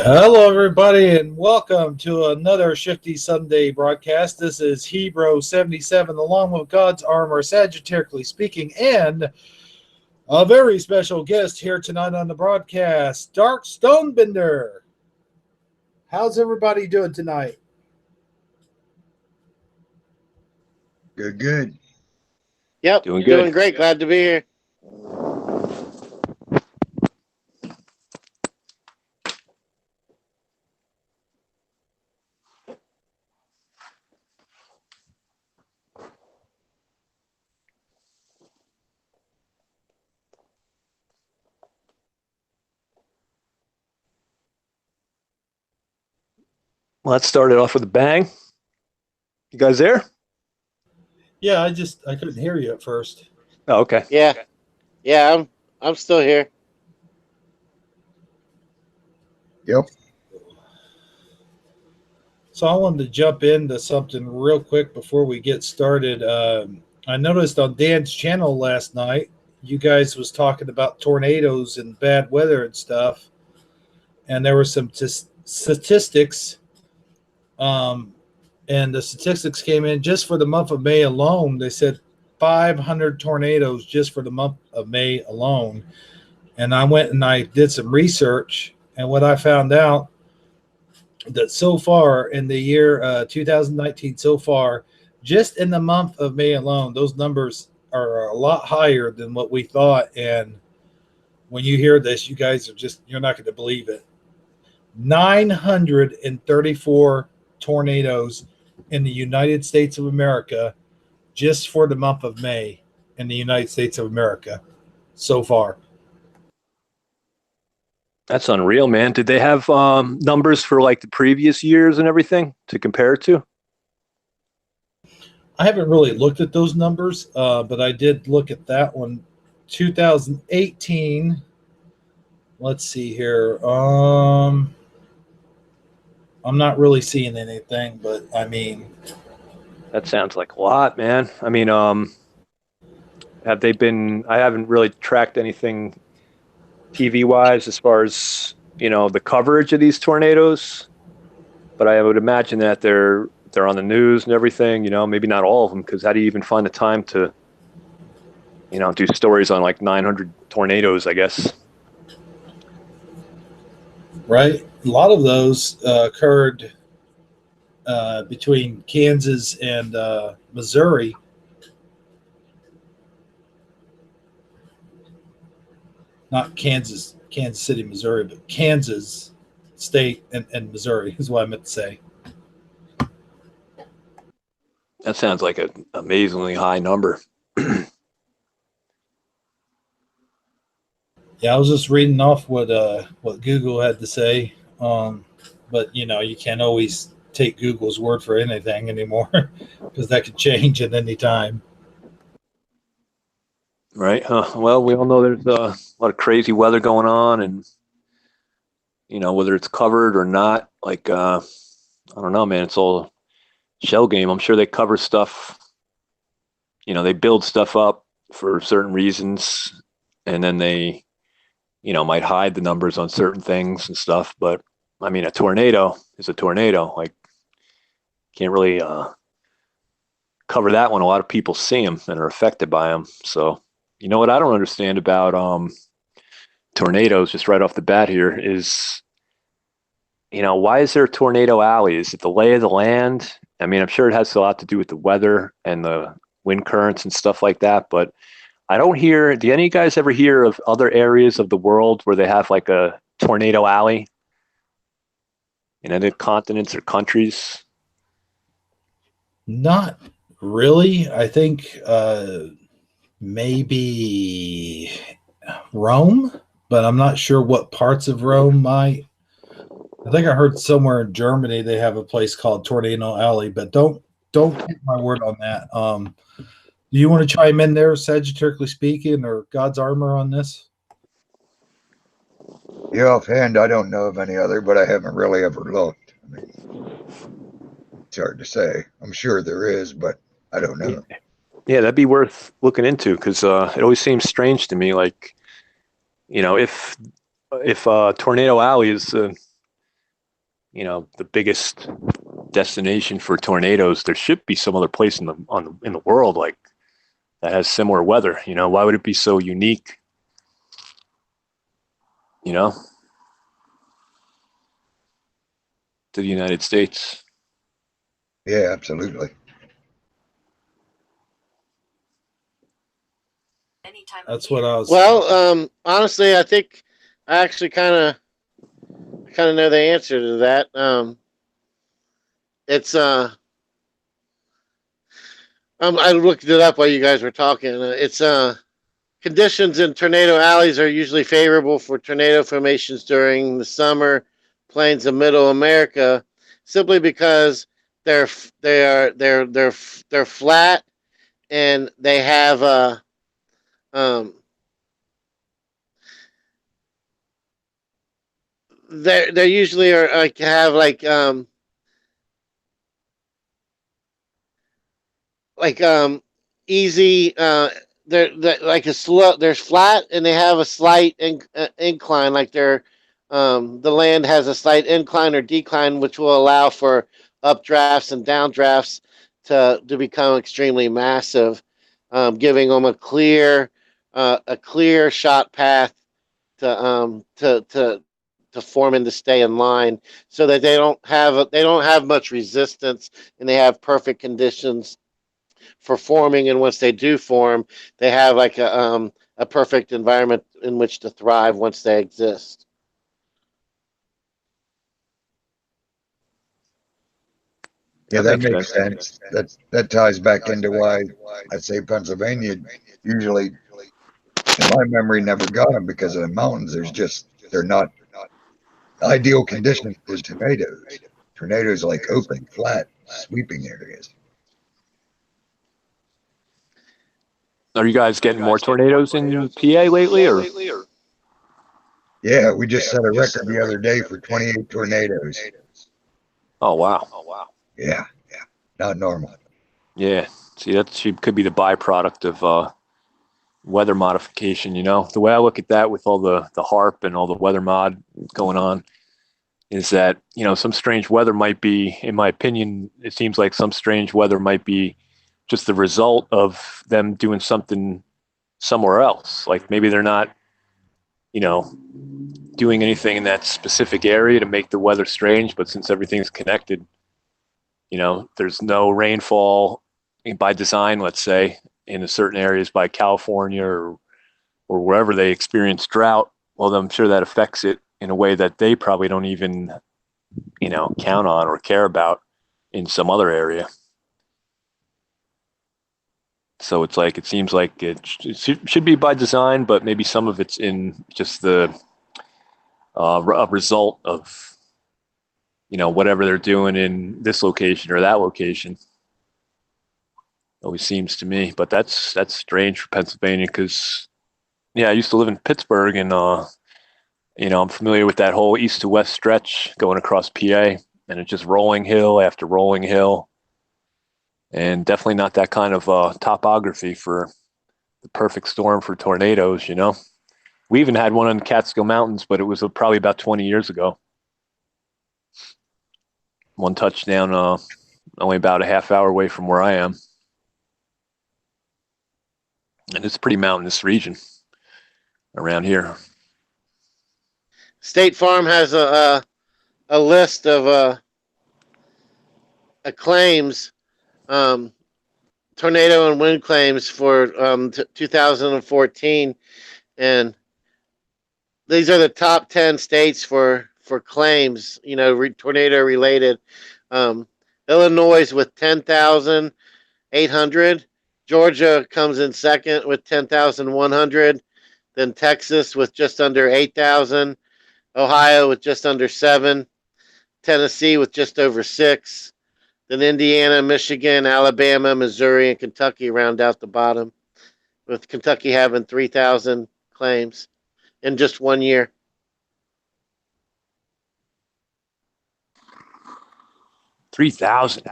Hello, everybody, and welcome to another Shifty Sunday broadcast. This is Hebrew 77, along with God's Armor, Sagittarially speaking, and a very special guest here tonight on the broadcast, Darkstonebender. How's everybody doing tonight? Good. Yep, Doing doing good. great. Glad to be here. Well, let's start it off with a bang. You guys there? Yeah, I couldn't hear you at first. Oh, okay. Yeah, I'm still here. Yep. So I wanted to jump into something real quick before we get started. I noticed on Dan's channel last night, you guys was talking about tornadoes and bad weather and stuff, and there were some statistics. And the statistics came in just for the month of May alone. They said 500 tornadoes just for the month of May alone. And I went and I did some research, and what I found out that so far in the year 2019, so far, just in the month of May alone, those numbers are a lot higher than what we thought. And when you hear this, you guys you're not going to believe it. 934 tornadoes in the United States of America just for the month of May in the United States of America so far. That's unreal, man. Did they have numbers for like the previous years and everything to compare it to? I haven't really looked at those numbers, but I did look at that one. 2018. Let's see here. I'm not really seeing anything, but I mean, That sounds like a lot, man. I mean, have they been? I haven't really tracked anything TV wise as far as the coverage of these tornadoes, but I would imagine that they're on the news and everything. Maybe not all of them, because how do you even find the time to do stories on like 900 tornadoes? I guess. right? A lot of those occurred between Kansas and Missouri. Not Kansas City, Missouri, but Kansas State and Missouri is what I meant to say. That sounds like an amazingly high number. Yeah, I was just reading off what Google had to say, but you can't always take Google's word for anything anymore because that could change at any time. Right. Well, we all know there's a lot of crazy weather going on, and whether it's covered or not, like I don't know, man. It's all shell game. I'm sure they cover stuff. They build stuff up for certain reasons, and then they, might hide the numbers on certain things and stuff. But I mean, a tornado is a tornado. Like, can't really cover that when a lot of people see them and are affected by them. So. What I don't understand about tornadoes, just right off the bat here, is, why is there a tornado alley? Is it the lay of the land? I mean, I'm sure it has a lot to do with the weather and the wind currents and stuff like that, but I don't hear, do any of you guys ever hear of other areas of the world where they have like a tornado alley in other continents or countries? Not really. I think maybe Rome, but I'm not sure what parts of Rome might. I think I heard somewhere in Germany they have a place called Tornado Alley, but don't take my word on that. Do you want to chime in there, Sagittarially speaking, or God's Armor on this? Yeah, offhand, I don't know of any other, but I haven't really ever looked. I mean, it's hard to say. I'm sure there is, but I don't know. Yeah, that'd be worth looking into, because it always seems strange to me. Like, if Tornado Alley is the biggest destination for tornadoes, there should be some other place in the world like that has similar weather. Why would it be so unique? To the United States. Yeah, absolutely. That's what I was. Well, honestly, I think I actually kind of know the answer to that. It's I looked it up while you guys were talking. It's conditions in tornado alleys are usually favorable for tornado formations during the summer plains of Middle America, simply because they're flat and they have um they usually are like have easy they're like a slow, there's flat and they have a slight incline, like the land has a slight incline or decline, which will allow for updrafts and downdrafts to become extremely massive, giving them a clear shot path to form and to stay in line, so that they don't have much resistance, and they have perfect conditions for forming. And once they do form, they have like a perfect environment in which to thrive once they exist. Yeah, That that makes makes sense. That ties back into why I say Pennsylvania usually, in my memory, never got them because of the mountains. They're not ideal conditions for tornadoes. Tornadoes like open, flat, sweeping areas. Are you guys getting more tornadoes in PA lately, or? Yeah, we just set a record the other day for 28 tornadoes. Oh wow. Yeah, not normal. Yeah. See, could be the byproduct of weather modification. The way I look at that, with all the HARP and all the weather mod going on, is that some strange weather might be, in my opinion, it seems like some strange weather might be just the result of them doing something somewhere else. Like maybe they're not, doing anything in that specific area to make the weather strange, but since everything's connected, there's no rainfall by design, let's say, in certain areas by California or wherever they experience drought. Well, I'm sure that affects it in a way that they probably don't even, count on or care about in some other area. So it's like, it seems like it should be by design, but maybe some of it's in just a result of, whatever they're doing in this location or that location. Always seems to me, but that's strange for Pennsylvania, because I used to live in Pittsburgh, and I'm familiar with that whole east to west stretch going across PA, and it's just rolling hill after rolling hill, and definitely not that kind of topography for the perfect storm for tornadoes. We even had one on the Catskill Mountains, but it was probably about 20 years ago. One touchdown, only about a half hour away from where I am. And it's a pretty mountainous region around here. State Farm has a list of claims, tornado and wind claims for 2014, and these are the top 10 states for claims, tornado related. Illinois with 10,800. Georgia comes in second with 10,100. Then Texas with just under 8,000. Ohio with just under 7. Tennessee with just over 6. Then Indiana, Michigan, Alabama, Missouri, and Kentucky round out the bottom, with Kentucky having 3,000 claims in just 1 year. 3,000.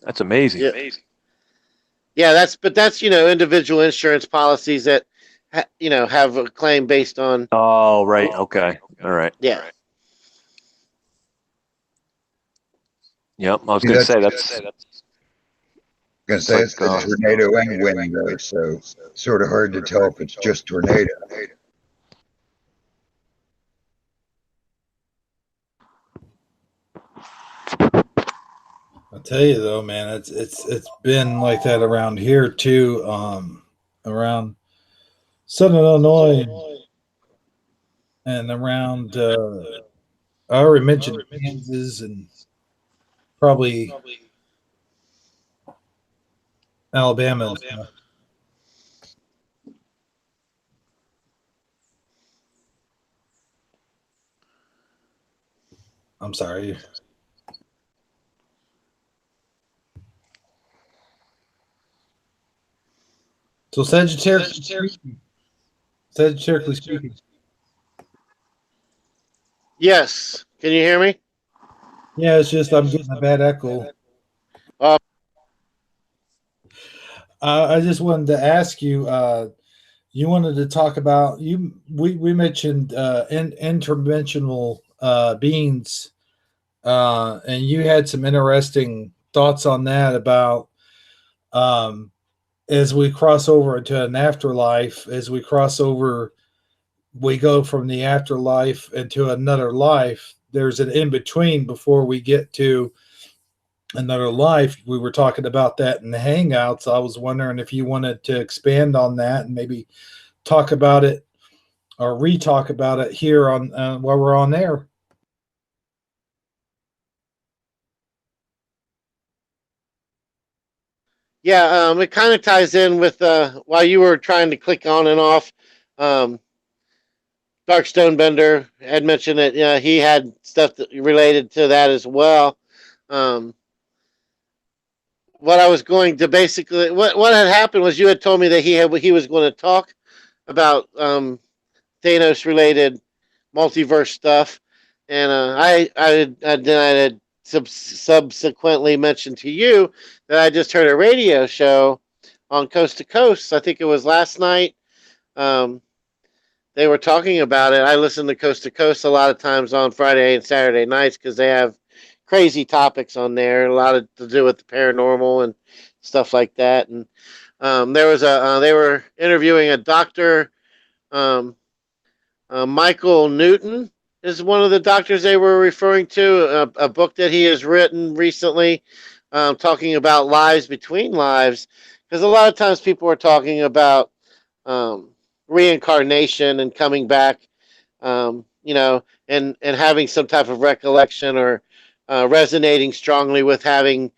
That's amazing. Yeah, that's individual insurance policies that have a claim based on. Oh, right. Okay. All right. Yeah. Yep. I was See, going to that's say that's gonna say it's like, the tornado and wind though, so sort of hard to tell if it's just tornado. I tell you though, man, it's been like that around here too. Around Southern Illinois and around. I already mentioned Kansas and probably Alabama and stuff. I'm sorry. So Sagittariusly speaking. Yes. Can you hear me? Yeah, it's just I'm getting a bad echo. Uh, I just wanted to ask you. You wanted to talk about you. We mentioned interdimensional beings, and you had some interesting thoughts on that about um, as we cross over into an afterlife. As we cross over, we go from the afterlife into another life. There's an in between before we get to another life. We were talking about that in the Hangouts. I was wondering if you wanted to expand on that and maybe talk about it or re-talk about it here on while we're on there. yeah, it kind of ties in with while you were trying to click on and off. Um, Darkstonebender had mentioned that he had stuff that related to that as well. Um, what I was going to basically what had happened was you had told me that he was going to talk about Thanos related multiverse stuff, and then I had subsequently mentioned to you that I just heard a radio show on Coast to Coast. I think it was last night. Um, they were talking about it. I listen to Coast to Coast a lot of times on Friday and Saturday nights because they have crazy topics on there, a lot of to do with the paranormal and stuff like that. And there was they were interviewing a doctor, um, Michael Newton is one of the doctors they were referring to, a book that he has written recently, talking about lives between lives, because a lot of times people are talking about um, reincarnation and coming back, and having some type of recollection or resonating strongly with having,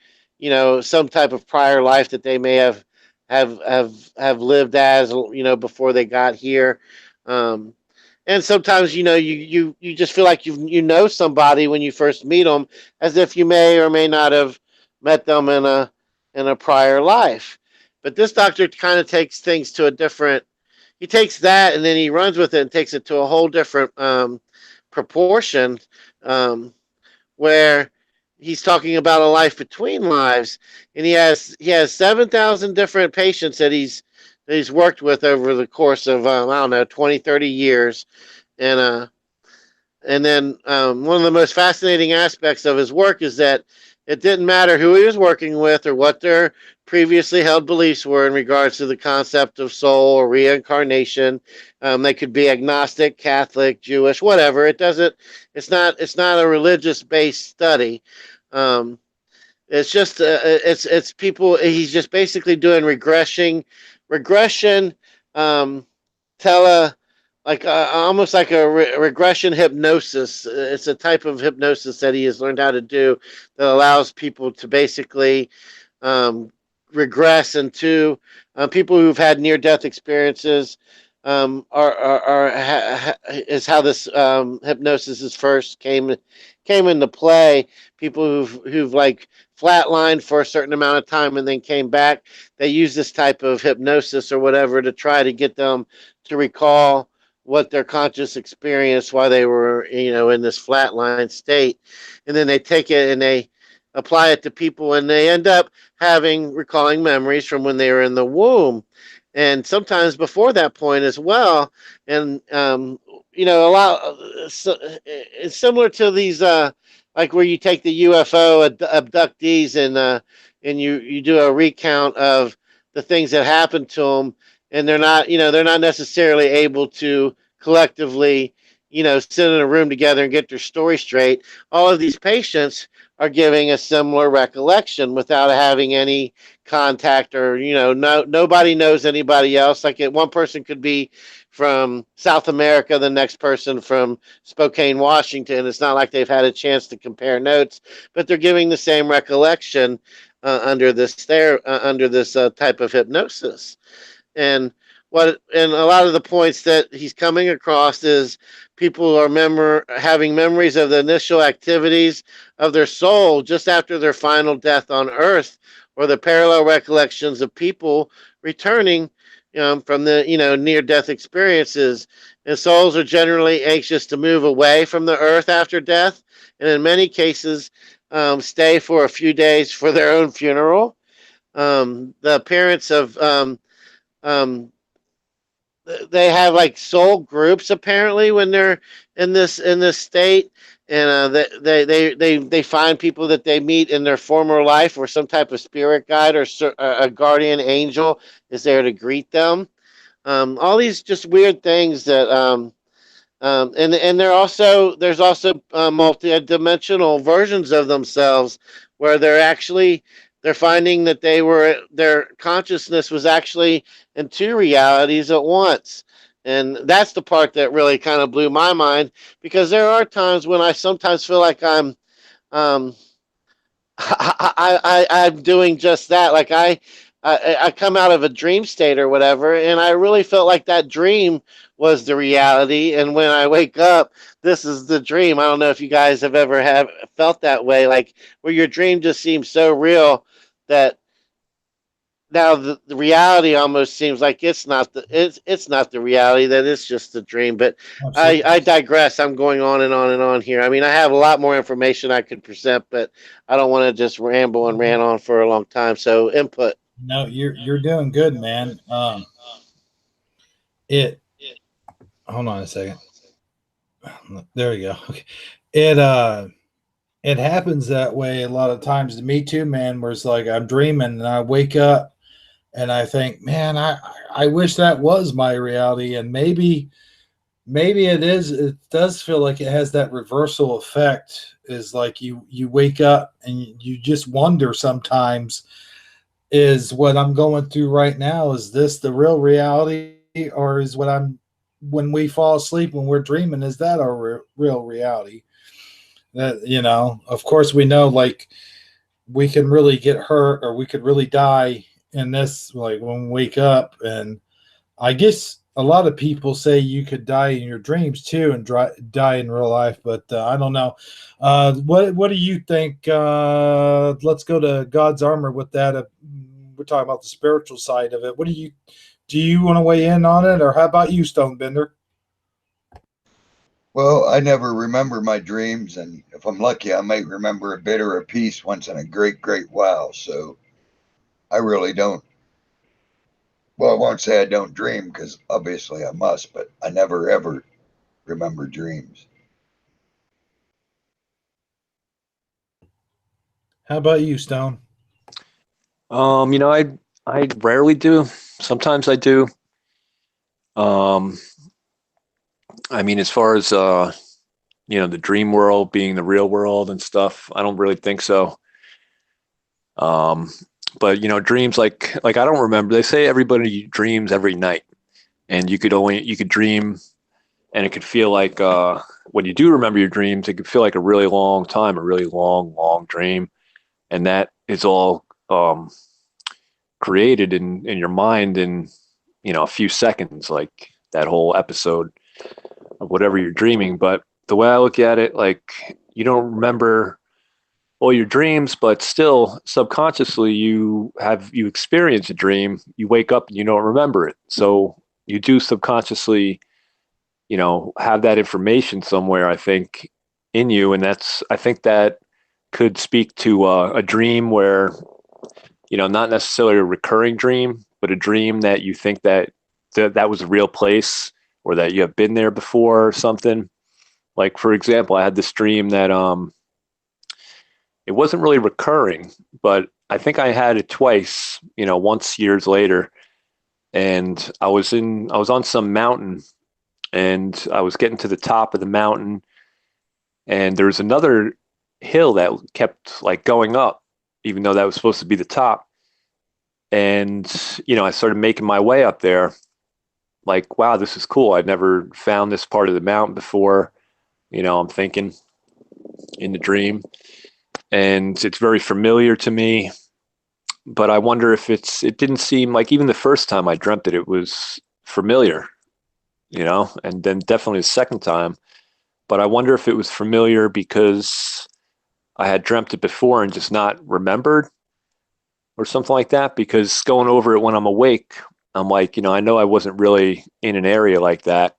some type of prior life that they may have lived as, before they got here. Um, and sometimes, you just feel like you know somebody when you first meet them, as if you may or may not have met them in a prior life. But this doctor kind of takes things to a different. He takes that and then he runs with it and takes it to a whole different proportion, um, where he's talking about a life between lives, and he has 7,000 different patients that he's worked with over the course of I don't know 20, 30 years, and then one of the most fascinating aspects of his work is that it didn't matter who he was working with or what their previously held beliefs were in regards to the concept of soul or reincarnation. They could be agnostic, Catholic, Jewish, whatever. It doesn't. It's not a religious based study. Um, it's just it's people. He's just basically doing regression, tele like almost like a regression hypnosis. It's a type of hypnosis that he has learned how to do that allows people to basically um, regress into people who've had near death experiences. Is how this hypnosis is first came into play. People who've like flatlined for a certain amount of time and then came back. They use this type of hypnosis or whatever to try to get them to recall what their conscious experience while they were, in this flatline state. And then they take it and they apply it to people, and they end up recalling memories from when they were in the womb, and sometimes before that point as well. And a lot, so, it's similar to these like where you take the UFO abductees and you do a recount of the things that happened to them, and they're not necessarily able to collectively sit in a room together and get their story straight. All of these patients are giving a similar recollection without having any contact, or nobody knows anybody else. Like one person could be from South America, the next person from Spokane, Washington. It's not like they've had a chance to compare notes, but they're giving the same recollection under this type of hypnosis. And and a lot of the points that he's coming across is people are having memories of the initial activities of their soul just after their final death on earth, or the parallel recollections of people returning from the near death experiences. And souls are generally anxious to move away from the earth after death, and in many cases stay for a few days for their own funeral. The appearance of um, they have like soul groups apparently when they're in this state, and they find people that they meet in their former life, or some type of spirit guide or a guardian angel is there to greet them. All these just weird things that and there's also multi-dimensional versions of themselves where they're finding that their consciousness was actually in two realities at once. And that's the part that really kind of blew my mind, because there are times when I sometimes feel like um, I'm doing just that. Like I come out of a dream state or whatever, and I really felt like that dream was the reality. And when I wake up, this is the dream. I don't know if you guys have ever have felt that way, like where your dream just seems so real that now the reality almost seems like it's not the reality, that it's just a dream. But Absolutely. I digress. I'm going on and on and on here. I mean, I have a lot more information I could present, but I don't want to just ramble and rant on for a long time. So input. No, you're doing good, man. It hold on a second. There we go. Okay. It happens that way a lot of times to me too, man, where it's like I'm dreaming and I wake up and I think, man, I wish that was my reality. And maybe it does feel like it has that reversal effect, is like you wake up and you just wonder sometimes, is what I'm going through right now, is this the real reality, or is what I'm when we fall asleep, when we're dreaming, is that our real reality? That, of course we know, like, we can really get hurt or we could really die in this, like when we wake up. And I guess a lot of people say you could die in your dreams too and die in real life, but I don't know. What do you think? Let's go to God's armor with that. We're talking about the spiritual side of it. Do you want to weigh in on it, or how about you, Stonebender? Well, I never remember my dreams, and if I'm lucky, I might remember a bit or a piece once in a great, great while. So I really don't. Well, I won't say I don't dream, because obviously I must, but I never ever remember dreams. How about you, Stone? I rarely do. Sometimes I do. Um, I mean, as far as the dream world being the real world and stuff, I don't really think so. Um, but dreams, like I don't remember. They say everybody dreams every night, and you could dream, and it could feel like when you do remember your dreams, it could feel like a really long time, a really long, long dream, and that is all created in your mind in a few seconds, like that whole episode of whatever you're dreaming. But the way I look at it, like, you don't remember all your dreams, but still subconsciously you experience a dream, you wake up and you don't remember it, so you do subconsciously have that information somewhere, I think, in you. And I think that could speak to a dream where not necessarily a recurring dream, but a dream that you think that was a real place, or that you have been there before or something. Like, for example, I had this dream that it wasn't really recurring, but I think I had it twice, once years later. And I was on some mountain, and I was getting to the top of the mountain, and there was another hill that kept like going up, even though that was supposed to be the top. And, I started making my way up there like, wow, this is cool. I'd never found this part of the mountain before. I'm thinking in the dream, and it's very familiar to me, but I wonder if it didn't seem like, even the first time I dreamt it was familiar, and then definitely the second time. But I wonder if it was familiar because I had dreamt it before and just not remembered or something like that. Because going over it when I'm awake, I'm like, I know I wasn't really in an area like that,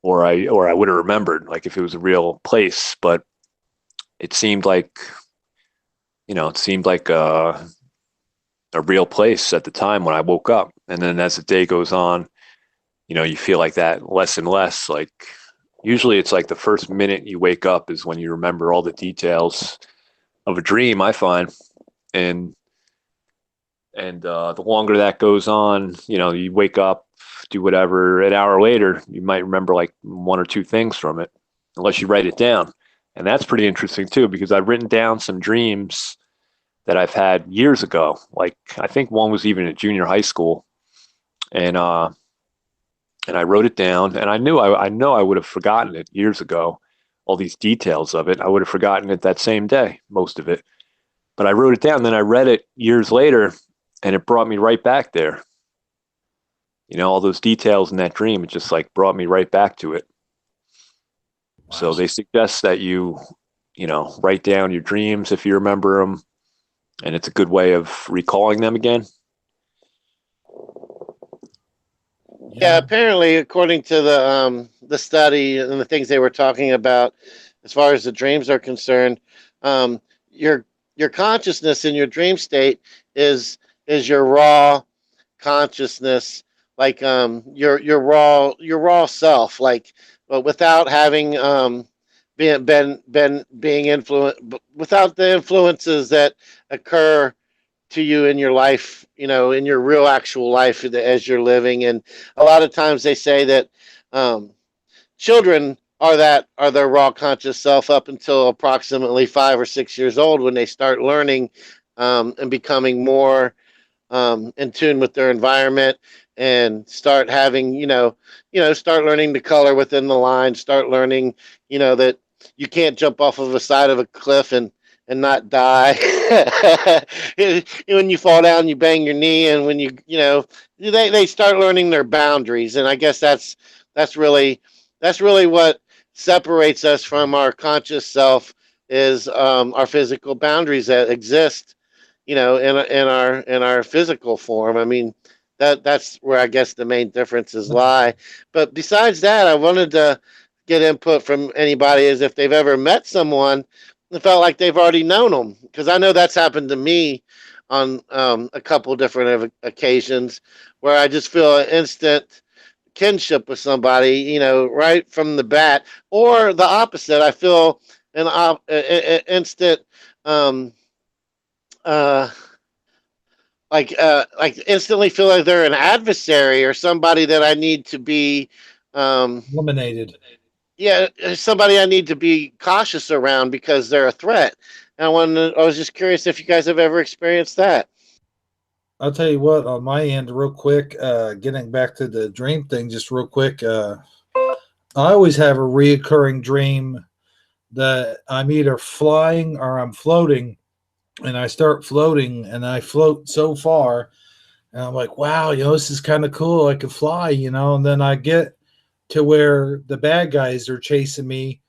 or I would have remembered, like, if it was a real place. But it seemed like, a real place at the time when I woke up. And then as the day goes on, you feel like that less and less. Like, usually it's like the first minute you wake up is when you remember all the details of a dream, I find. And the longer that goes on, you wake up, do whatever, an hour later, you might remember like one or two things from it, unless you write it down. And that's pretty interesting too, because I've written down some dreams that I've had years ago. Like, I think one was even in junior high school, and I wrote it down, and I know I would have forgotten it years ago, all these details of it. I would have forgotten it that same day, most of it. But I wrote it down, then I read it years later, and it brought me right back there. All those details in that dream, it just like brought me right back to it. Wow. So they suggest that you write down your dreams if you remember them, and it's a good way of recalling them again. Yeah, apparently, according to the study and the things they were talking about, as far as the dreams are concerned, your consciousness in your dream state is your raw consciousness, like your raw self, like, but without having being influenced, without the influences that occur to you in your life, in your real actual life as you're living. And a lot of times they say that children are their raw conscious self up until approximately 5 or 6 years old, when they start learning and becoming more in tune with their environment, and start having, start learning the color within the line, start learning, that you can't jump off of the side of a cliff and not die. When you fall down, you bang your knee, and when they start learning their boundaries. And I guess that's really what separates us from our conscious self, is our physical boundaries that exist, in our physical form. I mean, that's where I guess the main differences lie. But besides that, I wanted to get input from anybody, as if they've ever met someone and felt like they've already known them, because I know that's happened to me on a couple different occasions, where I just feel an instant kinship with somebody, right from the bat, or the opposite. I feel an instant like instantly feel like they're an adversary, or somebody that I need to be eliminated. Yeah, somebody I need to be cautious around because they're a threat. And I was just curious if you guys have ever experienced that. I'll tell you what, on my end, real quick, getting back to the dream thing, just real quick, I always have a reoccurring dream that I'm either flying or I'm floating, and I start floating, and I float so far, and I'm like, wow, this is kind of cool. I could fly, and then I get to where the bad guys are chasing me,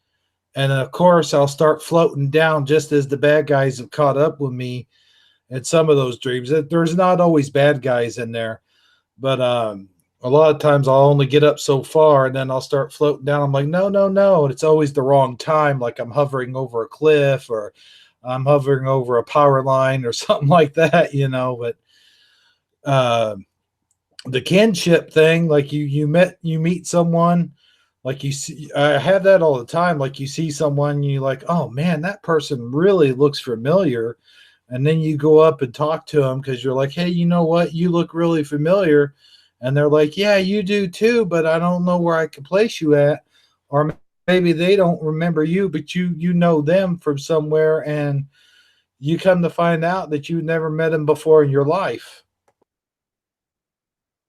and of course I'll start floating down just as the bad guys have caught up with me. In some of those dreams, there's not always bad guys in there, but a lot of times I'll only get up so far, and then I'll start floating down. I'm like, no, and it's always the wrong time, like I'm hovering over a cliff, or I'm hovering over a power line or something like that, but the kinship thing, like you meet someone, Like you see, I have that all the time. Like you see someone, you like, oh man, that person really looks familiar. And then you go up and talk to them because you're like, hey, you know what? You look really familiar. And they're like, yeah, you do too, but I don't know where I can place you at. Or maybe they don't remember you, but you know them from somewhere, and you come to find out that you never met them before in your life.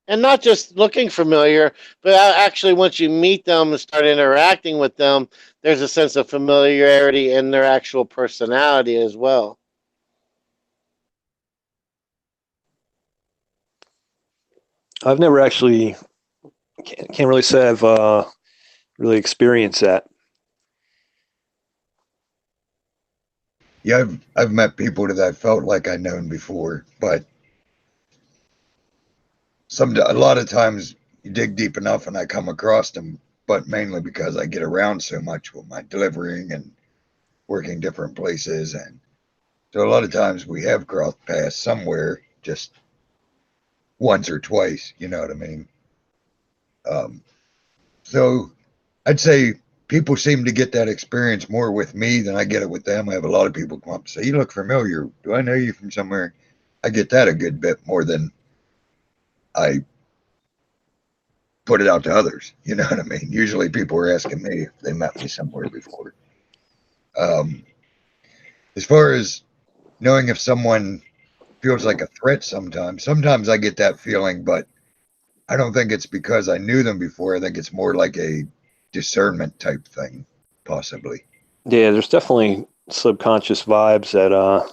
And not just looking familiar, but actually once you meet them and start interacting with them, there's a sense of familiarity in their actual personality as well. I've never actually can't really say I've really experienced that. Yeah, I've met people that I felt like I'd known before, but a lot of times you dig deep enough and I come across them, but mainly because I get around so much with my delivering and working different places, and so a lot of times we have crossed paths somewhere, just once or twice. You know what I mean? Um, so I'd say people seem to get that experience more with me than I get it with them. I have a lot of people come up and say, "You look familiar. Do I know you from somewhere?" I get that a good bit more than I put it out to others. You know what I mean? Usually people are asking me if they met me somewhere before. Um, as far as knowing if someone feels like a threat sometimes I get that feeling, but I don't think it's because I knew them before. I think it's more like a discernment type thing, possibly. Yeah, there's definitely subconscious vibes that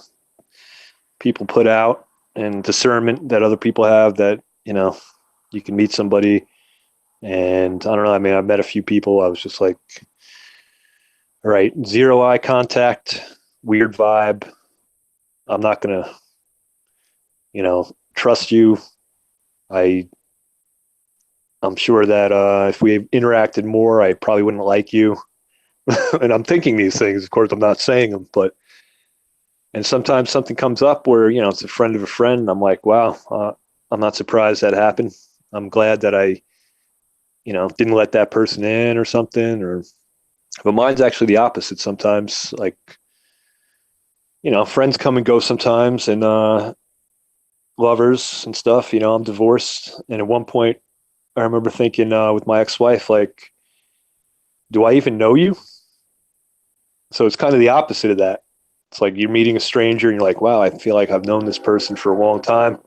people put out, and discernment that other people have, that you can meet somebody, and I don't know. I mean, I've met a few people. I was just like, all right, zero eye contact, weird vibe. I'm not gonna, trust you. I I'm sure that if we interacted more, I probably wouldn't like you. And I'm thinking these things. Of course, I'm not saying them, but and sometimes something comes up where it's a friend of a friend. And I'm like, wow, I'm not surprised that happened. I'm glad that I didn't let that person in or something. But mine's actually the opposite. Sometimes, like, friends come and go sometimes, and lovers and stuff. I'm divorced, and at one point, I remember thinking with my ex-wife, like, do I even know you? So it's kind of the opposite of that. It's like you're meeting a stranger and you're like, wow, I feel like I've known this person for a long time.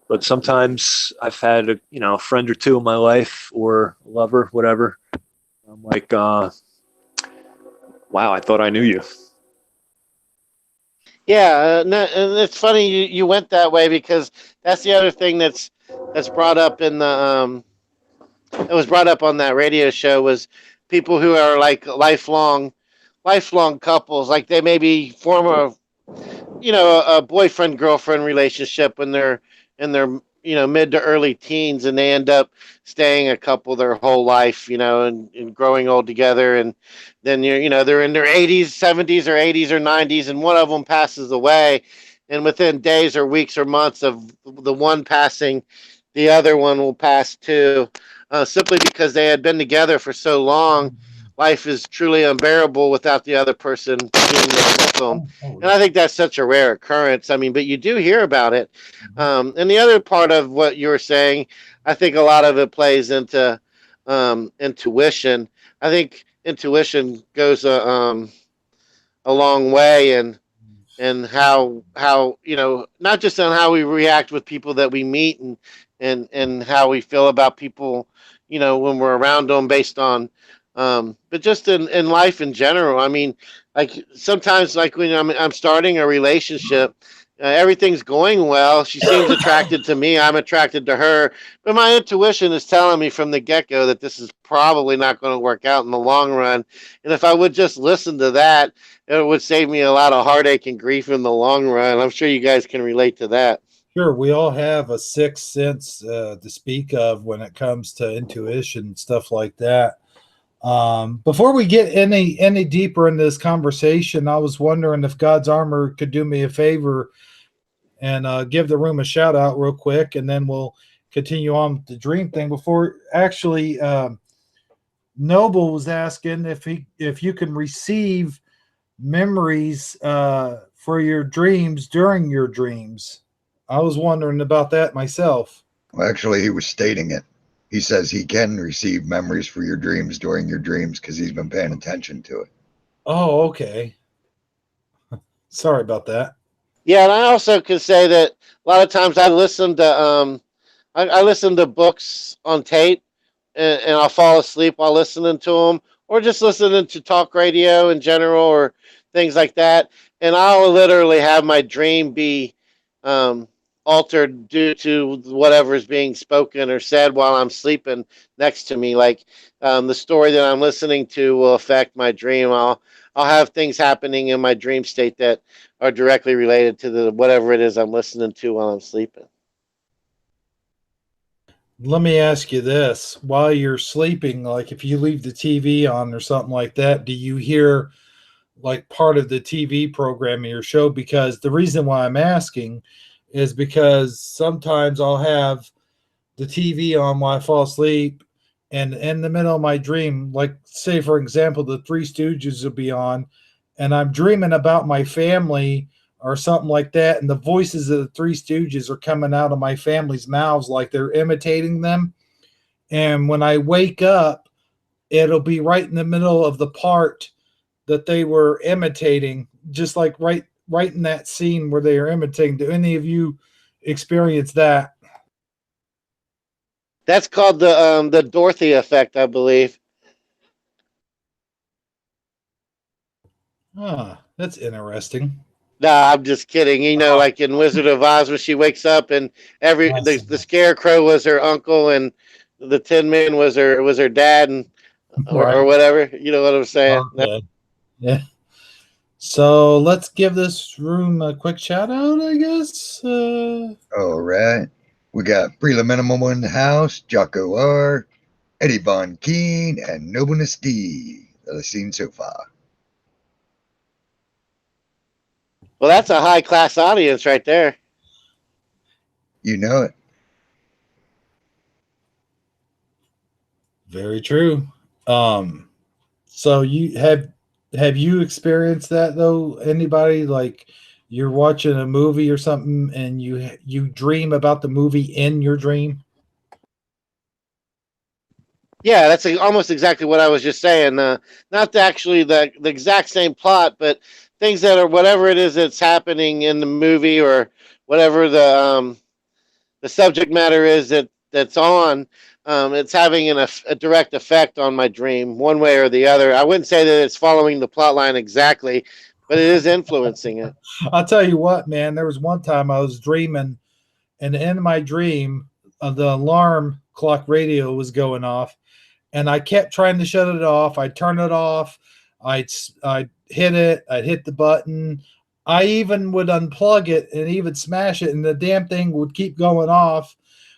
But sometimes I've had a friend or two in my life, or a lover, whatever. I'm like, wow, I thought I knew you. Yeah, and it's funny you went that way, because that's the other thing that's brought up in the it was brought up on that radio show, was people who are like lifelong couples, like they maybe form a boyfriend girlfriend relationship when they're in their mid to early teens, and they end up staying a couple their whole life, and growing old together, and then they're in their 80s, 70s, or 80s or 90s, and one of them passes away, and within days or weeks or months of the one passing, the other one will pass too, simply because they had been together for so long. Life is truly unbearable without the other person being there with them. And I think that's such a rare occurrence. I mean, but you do hear about it. And the other part of what you were saying, I think a lot of it plays into intuition. I think intuition goes a long way, and how not just on how we react with people that we meet, and how we feel about people when we're around them, based on but just in life in general. I mean, like sometimes, like when I'm starting a relationship, everything's going well, she seems attracted to me, I'm attracted to her, but my intuition is telling me from the get-go that this is probably not going to work out in the long run. And if I would just listen to that, it would save me a lot of heartache and grief in the long run. I'm sure you guys can relate to that. Sure, we all have a sixth sense to speak of when it comes to intuition and stuff like that. Before we get any deeper in this conversation, I was wondering if God's Armor could do me a favor and give the room a shout out real quick, and then we'll continue on with the dream thing. Before actually, Noble was asking if you can receive memories for your dreams during your dreams. I was wondering about that myself. Well, actually, he was stating it. He says he can receive memories for your dreams during your dreams because he's been paying attention to it. Oh, okay. Sorry about that. Yeah, and I also could say that a lot of times I listen to I listen to books on tape, and I'll fall asleep while listening to them, or just listening to talk radio in general, or things like that. And I'll literally have my dream be um, altered due to whatever is being spoken or said while I'm sleeping next to me. Like the story that I'm listening to will affect my dream. I'll have things happening in my dream state that are directly related to the whatever it is I'm listening to while I'm sleeping. Let me ask you this. While you're sleeping, like if you leave the TV on or something like that, do you hear like part of the TV program in your show? Because the reason why I'm asking is because sometimes I'll have the TV on while I fall asleep, and in the middle of my dream, like say for example, the Three Stooges will be on, and I'm dreaming about my family or something like that, and the voices of the Three Stooges are coming out of my family's mouths like they're imitating them. And when I wake up, it'll be right in the middle of the part that they were imitating, just like right in that scene where they are imitating. Do any of you experience that? That's called the Dorothy effect, I believe. That's interesting. Nah, I'm just kidding. You know, Oh, like in Wizard of Oz, when she wakes up and the Scarecrow was her uncle, and the Tin Man was her dad, and right. or whatever. You know what I'm saying? Okay. Yeah. So let's give this room a quick shout out, I guess. All right. We got Prela Minimum in the house, Jocko R, Eddie Von Keen, and Nobleness D that I've seen so far. Well, that's a high class audience right there. You know it. Very true. So have you experienced that though? Anybody like you're watching a movie or something and you dream about the movie in your dream? Yeah, that's almost exactly what I was just saying. Not actually the exact same plot, but things that are whatever it is that's happening in the movie, or whatever the subject matter is that's on. It's having a direct effect on my dream, one way or the other. I wouldn't say that it's following the plot line exactly, but it is influencing it. I'll tell you what, man. There was one time I was dreaming, and in my dream, the alarm clock radio was going off, and I kept trying to shut it off. I'd turn it off. I'd hit it. I'd hit the button. I even would unplug it and even smash it, and the damn thing would keep going off.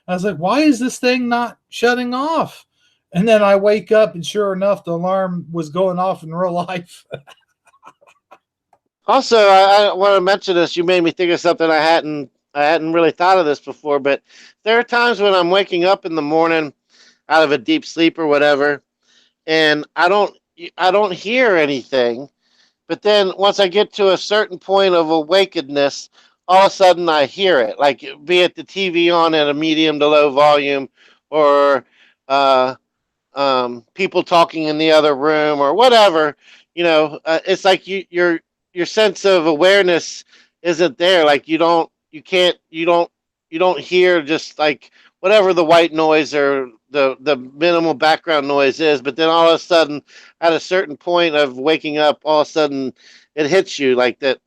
I was like, why is this thing not shutting off? And then I wake up, and sure enough, the alarm was going off in real life. Also, I want to mention this. You made me think of something I hadn't really thought of this before. But there are times when I'm waking up in the morning out of a deep sleep or whatever, and I don't hear anything. But then once I get to a certain point of awakenedness, all of a sudden I hear it, like be it the TV on at a medium to low volume, or uh, people talking in the other room, or whatever. It's like your sense of awareness isn't there. Like you can't, you don't hear just like whatever the white noise or the minimal background noise is. But then all of a sudden, at a certain point of waking up, all of a sudden it hits you like that.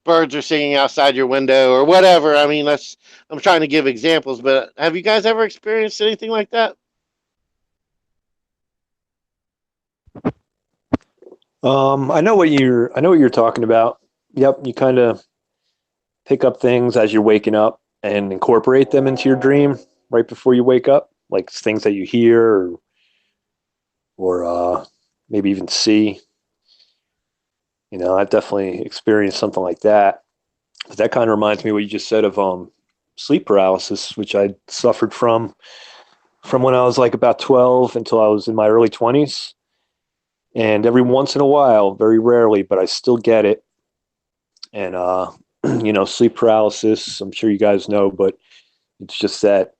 Birds are singing outside your window or whatever. I mean, I'm trying to give examples, but have you guys ever experienced anything like that? I know what you're talking about. Yep, you kind of pick up things as you're waking up and incorporate them into your dream right before you wake up, like things that you hear or maybe even see. I've definitely experienced something like that. But that kind of reminds me of what you just said of sleep paralysis, which I suffered from when I was like about 12 until I was in my early 20s. And every once in a while, very rarely, but I still get it. And, sleep paralysis, I'm sure you guys know, but it's just that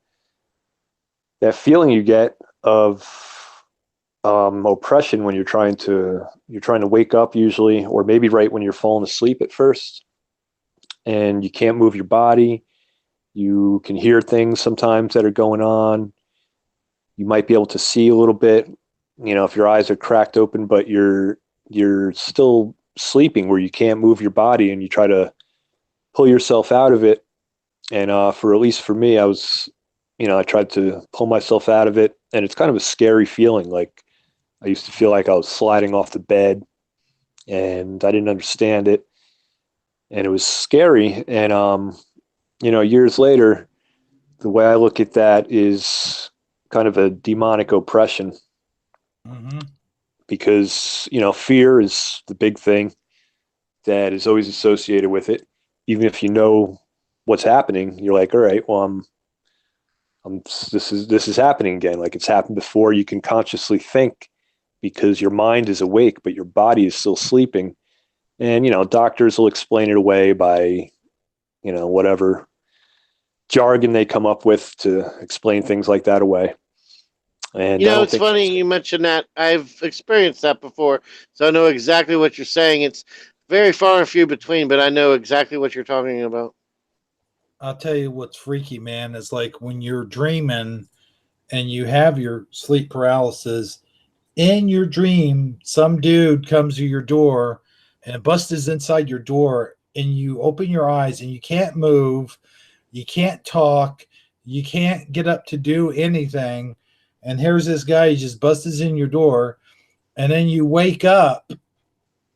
feeling you get of oppression when you're trying to wake up usually, or maybe right when you're falling asleep at first, and you can't move your body. You can hear things sometimes that are going on. You might be able to see a little bit, if your eyes are cracked open, but you're still sleeping where you can't move your body, and you try to pull yourself out of it. And for at least for me, I tried to pull myself out of it, and it's kind of a scary feeling. Like I used to feel like I was sliding off the bed, and I didn't understand it, and it was scary. And years later, the way I look at that is kind of a demonic oppression, Mm-hmm. because fear is the big thing that is always associated with it. Even if you know what's happening, you're like, all right, well, this is happening again. Like it's happened before. You can consciously think because your mind is awake, but your body is still sleeping. And doctors will explain it away by whatever jargon they come up with to explain things like that away. And I don't It's think funny you mentioned that. I've experienced that before, so I know exactly what you're saying. It's very far and few between, but I know exactly what you're talking about. I'll tell you what's freaky, man, is like when you're dreaming and you have your sleep paralysis. In your dream, some dude comes to your door and busts inside your door, and you open your eyes and you can't move, you can't talk, you can't get up to do anything. And here's this guy, he just busts in your door, and then you wake up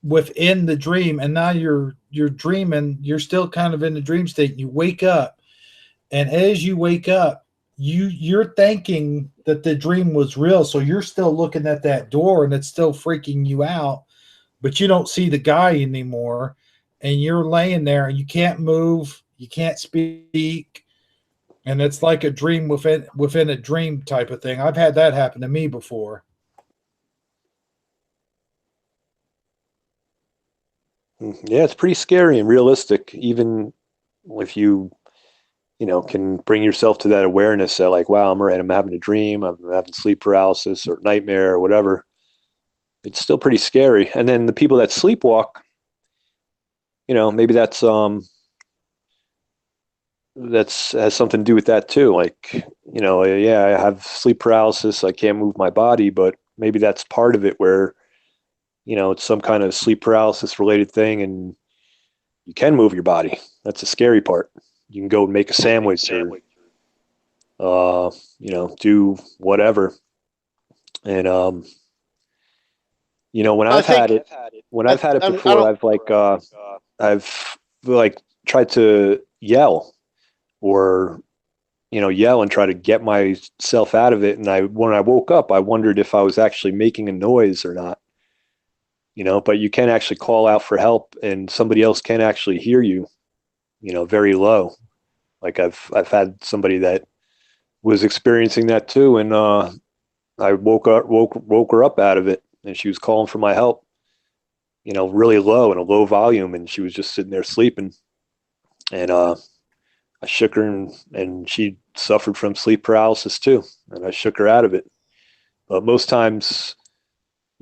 within the dream, and now you're dreaming, you're still kind of in the dream state, and you wake up, and as you wake up, you're thinking that the dream was real, so you're still looking at that door and it's still freaking you out, but you don't see the guy anymore, and you're laying there and you can't move, you can't speak, and it's like a dream within a dream type of thing. I've had that happen to me before. yeah, it's pretty scary and realistic, even if you can bring yourself to that awareness that like, wow, I'm having a dream, I'm having sleep paralysis or nightmare or whatever. It's still pretty scary. And then the people that sleepwalk, maybe that's has something to do with that too. Like, yeah, I have sleep paralysis, I can't move my body, but maybe that's part of it where, it's some kind of sleep paralysis related thing and you can move your body. That's the scary part. You can go and make a sandwich or, do whatever. And, when I I've think had it, I before, don't. I've like tried to yell or, yell and try to get myself out of it. And when I woke up, I wondered if I was actually making a noise or not, but you can actually call out for help and somebody else can actually hear you, very low. Like I've had somebody that was experiencing that too. And, I woke her up out of it and she was calling for my help, really low in a low volume. And she was just sitting there sleeping. And, I shook her and she suffered from sleep paralysis too. And I shook her out of it. But most times,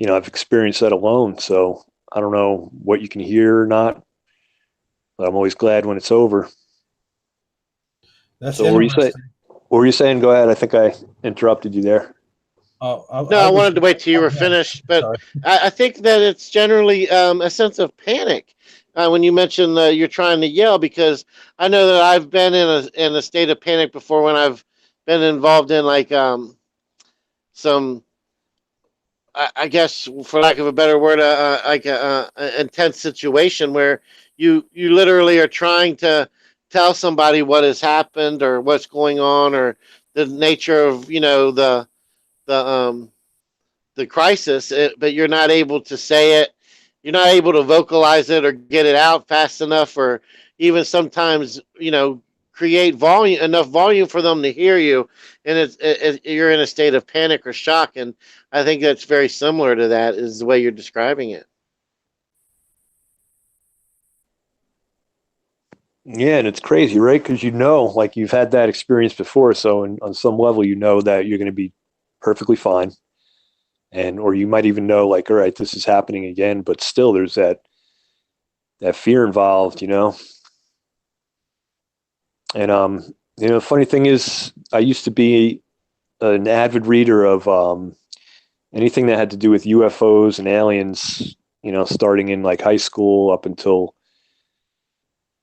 I've experienced that alone. So I don't know what you can hear or not, but I'm always glad when it's over. That's So what were you saying? interesting. What were you saying? Go ahead. I think I interrupted you there. Oh, No, I I was. wanted to wait till you were Yeah, finished, but sorry. I think that it's generally a sense of panic when you mention you're trying to yell, because I know that I've been in a state of panic before when I've been involved in like some, I guess for lack of a better word, like a intense situation where you literally are trying to tell somebody what has happened or what's going on or the nature of the the crisis, but you're not able to say it. You're not able to vocalize it or get it out fast enough, or even sometimes, create enough volume for them to hear you, and you're in a state of panic or shock. And I think that's very similar to that, is the way you're describing it. Yeah, and it's crazy, right? Because like you've had that experience before, so on some level, you know that you're going to be perfectly fine, and or you might even know, like, all right, this is happening again, but still, there's that fear involved, And the funny thing is, I used to be an avid reader of anything that had to do with UFOs and aliens, starting in like high school up until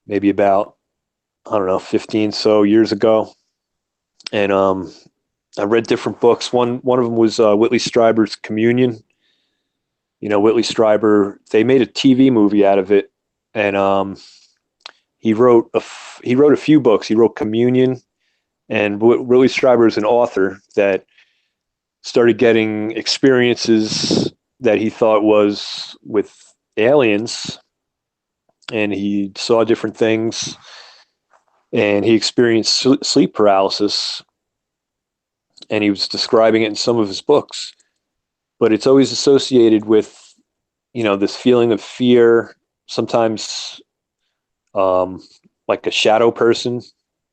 maybe about, I don't know, 15 so years ago. And I read different books. One of them was Whitley Strieber's Communion. Whitley Strieber, they made a TV movie out of it, and he wrote a few books. He wrote Communion, and Whitley Strieber is an author that started getting experiences that he thought was with aliens, and he saw different things, and he experienced sleep paralysis, and he was describing it in some of his books. But it's always associated with, this feeling of fear. Sometimes, like a shadow person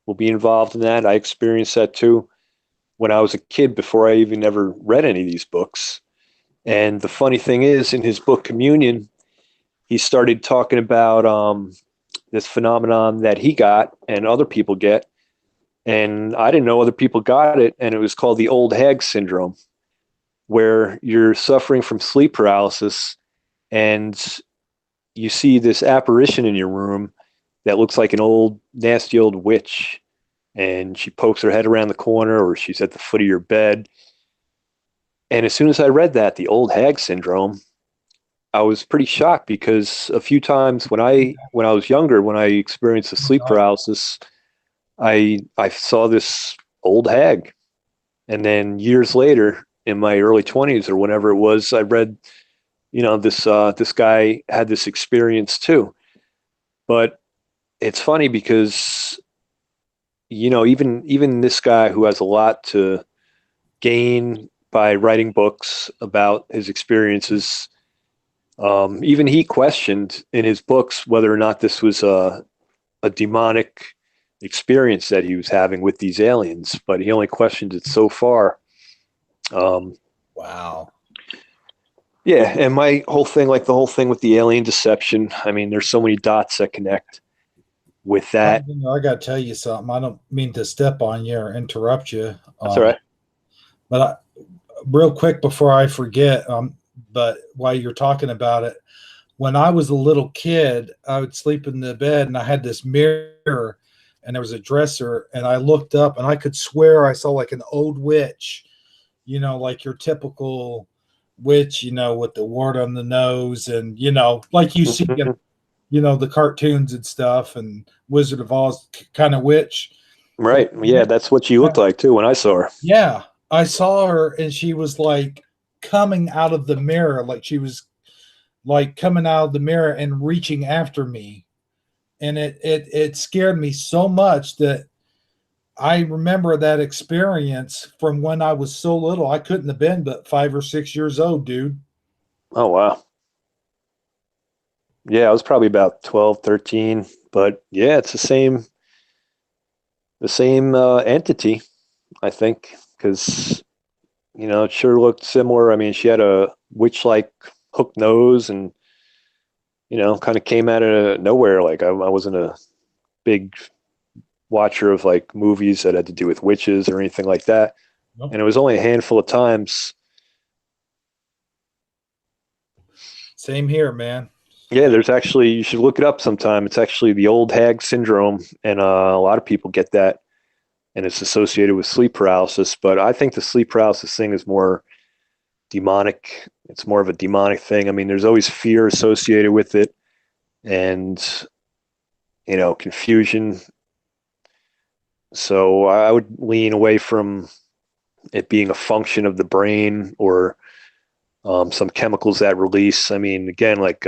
will be involved in that. I experienced that too when I was a kid, before I even ever read any of these books. And the funny thing is, in his book Communion, he started talking about this phenomenon that he got and other people get, and I didn't know other people got it, and it was called the old hag syndrome, where you're suffering from sleep paralysis and you see this apparition in your room that looks like an old, nasty old witch, and she pokes her head around the corner, or she's at the foot of your bed. And as soon as I read that, the old hag syndrome, I was pretty shocked, because a few times when I was younger, when I experienced the sleep paralysis, I saw this old hag. And then years later, in my early 20s or whenever it was, I read, this guy had this experience too. But it's funny because, even this guy who has a lot to gain by writing books about his experiences, even he questioned in his books whether or not this was a demonic experience that he was having with these aliens, but he only questioned it so far. Wow. Yeah, and my whole thing, like the whole thing with the alien deception, I mean, there's so many dots that connect with that. I got to tell you something. I don't mean to step on you or interrupt you. That's all right. But real quick before I forget, but while you're talking about it, when I was a little kid, I would sleep in the bed and I had this mirror and there was a dresser, and I looked up and I could swear I saw like an old witch, like your typical witch, with the wart on the nose, and like you see in, the cartoons and stuff, and Wizard of Oz kind of witch. Right. Yeah, that's what she looked like too when I saw her. Yeah, I saw her, and she was like coming out of the mirror, like she was like coming out of the mirror and reaching after me, and it scared me so much that I remember that experience from when I was so little. I couldn't have been but 5 or 6 years old, dude. Oh, wow. Yeah, I was probably about 12, 13, but yeah, it's the same entity, I think, because, it sure looked similar. I mean, she had a witch-like hooked nose and, kind of came out of nowhere. Like I wasn't a big watcher of like movies that had to do with witches or anything like that. Nope. And it was only a handful of times. Same here, man. Yeah, there's actually, you should look it up sometime. It's actually the old hag syndrome, and a lot of people get that, and it's associated with sleep paralysis. But I think the sleep paralysis thing is more demonic. It's more of a demonic thing. I mean, there's always fear associated with it, and confusion. So I would lean away from it being a function of the brain or some chemicals that release. I mean, again, like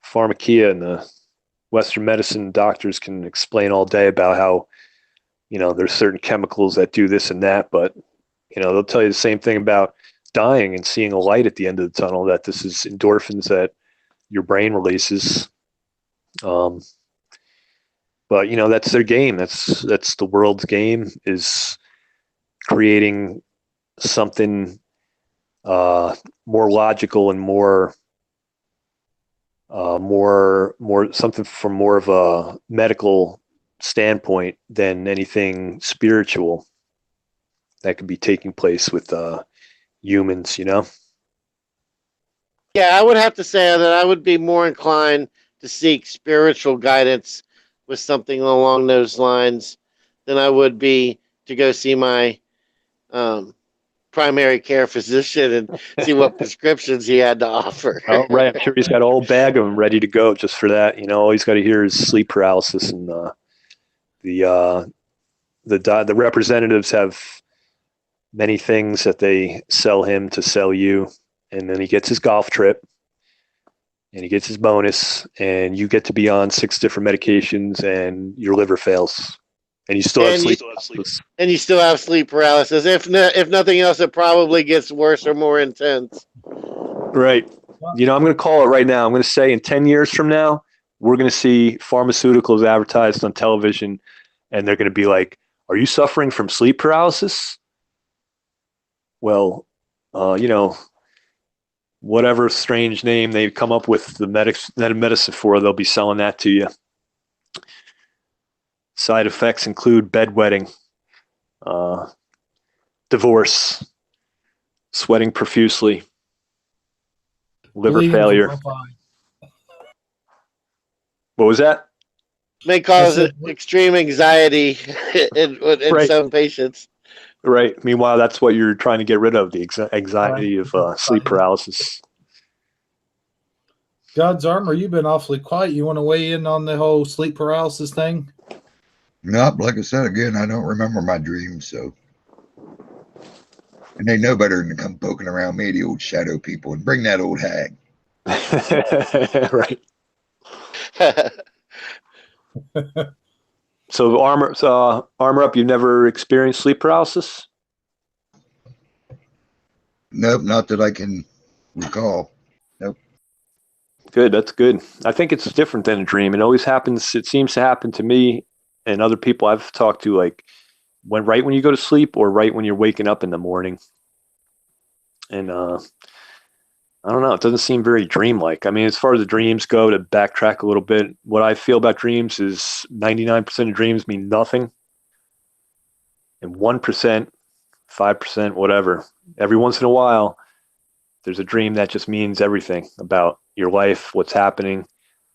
pharmakia in the Western medicine doctors can explain all day about how, there's certain chemicals that do this and that, but, they'll tell you the same thing about dying and seeing a light at the end of the tunnel, that this is endorphins that your brain releases. But, that's their game. That's the world's game, is creating something more logical and more something from more of a medical standpoint than anything spiritual that could be taking place with humans. Yeah, I would have to say that I would be more inclined to seek spiritual guidance with something along those lines than I would be to go see my primary care physician and see what prescriptions he had to offer. Oh, right. I'm sure he's got a whole bag of them ready to go just for that. All he's got to hear is sleep paralysis, and the representatives have many things that they sell him to sell you, and then he gets his golf trip, and he gets his bonus, and you get to be on 6 different medications, and your liver fails. And you still have sleep paralysis. And you still have sleep paralysis. If nothing else, it probably gets worse or more intense. Right. I'm going to call it right now. I'm going to say in 10 years from now, we're going to see pharmaceuticals advertised on television, and they're going to be like, "Are you suffering from sleep paralysis?" Well, whatever strange name they come up with the medicine for, they'll be selling that to you. Side effects include bedwetting, divorce, sweating profusely, liver failure. What was that? May cause extreme anxiety in Right. some patients. Right. Meanwhile, that's what you're trying to get rid of, the anxiety of sleep paralysis. God's Armor, you've been awfully quiet. You want to weigh in on the whole sleep paralysis thing? Nope, like I said again, I don't remember my dreams, so. And they know better than to come poking around me, the old shadow people, and bring that old hag. Right. So armor up, you've never experienced sleep paralysis? Nope, not that I can recall. Nope. Good, that's good. I think it's different than a dream. It seems to happen to me and other people I've talked to, like right when you go to sleep or right when you're waking up in the morning. And I don't know, it doesn't seem very dreamlike. I mean, as far as the dreams go, to backtrack a little bit, what I feel about dreams is 99% of dreams mean nothing. And 1%, 5%, whatever. Every once in a while, there's a dream that just means everything about your life, what's happening.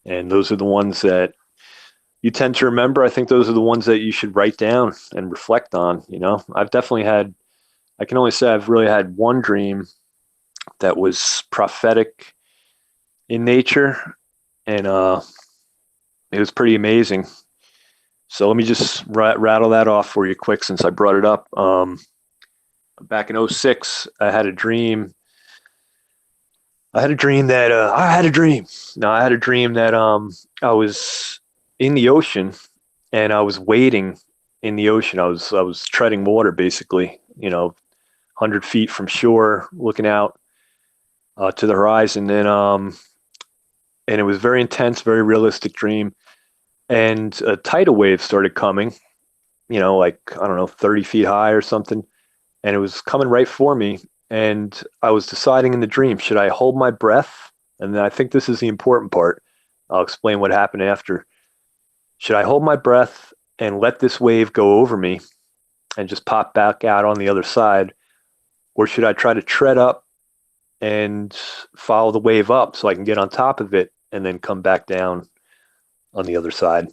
And those are the ones that you tend to remember. I think those are the ones that you should write down and reflect on. I can only say I've really had one dream that was prophetic in nature, and it was pretty amazing. So let me just rattle that off for you quick, since I brought it up. Back in 2006, I had a dream that I was in the ocean, and I was wading in the ocean. I was treading water, basically, 100 feet from shore, looking out to the horizon. And it was very intense, very realistic dream. And a tidal wave started coming, like, I don't know, 30 feet high or something. And it was coming right for me. And I was deciding in the dream, should I hold my breath? And I think this is the important part. I'll explain what happened after. Should I hold my breath and let this wave go over me and just pop back out on the other side? Or should I try to tread up and follow the wave up so I can get on top of it and then come back down on the other side?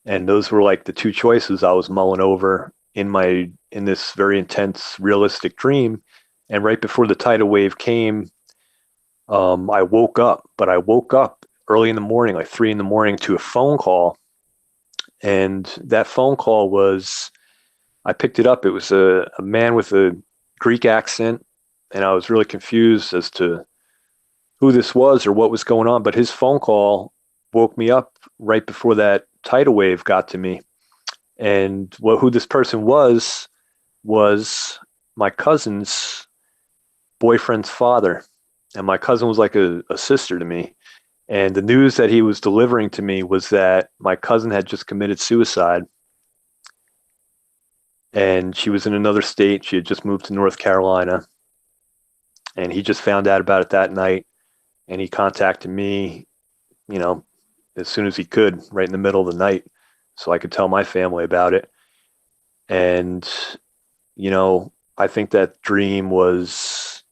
And those were like the two choices I was mulling over in this very intense, realistic dream. And right before the tidal wave came, I woke up. But I woke up early in the morning, like 3 a.m, to a phone call. And that phone call I picked it up. It was a man with a Greek accent, and I was really confused as to who this was or what was going on. But his phone call woke me up right before that tidal wave got to me. And who this person was my cousin's boyfriend's father. And my cousin was like a sister to me. And the news that he was delivering to me was that my cousin had just committed suicide. And she was in another state. She had just moved to North Carolina. And he just found out about it that night. And he contacted me, as soon as he could, right in the middle of the night, so I could tell my family about it. And, I think that dream was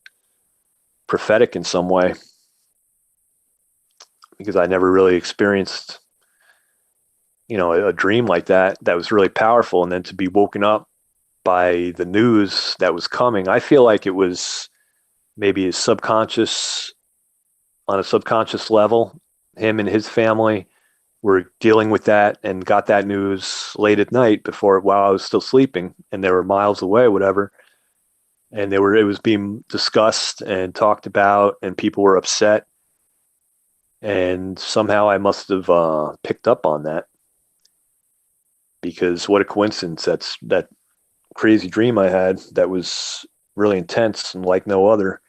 prophetic in some way, because I never really experienced, a dream like that was really powerful. And then to be woken up by the news that was coming, I feel like it was maybe on a subconscious level, him and his family were dealing with that and got that news late at night while I was still sleeping, and they were miles away, whatever. And it was being discussed and talked about, and people were upset. And somehow I must have picked up on that, because what a coincidence. That crazy dream I had that was really intense and like no other.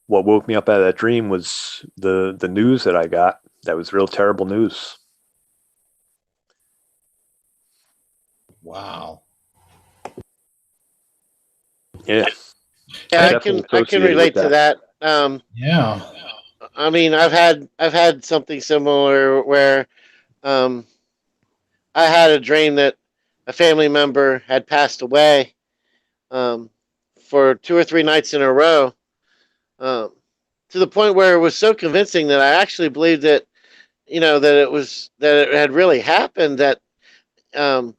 What woke me up out of that dream was the news that I got. That was real terrible news. Wow. Yeah. Yeah, I Definitely can associated relate with to that. Yeah. I mean, I've had something similar where um, I had a dream that a family member had passed away um, for 2 or 3 nights in a row, um, to the point where it was so convincing that I actually believed that that it had really happened. That um,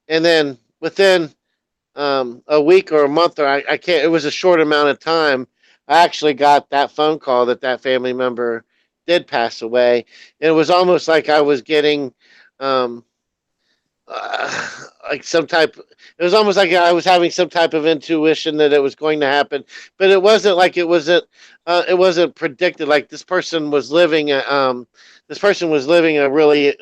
and then within a week or a month, or I can't. It was a short amount of time. I actually got that phone call that family member did pass away. And it was almost like I was getting um, like some type. It was almost like I was having some type of intuition that it was going to happen, but it wasn't like it wasn't. It wasn't predicted. Like this person was living. This person was living a really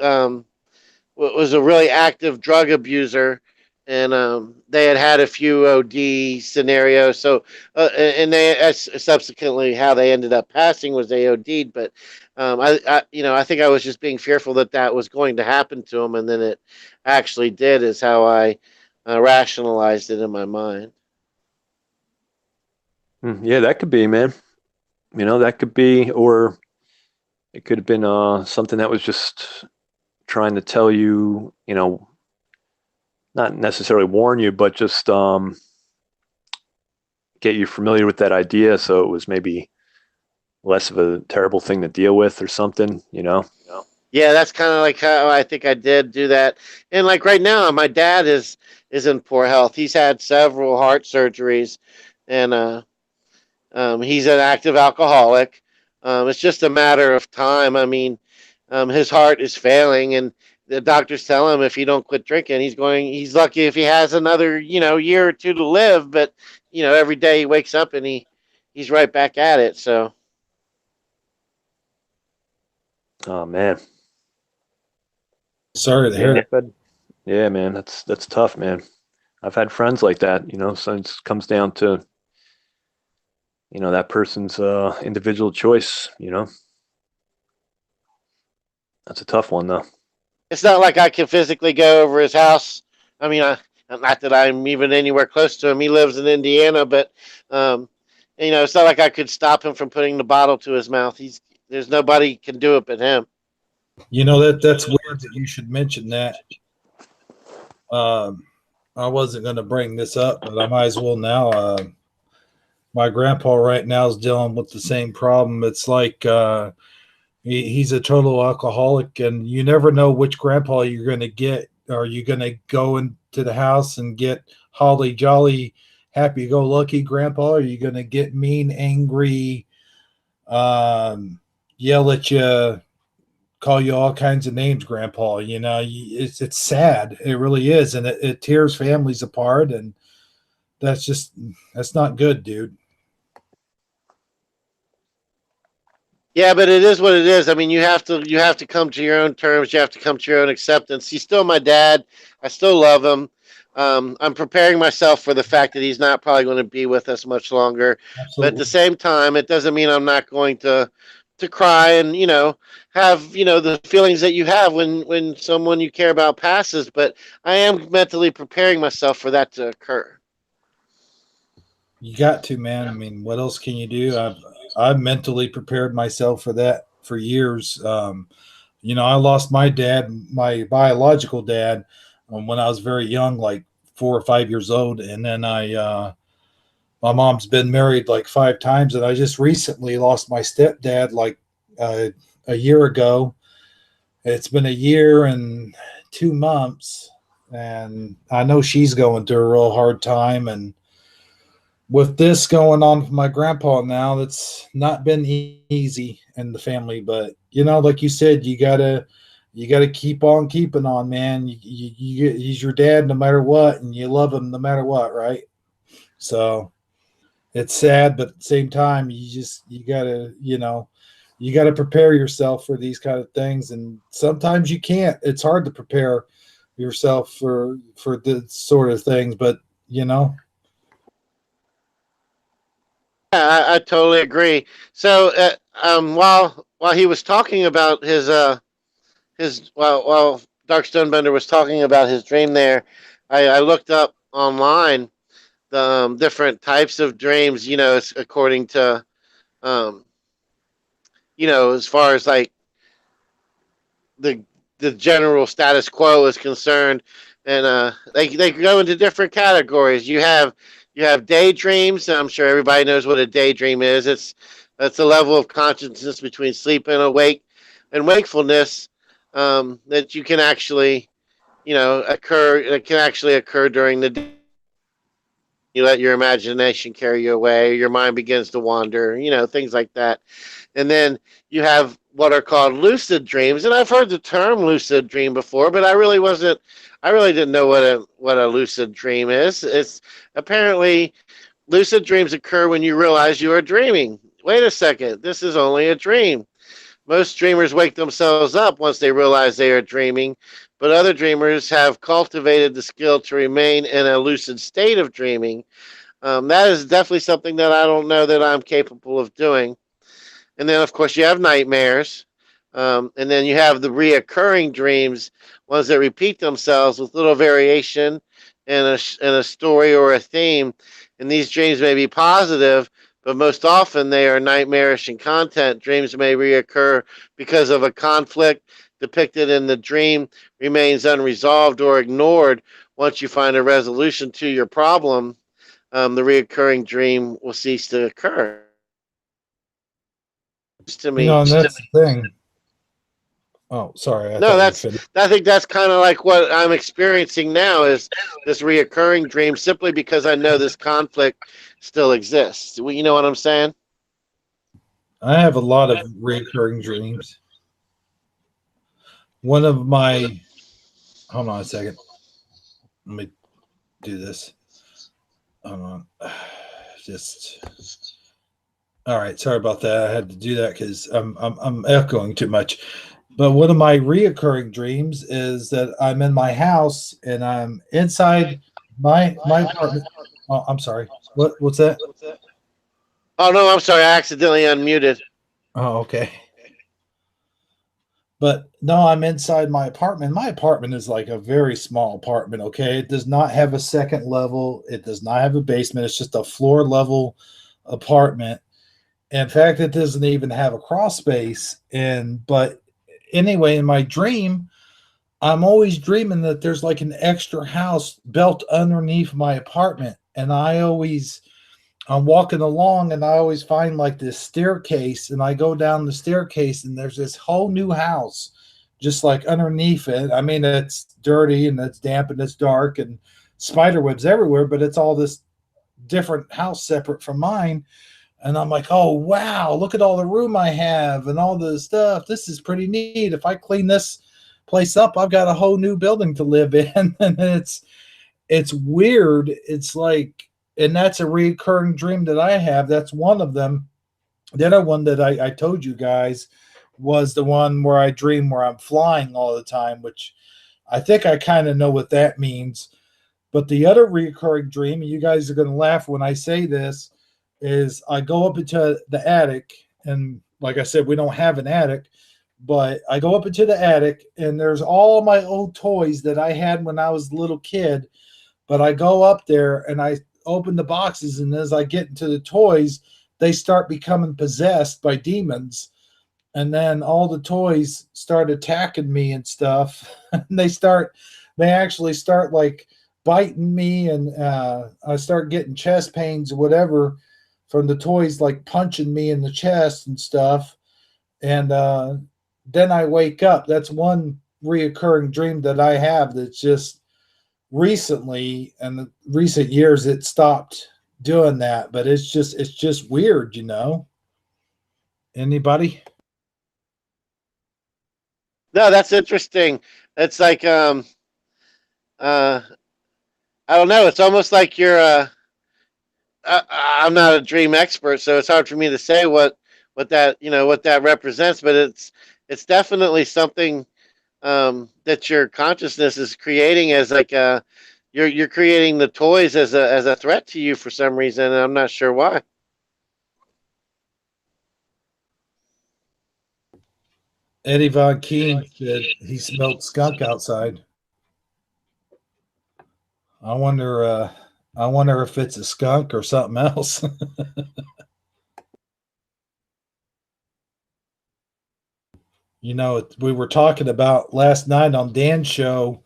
was a really active drug abuser, and they had a few OD scenarios. So, and they subsequently how they ended up passing was they OD'd. But I think I was just being fearful that was going to happen to them, and then it actually did. Is how I rationalized it in my mind. Yeah, that could be, man. That could be, or it could have been something that was just trying to tell you, not necessarily warn you, but just get you familiar with that idea, so it was maybe less of a terrible thing to deal with or something. Yeah, that's kind of like how I think I did do that. And like right now, my dad is in poor health. He's had several heart surgeries, and he's an active alcoholic. It's just a matter of time. I mean, his heart is failing, and the doctors tell him if he don't quit drinking, he's lucky if he has another, year or two to live. But, every day he wakes up and he's right back at it. So, Oh man. Sorry to hear that. Yeah, man, that's tough, man. I've had friends like that, so it comes down to, that person's individual choice. That's a tough one though. it's not like I can physically go over his house. I mean, not that I'm even anywhere close to him. He lives in Indiana, but um, it's not like I could stop him from putting the bottle to his mouth. There's nobody can do it but him. That's weird that you should mention that. I wasn't going to bring this up, but I might as well now. My grandpa right now is dealing with the same problem. It's like he's a total alcoholic, and you never know which grandpa you're going to get. Are you going to go into the house and get holly jolly, happy go lucky grandpa? Or are you going to get mean, angry, yell at you, call you all kinds of names, grandpa? It's sad. It really is, and it tears families apart, and that's not good, dude. Yeah, but it is what it is. I mean, you have to come to your own terms. You have to come to your own acceptance. He's still my dad. I still love him. I'm preparing myself for the fact that he's not probably going to be with us much longer. But at the Absolutely. same time, it doesn't mean I'm not going to cry and have the feelings that you have when someone you care about passes. But I am mentally preparing myself for that to occur. You got to, man. I mean, what else can you do? I've mentally prepared myself for that for years. I lost my dad, my biological dad, when I was very young, like 4 or 5 years old, and then my mom's been married like 5 times, and I just recently lost my stepdad like uh, a year ago. It's been a year and 2 months, and I know she's going through a real hard time, and with this going on with my grandpa now, that's not been easy in the family. But like you said, you gotta keep on keeping on, man. He's your dad no matter what, and you love him no matter what, right? So it's sad, but at the same time, you gotta prepare yourself for these kind of things, and sometimes you can't. It's hard to prepare yourself for the sort of things, but you know. Yeah, I totally agree. So, while he was talking about his while Darkstonebender was talking about his dream there, I looked up online the different types of dreams. According to um, as far as like the the general status quo is concerned, and they go into different categories. You have daydreams. I'm sure everybody knows what a daydream is. That's a level of consciousness between sleep and awake and wakefulness that you can actually occur that can actually occur during the day. You let your imagination carry you away, your mind begins to wander, things like that. And then you have what are called lucid dreams. And I've heard the term lucid dream before, but I really didn't know what a lucid dream is. It's apparently lucid dreams occur when you realize you are dreaming. Wait a second, this is only a dream. Most dreamers wake themselves up once they realize they are dreaming, but other dreamers have cultivated the skill to remain in a lucid state of dreaming. That is definitely something that I don't know that I'm capable of doing. And then, of course, you have nightmares. And then you have the reoccurring dreams, ones that repeat themselves with little variation in a story or a theme. And these dreams may be positive, but most often they are nightmarish in content. Dreams may reoccur because of a conflict depicted in the dream remains unresolved or ignored. Once you find a resolution to your problem, the reoccurring dream will cease to occur. To me, And that's the thing. Oh, sorry. I no, thought you were that's finished. I think that's kind of like what I'm experiencing now is this reoccurring dream simply because I know this conflict still exists. You know what I'm saying? I have a lot of recurring dreams. One of my, hold on a second. Let me do this. Hold on. Just, all right. Sorry about that. I had to do that because I'm echoing too much. But one of my reoccurring dreams is that I'm in my house and I'm inside my apartment. Oh, I'm sorry. What's that? Oh no, I'm sorry, I accidentally unmuted. Oh, okay. But no, I'm inside my apartment. My apartment is like a very small apartment. Okay. It does not have a second level. It does not have a basement. It's just a floor level apartment. In fact, it doesn't even have a crawl space. But anyway, in my dream, I'm always dreaming that there's like an extra house built underneath my apartment. And I'm walking along and I always find like this staircase and I go down the staircase and there's this whole new house just like underneath it. I mean, it's dirty and it's damp and it's dark and spider webs everywhere, but it's all this different house separate from mine. And I'm like, oh, wow, look at all the room I have and all the stuff. This is pretty neat. If I clean this place up, I've got a whole new building to live in. And it's weird. It's like, and that's a recurring dream that I have. That's one of them. The other one that I told you guys was the one where I dream where I'm flying all the time, which I think I kind of know what that means. But the other recurring dream, and you guys are going to laugh when I say this, is I go up into the attic, and like I said, we don't have an attic, but I go up into the attic, and there's all my old toys that I had when I was a little kid. But I go up there and I open the boxes, and as I get into the toys, they start becoming possessed by demons. And then all the toys start attacking me and stuff. And they actually start like biting me, and I start getting chest pains or whatever from the toys, like punching me in the chest and stuff. And then I wake up. That's one reoccurring dream that I have that's just recently, in the recent years, it stopped doing that. But it's just weird, you know. Anybody? No, that's interesting. It's like uh I don't know. It's almost like you're I'm not a dream expert, so it's hard for me to say what that what that represents. But it's definitely something that your consciousness is creating as like you're creating the toys as a threat to you for some reason, and I'm not sure why. Eddie Von Keen said he smelled skunk outside. I wonder. I wonder if it's a skunk or something else. You know, we were talking about last night on Dan's show.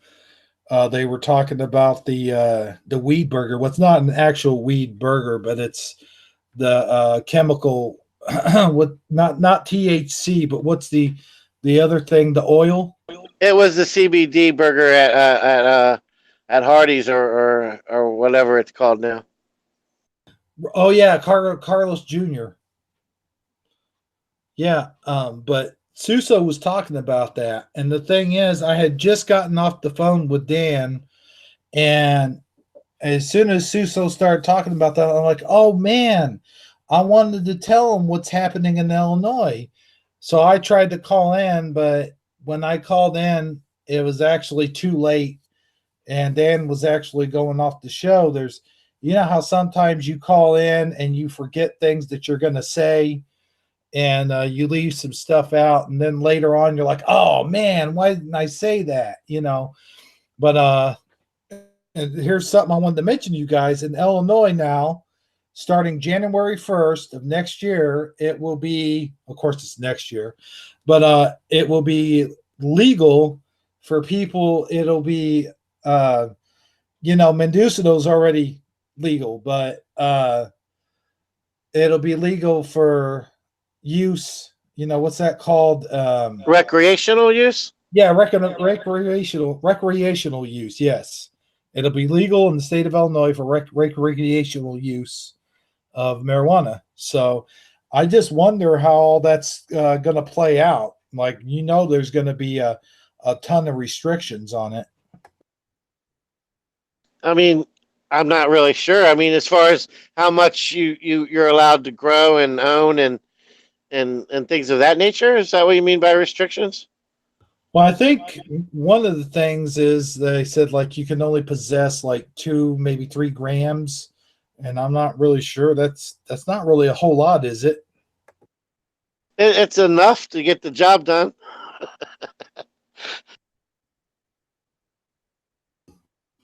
They were talking about the weed burger. What's not an actual weed burger, but it's the chemical. What not THC, but what's the other thing? The oil. It was the CBD burger at Hardee's or whatever it's called now. Oh yeah, Carlos Jr. Yeah, but Suso was talking about that, and the thing is, I had just gotten off the phone with Dan, and as soon as Suso started talking about that, I'm like, oh man, I wanted to tell him what's happening in Illinois. So I tried to call in, but when I called in, it was actually too late, and Dan was actually going off the show. You know how sometimes you call in and you forget things that you're going to say, and you leave some stuff out, and then later on you're like, oh man, why didn't I say that? You know, but and here's something I wanted to mention to you guys. In Illinois now, starting January 1st of next year, it will be, of course it's next year, but it will be legal for people. It'll be Mendocino's already legal, but it'll be legal for use. You know, what's that called? Recreational use? Yeah, recreational use. Yes, it'll be legal in the state of Illinois for recreational use of marijuana. So I just wonder how all that's going to play out. Like, there's going to be a ton of restrictions on it. I mean, I'm not really sure. I mean, as far as how much you're allowed to grow and own and things of that nature, is that what you mean by restrictions? Well, I think one of the things is they said like you can only possess like 2, maybe 3 grams, and I'm not really sure. That's not really a whole lot, is it? It's enough to get the job done.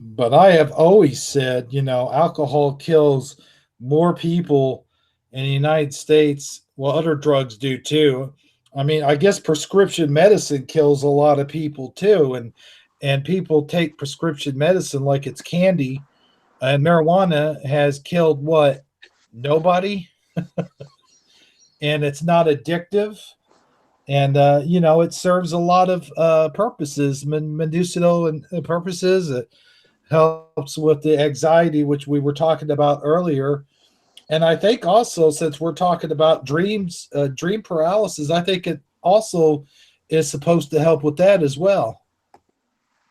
But I have always said, alcohol kills more people in the United States. Well, other drugs do too. I mean, I guess prescription medicine kills a lot of people too, and people take prescription medicine like it's candy. And marijuana has killed what? Nobody, and it's not addictive. And it serves a lot of purposes, medicinal and purposes. It helps with the anxiety, which we were talking about earlier. And I think also, since we're talking about dreams, dream paralysis, I think it also is supposed to help with that as well.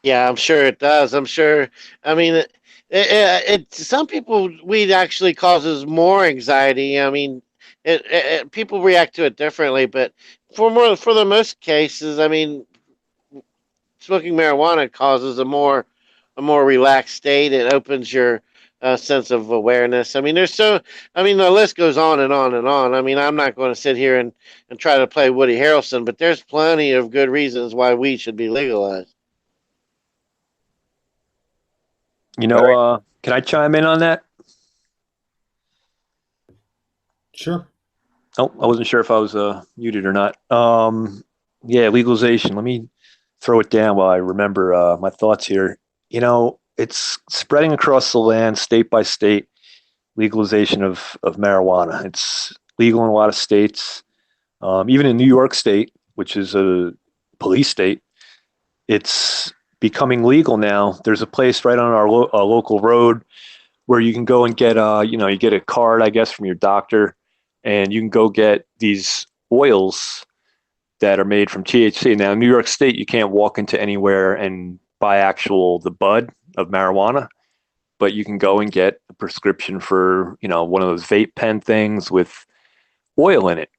Yeah, I'm sure it does. I'm sure. I mean, some people weed actually causes more anxiety. I mean, people react to it differently, but for the most cases, I mean, smoking marijuana causes a more relaxed state. It opens your sense of awareness. I mean, I mean, the list goes on and on and on. I mean, I'm not going to sit here and try to play Woody Harrelson, but there's plenty of good reasons why weed should be legalized. You know, can I chime in on that? Sure. Oh, I wasn't sure if I was muted or not. Yeah, legalization. Let me throw it down while I remember my thoughts here. You know, it's spreading across the land, state by state, legalization of marijuana. It's legal in a lot of states. Even in New York State, which is a police state, it's becoming legal now. There's a place right on our local road where you can go and get, you get a card, I guess, from your doctor, and you can go get these oils that are made from THC. Now, in New York State, you can't walk into anywhere and buy the bud of marijuana, but you can go and get a prescription for, one of those vape pen things with oil in it.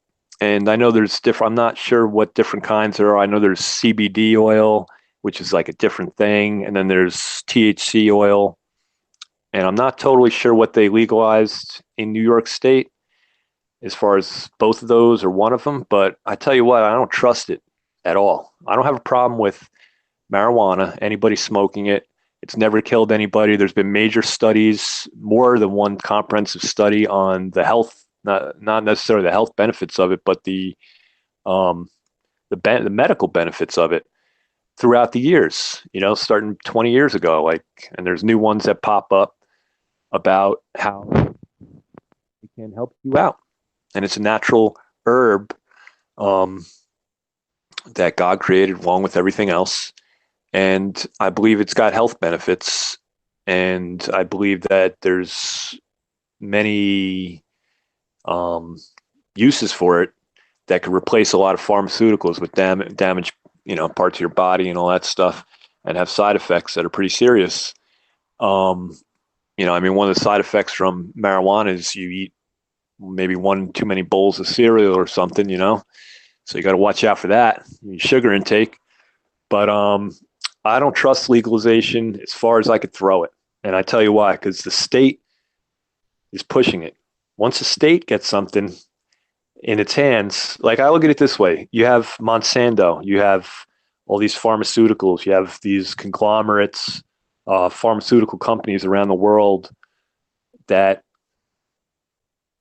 And I know there's I'm not sure what different kinds there are. I know there's CBD oil, which is like a different thing. And then there's THC oil. And I'm not totally sure what they legalized in New York State as far as both of those or one of them. But I tell you what, I don't trust it at all. I don't have a problem with marijuana, anybody smoking it. It's never killed anybody. There's been major studies, more than one comprehensive study on the health, not necessarily the health benefits of it, but the medical benefits of it throughout the years, starting 20 years ago, and there's new ones that pop up about how it can help you out. And it's a natural herb that God created along with everything else. And I believe it's got health benefits. And I believe that there's many uses for it that could replace a lot of pharmaceuticals with damage, parts of your body and all that stuff, and have side effects that are pretty serious. One of the side effects from marijuana is you eat maybe one too many bowls of cereal or something, so you got to watch out for that, your sugar intake. But I don't trust legalization as far as I could throw it. And I tell you why, because the state is pushing it. Once a state gets something in its hands, like I look at it this way, you have Monsanto, you have all these pharmaceuticals, you have these conglomerates, pharmaceutical companies around the world that,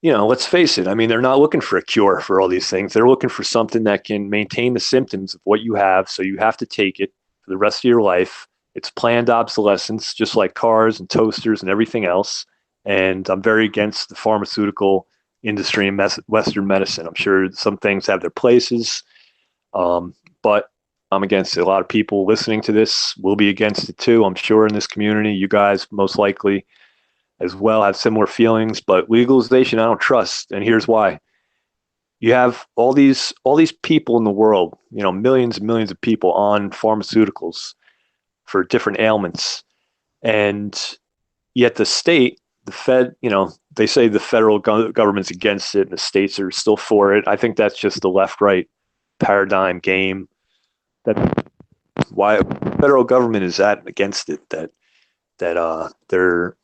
let's face it. I mean, they're not looking for a cure for all these things. They're looking for something that can maintain the symptoms of what you have. So you have to take it for the rest of your life. It's planned obsolescence, just like cars and toasters and everything else. And I'm very against the pharmaceutical industry in Western medicine. I'm sure some things have their places, but I'm against it. A lot of people listening to this will be against it too. I'm sure in this community, you guys most likely as well have similar feelings, but legalization, I don't trust. And here's why. You have all these people in the world, millions and millions of people on pharmaceuticals for different ailments. And yet the state, the Fed, they say the federal government's against it and the states are still for it. I think that's just the left-right paradigm game. That's why the federal government is against it, that they're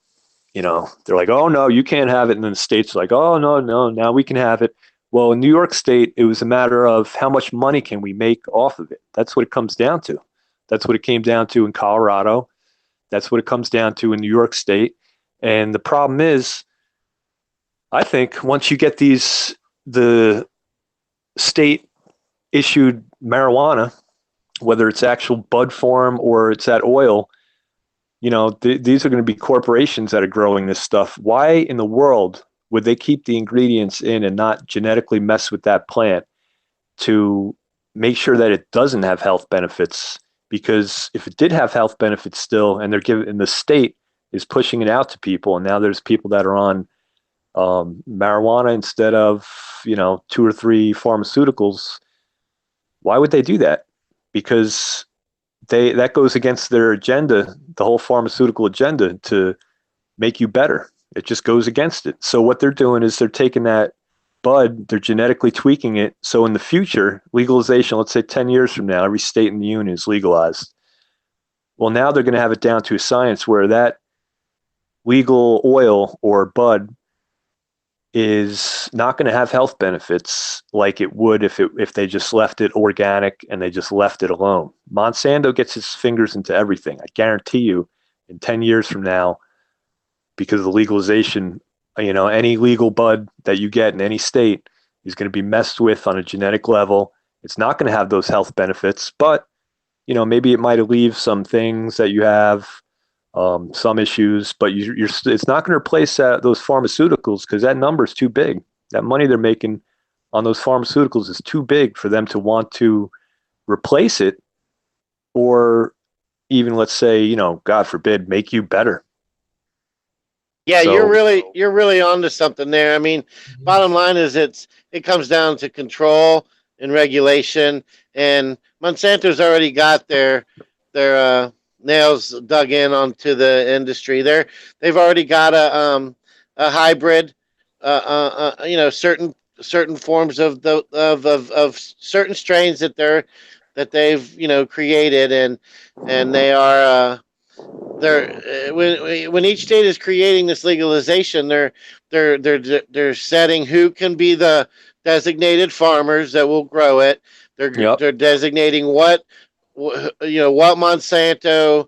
like, oh no, you can't have it. And then the states are like, oh no, now we can have it. Well, in New York State, it was a matter of how much money can we make off of it. That's what it comes down to. That's what it came down to in Colorado. That's what it comes down to in New York State. And the problem is, I think once you get the state issued marijuana, whether it's actual bud form or it's that oil, these are going to be corporations that are growing this stuff. Why in the world would they keep the ingredients in and not genetically mess with that plant to make sure that it doesn't have health benefits? Because if it did have health benefits still, and the state is pushing it out to people, and now there's people that are on marijuana instead of 2 or 3 pharmaceuticals, why would they do that? Because that goes against their agenda, the whole pharmaceutical agenda, to make you better. It just goes against it. So what they're doing is they're taking that bud, they're genetically tweaking it. So in the future, legalization, let's say 10 years from now, every state in the union is legalized. Well, now they're going to have it down to a science where that legal oil or bud is not going to have health benefits like it would if they just left it organic and they just left it alone. Monsanto gets its fingers into everything. I guarantee you, in 10 years from now, because of the legalization, any legal bud that you get in any state is going to be messed with on a genetic level. It's not going to have those health benefits, but maybe it might alleviate some things that you have, some issues, but it's not going to replace those pharmaceuticals because that number is too big. That money they're making on those pharmaceuticals is too big for them to want to replace it, or even, let's say, God forbid, make you better. Yeah, so, you're really onto something there. I mean, bottom line is it comes down to control and regulation, and Monsanto's already got their nails dug in onto the industry. They've already got a hybrid, certain forms of certain strains that they've created, and they are. When each state is creating this legalization, they're setting who can be the designated farmers that will grow it. They're designating what Monsanto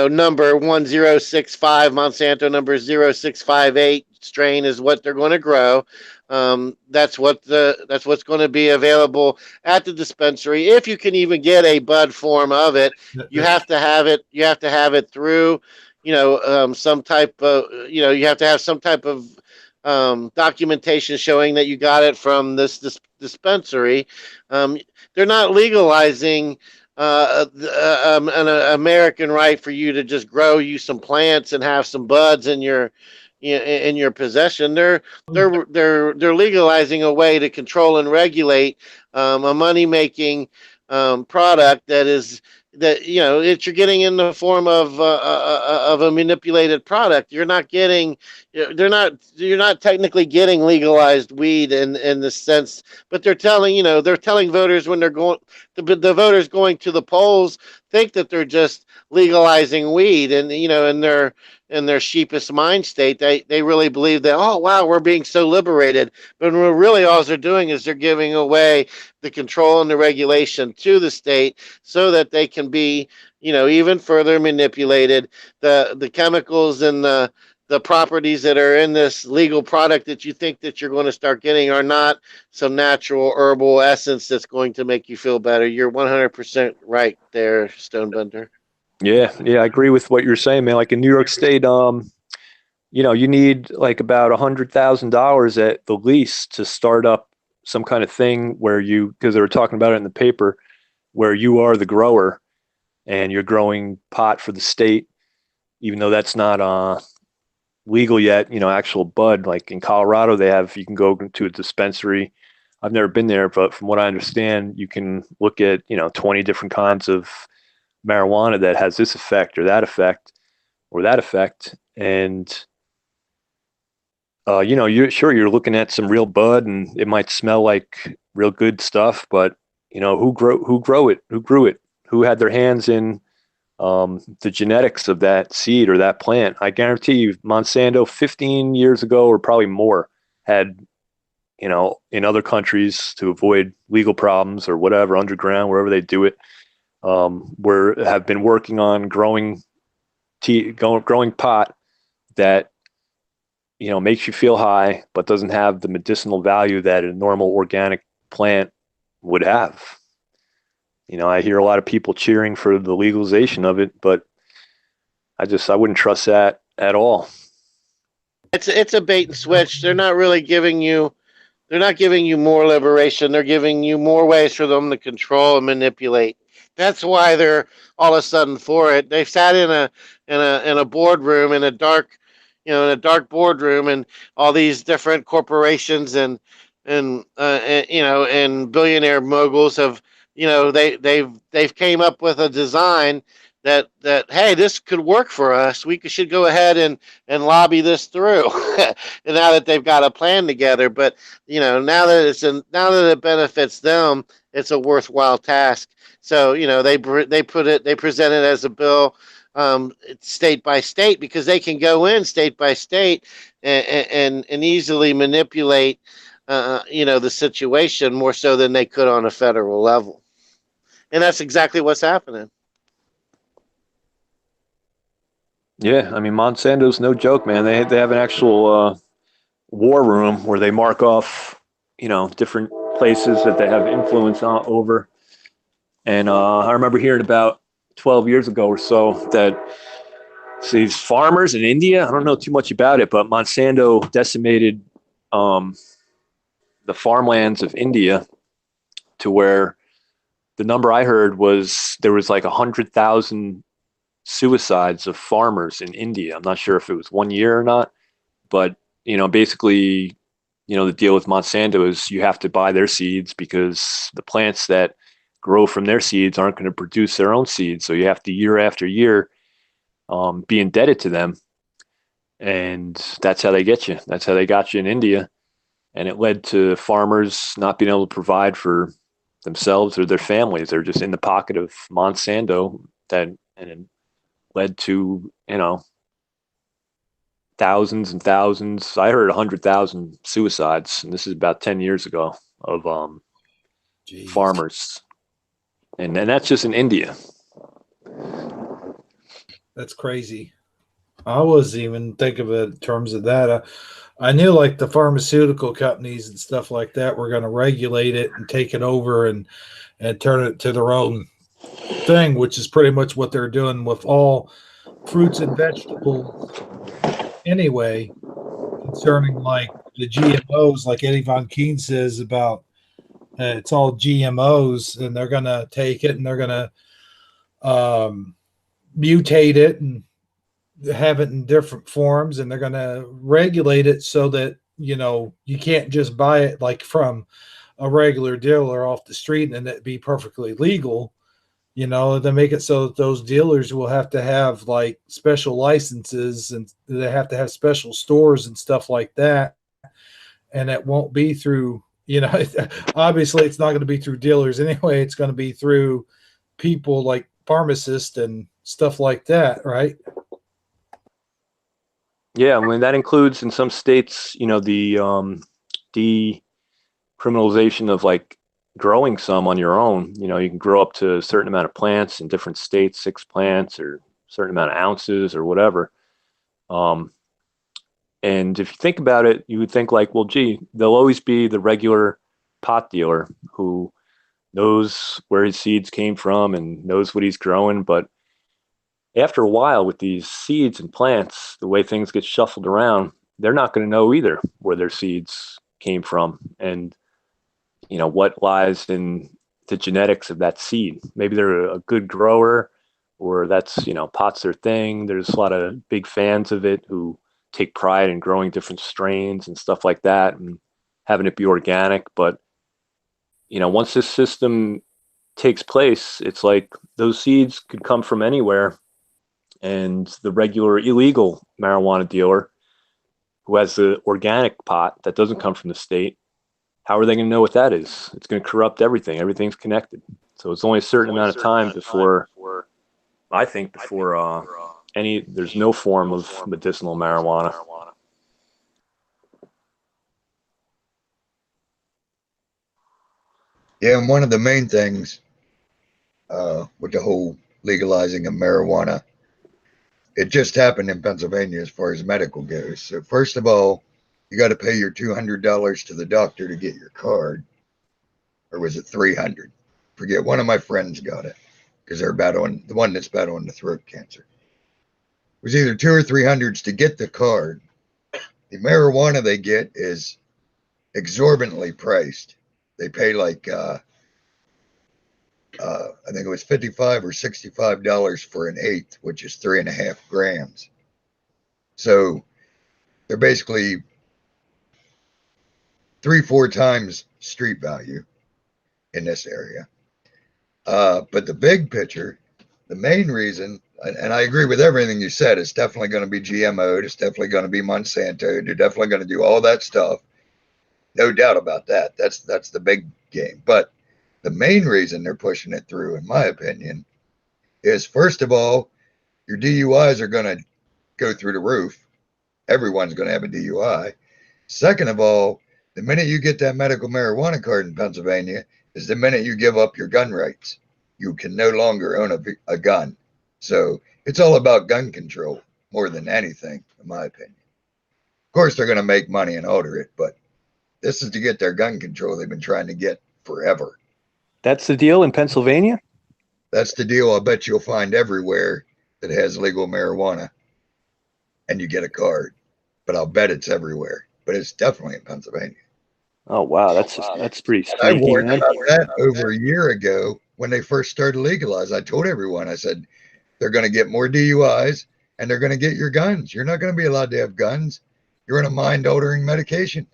number 1065, Monsanto number 0658 strain is what they're going to grow. That's what's going to be available at the dispensary. If you can even get a bud form of it, you have to have it. You have to have it through, some type of, you have to have some type of documentation showing that you got it from this dispensary. They're not legalizing an American right for you to just grow you some plants and have some buds in your possession. They're legalizing a way to control and regulate a money making product that you're getting in the form of a manipulated product. You're not technically getting legalized weed in the sense, but they're telling voters when they're going, the voters going to the polls think that they're just legalizing weed, and in their sheepish mind state, they really believe that, oh wow, we're being so liberated, but really all they're doing is they're giving away the control and the regulation to the state so that they can be even further manipulated. The chemicals and the properties that are in this legal product that you think that you're going to start getting are not some natural herbal essence that's going to make you feel better. You're 100% right there, Stonebender. Yeah, I agree with what you're saying, man. Like in New York State, you need like about $100,000 at the least to start up some kind of thing where because they were talking about it in the paper, where you are the grower and you're growing pot for the state, even though that's not legal yet. Actual bud, like in Colorado, you can go to a dispensary. I've never been there, but from what I understand, you can look at 20 different kinds of marijuana that has this effect or that effect or that effect, and you're looking at some real bud and it might smell like real good stuff, but who grew it, who had their hands in the genetics of that seed or that plant. I guarantee you Monsanto 15 years ago or probably more had in other countries, to avoid legal problems or whatever, underground, wherever they do it, have been working on growing pot that makes you feel high but doesn't have the medicinal value that a normal organic plant would have. I hear a lot of people cheering for the legalization of it, but I wouldn't trust that at all. It's a bait and switch. They're not giving you more liberation. They're giving you more ways for them to control and manipulate. That's why they're all of a sudden for it. They've sat in a boardroom in a dark boardroom, and all these different corporations and billionaire moguls have they've came up with a design that hey, this could work for us. We should go ahead and lobby this through. And now that they've got a plan together, but now that now that it benefits them, it's a worthwhile task. So they present it as a bill, state by state, because they can go in state by state and easily manipulate the situation more so than they could on a federal level. And that's exactly what's happening. Yeah, I mean Monsanto's no joke, man. They have an actual war room where they mark off, different places that they have influence over. And I remember hearing about 12 years ago or so that these farmers in India, I don't know too much about it, but Monsanto decimated the farmlands of India to where the number I heard was there was like 100,000 suicides of farmers in India. I'm not sure if it was 1 year or not, but basically, the deal with Monsanto is you have to buy their seeds because the plants that grow from their seeds aren't going to produce their own seeds. So you have to year after year be indebted to them. And that's how they get you. That's how they got you in India. And it led to farmers not being able to provide for themselves or their families. They're just in the pocket of Monsanto, and it led to, thousands and thousands. I heard 100,000 suicides, and this is about 10 years ago, of Jeez. farmers. And that's just in India. That's crazy. I wasn't even thinking of it in terms of that. I knew like the pharmaceutical companies and stuff like that were going to regulate it and take it over and turn it to their own thing, which is pretty much what they're doing with all fruits and vegetables anyway, concerning like the GMOs, like Eddie Von Keen says about it's all GMOs, and they're going to take it and they're going to mutate it and have it in different forms, and they're going to regulate it so that you can't just buy it like from a regular dealer off the street and it be perfectly legal. They make it so that those dealers will have to have like special licenses, and they have to have special stores and stuff like that, and it won't be through obviously it's not going to be through dealers anyway. It's going to be through people like pharmacists and stuff like that, right? Yeah, I mean that includes in some states, the decriminalization of like growing some on your own. You can grow up to a certain amount of plants in different states, 6 plants or a certain amount of ounces or whatever. And if you think about it, you would think like, well, gee, there'll always be the regular pot dealer who knows where his seeds came from and knows what he's growing. But after a while with these seeds and plants, the way things get shuffled around, they're not going to know either where their seeds came from and what lies in the genetics of that seed. Maybe they're a good grower, or that's pot's their thing. There's a lot of big fans of it who take pride in growing different strains and stuff like that and having it be organic. But once this system takes place, it's like those seeds could come from anywhere. And the regular illegal marijuana dealer who has the organic pot that doesn't come from the state, how are they going to know what that is? It's going to corrupt everything. Everything's connected. So it's only a certain amount of time before, I think, there's no form of medicinal marijuana. Yeah, and one of the main things with the whole legalizing of marijuana, it just happened in Pennsylvania as far as medical goes. So first of all, you got to pay your $200 to the doctor to get your card, or was it $300? Forget. One of my friends got it because they're battling, the one that's battling the throat cancer. It was either $200 or $300 to get the card. The marijuana they get is exorbitantly priced. They pay like I think it was $55 or $65 for an eighth, which is 3.5 grams. So they're basically 3-4 times street value in this area. But the big picture, the main reason, and I agree with everything you said, it's definitely going to be GMO'd. It's definitely going to be Monsanto. They're definitely going to do all that stuff. No doubt about that. That's the big game. But the main reason they're pushing it through, in my opinion, is first of all, your DUIs are going to go through the roof. Everyone's going to have a DUI. Second of all, the minute you get that medical marijuana card in Pennsylvania is the minute you give up your gun rights. You can no longer own a gun. So it's all about gun control more than anything, in my opinion. Of course, they're going to make money and alter it, but this is to get their gun control they've been trying to get forever. That's the deal in Pennsylvania? That's the deal I bet you'll find everywhere that has legal marijuana and you get a card. But I'll bet it's everywhere. But it's definitely in Pennsylvania. Oh, wow. That's pretty I sneaky, warned man. about that over a year ago when they first started legalized. I told everyone, I said, they're going to get more DUIs and they're going to get your guns. You're not going to be allowed to have guns. You're on a mind-altering medication.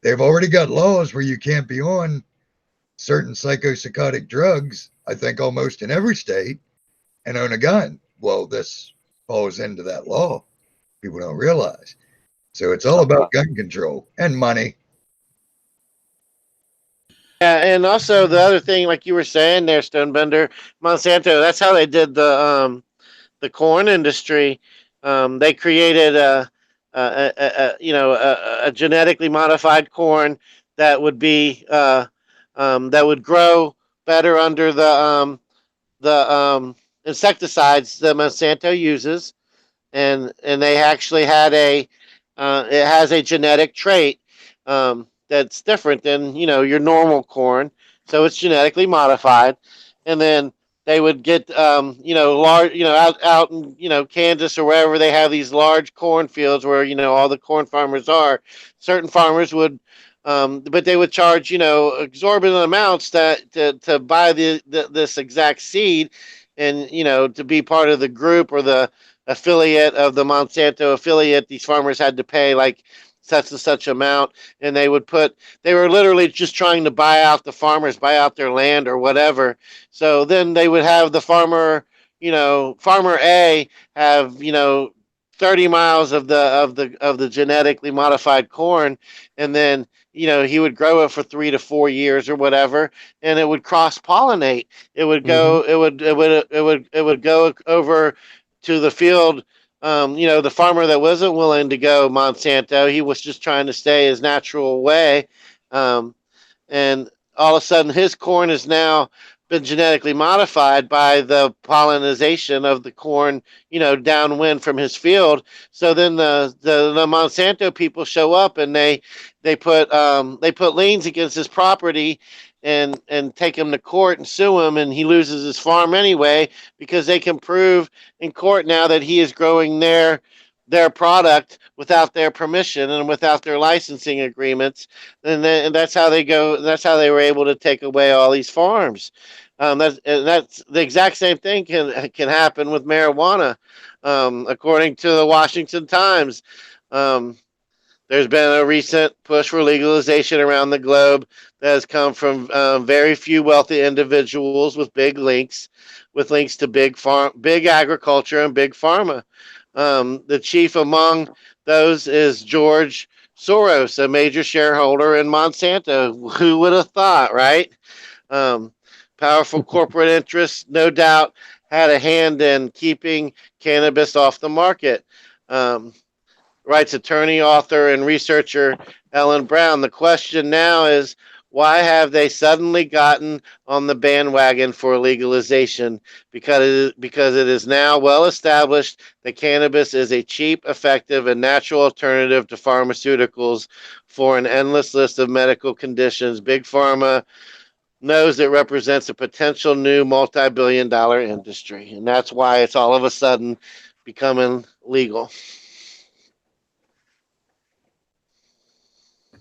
They've already got laws where you can't be on certain psychopsychotic drugs, I think almost in every state, and own a gun. Well, this falls into that law. People don't realize. So it's all about gun control and money. Yeah, and also the other thing, like you were saying there, Stonebender, Monsanto. That's how they did the corn industry. They created a genetically modified corn that would be that would grow better under the insecticides that Monsanto uses, and they actually had it has a genetic trait that's different than your normal corn, so it's genetically modified, and then they would get large out in Kansas or wherever they have these large cornfields where all the corn farmers are. Certain farmers would but they would charge exorbitant amounts to buy this exact seed, and to be part of the group or the affiliate of the Monsanto affiliate. These farmers had to pay like such and such amount, and they were literally just trying to buy out the farmers, buy out their land or whatever. So then they would have the farmer A have 30 miles of the genetically modified corn, and then he would grow it for 3 to 4 years or whatever, and it would cross pollinate. It would go. It would go over to the field. The farmer that wasn't willing to go Monsanto, he was just trying to stay his natural way, and all of a sudden his corn has now been genetically modified by the pollination of the corn, downwind from his field. So then the Monsanto people show up, and they put liens against his property and take him to court and sue him, and he loses his farm anyway, because they can prove in court now that he is growing their product without their permission and without their licensing agreements, and that's how they go. That's how they were able to take away all these farms. That's the exact same thing can happen with marijuana, according to the Washington Times. There's been a recent push for legalization around the globe that has come from very few wealthy individuals with links to big agriculture and big pharma. The chief among those is George Soros, a major shareholder in Monsanto. Who would have thought, right? Powerful corporate interests, no doubt, had a hand in keeping cannabis off the market. Writes attorney, author, and researcher Ellen Brown. The question now is, why have they suddenly gotten on the bandwagon for legalization? Because it is now well established that cannabis is a cheap, effective, and natural alternative to pharmaceuticals for an endless list of medical conditions. Big Pharma knows it represents a potential new multi-billion-dollar industry, and that's why it's all of a sudden becoming legal.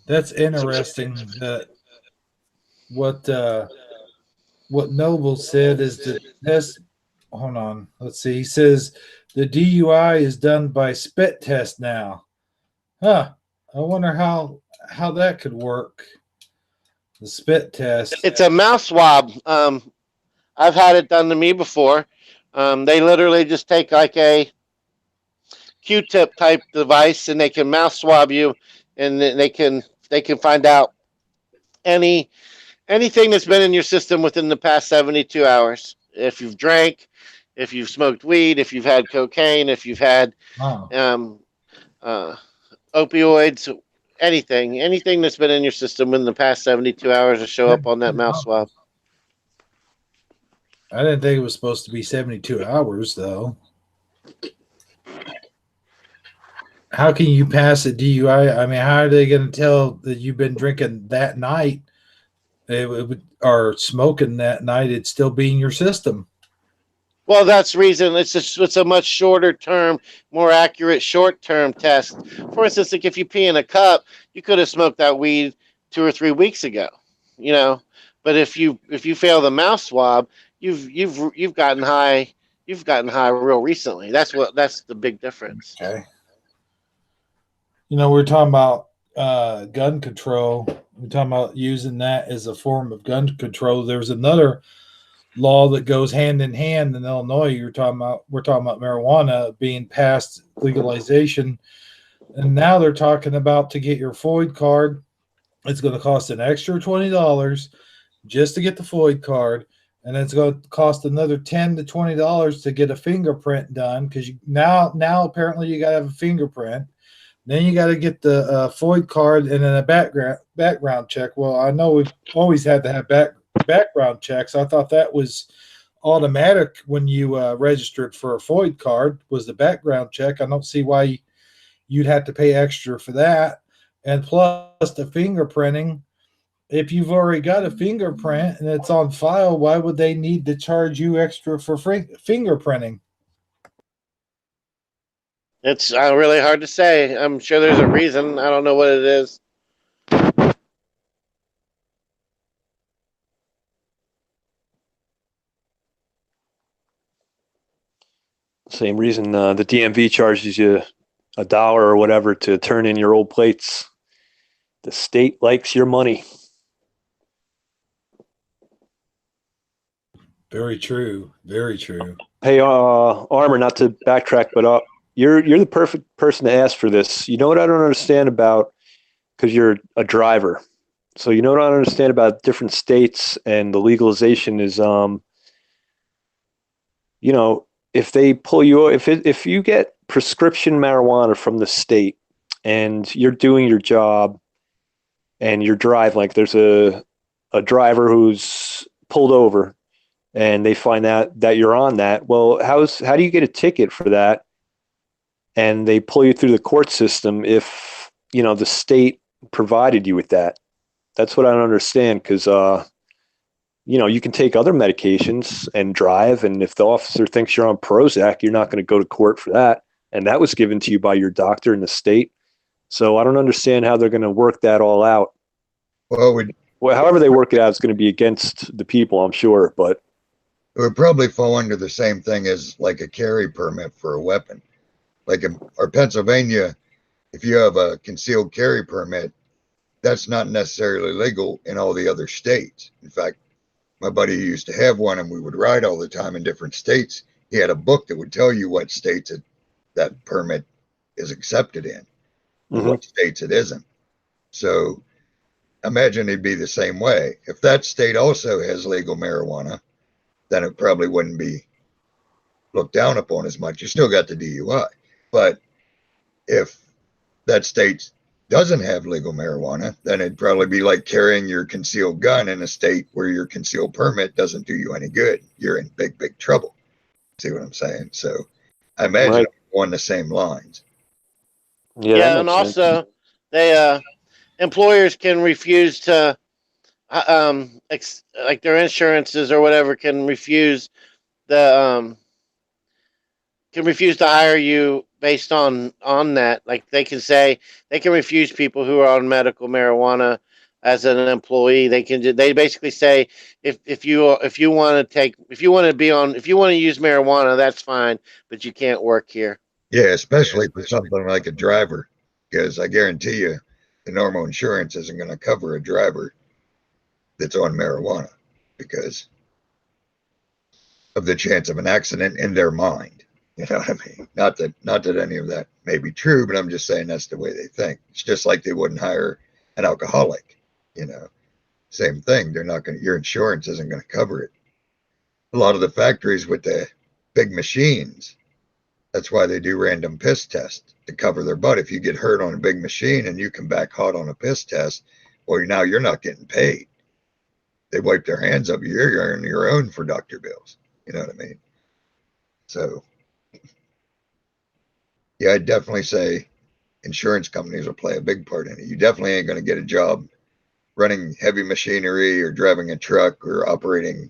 That's interesting. That what Noble said is the test. Hold on, let's see. He says the DUI is done by spit test now. Huh. I wonder how that could work. The spit test. It's a mouth swab. I've had it done to me before. They literally just take like a Q-tip type device, and they can mouth swab you, and they can find out any anything that's been in your system within the past 72 hours. If you've drank, if you've smoked weed, if you've had cocaine, if you've had Wow. um, uh, opioids, anything that's been in your system in the past 72 hours will show up on that mouth swab. I didn't think it was supposed to be 72 hours, though. How can you pass a DUI? I mean, how are they going to tell that you've been drinking that night or smoking that night? It'd still be in your system. Well, that's the reason it's a much shorter term, more accurate short term test. For instance, like if you pee in a cup, you could have smoked that weed 2 or 3 weeks ago, you know. But if you fail the mouth swab, you've gotten high. You've gotten high real recently. That's the big difference. Okay. We're talking about gun control. We're talking about using that as a form of gun control. There's another law that goes hand in hand in Illinois. We're talking about marijuana being passed legalization, and now they're talking about to get your FOID card, it's going to cost an extra $20 just to get the FOID card, and it's going to cost another $10 to $20 to get a fingerprint done, because now apparently you got to have a fingerprint. Then you got to get the FOID card and then a background check. Well, I know we've always had to have background checks. I thought that was automatic when you registered for a FOID card, was the background check. I don't see why you'd have to pay extra for that. And plus the fingerprinting. If you've already got a fingerprint and it's on file, why would they need to charge you extra for fingerprinting? It's really hard to say. I'm sure there's a reason. I don't know what it is. Same reason the DMV charges you $1 or whatever to turn in your old plates. The state likes your money. Very true. Very true. Hey, Armor, not to backtrack, but you're the perfect person to ask for this. You know what I don't understand about, because you're a driver. So you know what I don't understand about different states and the legalization is, if they pull you, if you get prescription marijuana from the state and you're doing your job and you're driving, like there's a driver who's pulled over and they find out that you're on that. Well, how do you get a ticket for that? And they pull you through the court system if, the state provided you with that. That's what I don't understand, because, you can take other medications and drive, and if the officer thinks you're on Prozac, you're not going to go to court for that. And that was given to you by your doctor in the state. So I don't understand how they're going to work that all out. Well, however they work it out, it's going to be against the people, I'm sure, but it would probably fall under the same thing as like a carry permit for a weapon. Like in or Pennsylvania, if you have a concealed carry permit, that's not necessarily legal in all the other states. In fact, my buddy used to have one, and we would ride all the time in different states. He had a book that would tell you what states that permit is accepted in, and what states it isn't. So imagine it'd be the same way. If that state also has legal marijuana, then it probably wouldn't be looked down upon as much. You still got the DUI. But if that state doesn't have legal marijuana, then it'd probably be like carrying your concealed gun in a state where your concealed permit doesn't do you any good. You're in big, big trouble. See what I'm saying? So I imagine on the same lines. Yeah, and also they employers can refuse to like their insurances or whatever can refuse to hire you based on that. Like they can say they can refuse people who are on medical marijuana as an employee. They basically say if you want to use marijuana, that's fine, but you can't work here. Yeah, especially for something like a driver, because I guarantee you the normal insurance isn't going to cover a driver that's on marijuana, because of the chance of an accident in their mind. You know what I mean? Not that any of that may be true, but I'm just saying that's the way they think. It's just like they wouldn't hire an alcoholic, you know. Same thing. They're not going to, your insurance isn't going to cover it. A lot of the factories with the big machines, that's why they do random piss tests to cover their butt. If you get hurt on a big machine and you come back hot on a piss test, well, now you're not getting paid. They wipe their hands up. You're on your own for doctor bills. You know what I mean? So, yeah, I'd definitely say insurance companies will play a big part in it. You definitely ain't going to get a job running heavy machinery or driving a truck or operating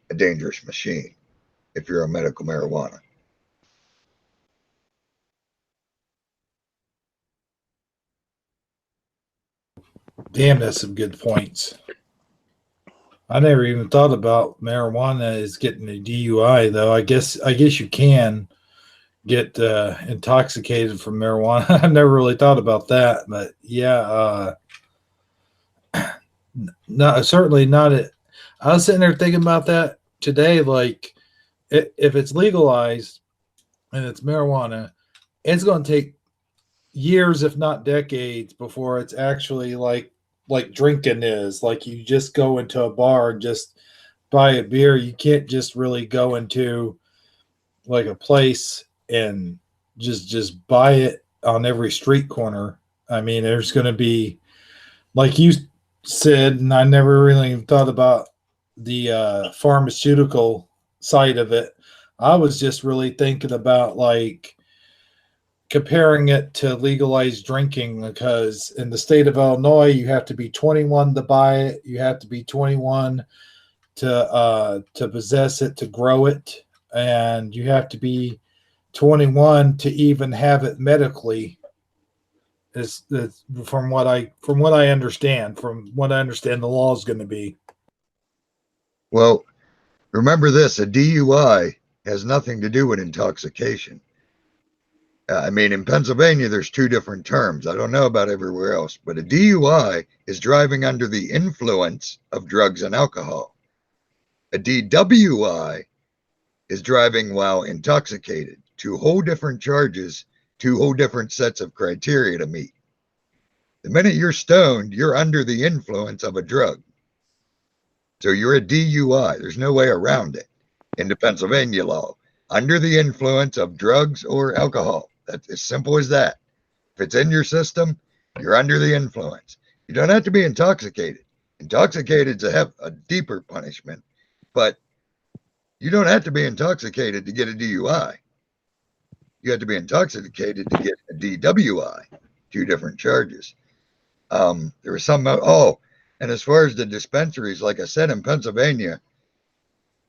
a dangerous machine if you're on medical marijuana. Damn, that's some good points. I never even thought about marijuana as getting a DUI, though. I guess you can get intoxicated from marijuana. I never really thought about that, but yeah, no, certainly not. I was sitting there thinking about that today. Like, if it's legalized and it's marijuana, it's going to take years, if not decades, before it's actually like drinking is. Like, you just go into a bar and just buy a beer. You can't just really go into like a place and just buy it on every street corner. I mean, there's going to be, like you said, and I never really thought about the pharmaceutical side of it. I was just really thinking about like comparing it to legalized drinking, because in the state of Illinois, you have to be 21 to buy it. You have to be 21 to possess it, to grow it, and you have to be 21 to even have it medically. Is from what I understand the law is going to be. Well, remember this: a DUI has nothing to do with intoxication. I mean, in Pennsylvania, there's two different terms. I don't know about everywhere else, but a DUI is driving under the influence of drugs and alcohol. A DWI is driving while intoxicated. Two whole different charges, two whole different sets of criteria to meet. The minute you're stoned, you're under the influence of a drug. So you're a DUI. There's no way around it in the Pennsylvania law. Under the influence of drugs or alcohol. That's as simple as that. If it's in your system, you're under the influence. You don't have to be intoxicated. Intoxicated is a deeper punishment, but you don't have to be intoxicated to get a DUI. You have to be intoxicated to get a DWI, two different charges. There was some, and as far as the dispensaries, like I said, in Pennsylvania,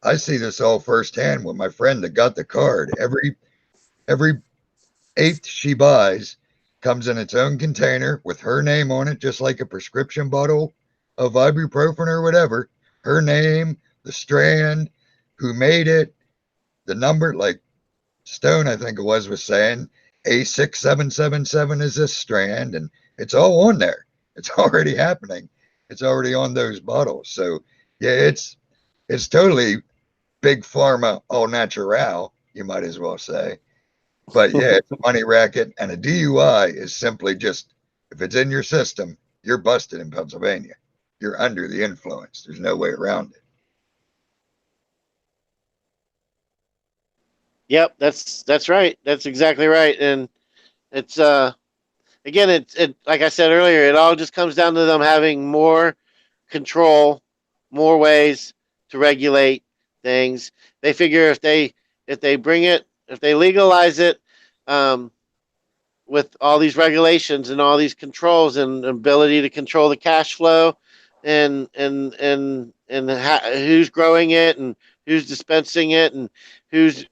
I see this all firsthand with my friend that got the card. Every eighth she buys comes in its own container with her name on it, just like a prescription bottle of ibuprofen or whatever. Her name, the strand, who made it, the number, like Stone, I think it was saying, A6777 is this strand, and it's all on there. It's already happening. It's already on those bottles. So yeah, it's totally big pharma, all natural, you might as well say. But yeah, it's a money racket, and a DUI is simply just, if it's in your system, you're busted in Pennsylvania. You're under the influence. There's no way around it. Yep, that's right. That's exactly right. And it's again, it like I said earlier, it all just comes down to them having more control, more ways to regulate things. They figure if they bring it, if they legalize it, with all these regulations and all these controls and ability to control the cash flow, and who's growing it and who's dispensing it and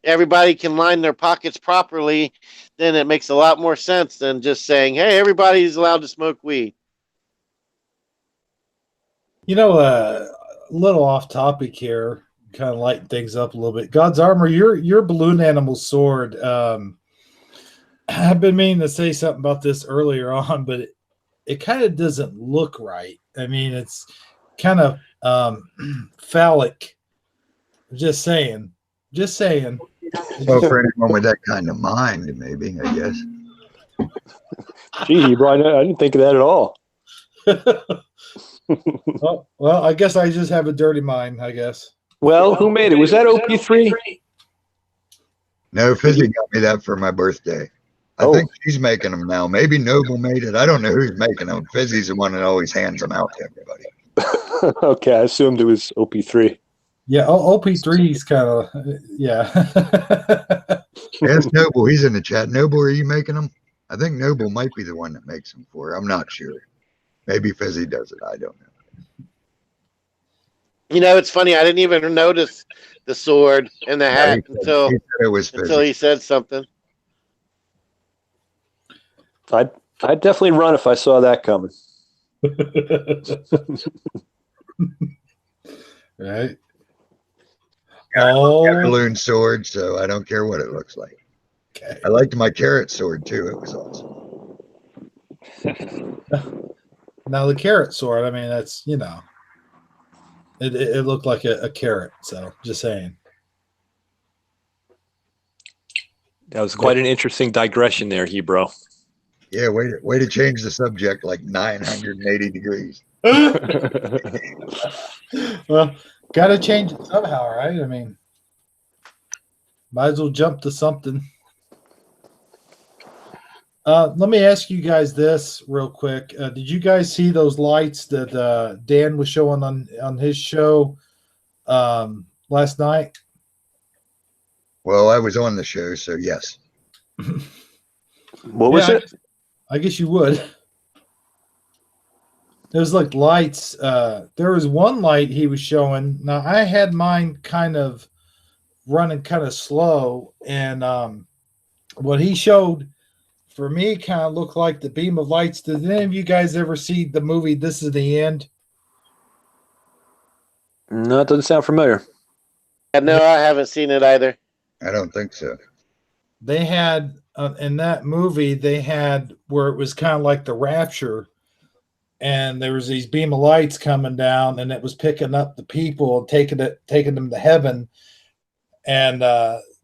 everybody can line their pockets properly, then it makes a lot more sense than just saying, hey, everybody's allowed to smoke weed. You know, a little off topic here, kind of lighten things up a little bit. God's Armor, your balloon animal sword. I've been meaning to say something about this earlier on, but it kind of doesn't look right. I mean, it's kind of phallic. Just saying. Just saying. Well, for anyone with that kind of mind, maybe, I guess. Gee, bro, I didn't think of that at all. Well, I guess I just have a dirty mind, I guess. Well, who made it? Was that OP3? No, Fizzy got me that for my birthday. I think she's making them now. Maybe Noble made it. I don't know who's making them. Fizzy's the one that always hands them out to everybody. Okay, I assumed it was OP3. Yeah, OP3 is kind of, yeah. Ask Noble. He's in the chat. Noble, are you making them? I think Noble might be the one that makes them for her. I'm not sure. Maybe Fizzy does it. I don't know. You know, it's funny. I didn't even notice the sword and the hat until he said something. I'd definitely run if I saw that coming. Right. Oh, balloon sword, so I don't care what it looks like. Okay. I liked my carrot sword too. It was awesome. Now the carrot sword, I mean, that's, you know, it looked like a carrot. So just saying. That was quite an interesting digression there, Hebro. Yeah, way to change the subject like 980 degrees. Well, got to change it somehow, right? I mean, might as well jump to something. Let me ask you guys this real quick. Did you guys see those lights that Dan was showing on his show last night? Well, I was on the show, so yes. What was it? I guess you would. There's like lights. There was one light he was showing. Now I had mine kind of running kind of slow, and what he showed for me kind of looked like the beam of lights. Did any of you guys ever see the movie This Is the End? No, it doesn't sound familiar. No, I haven't seen it either. I don't think so. They had in that movie, they had where it was kind of like the rapture, and there was these beam of lights coming down, and it was picking up the people and taking them to heaven. And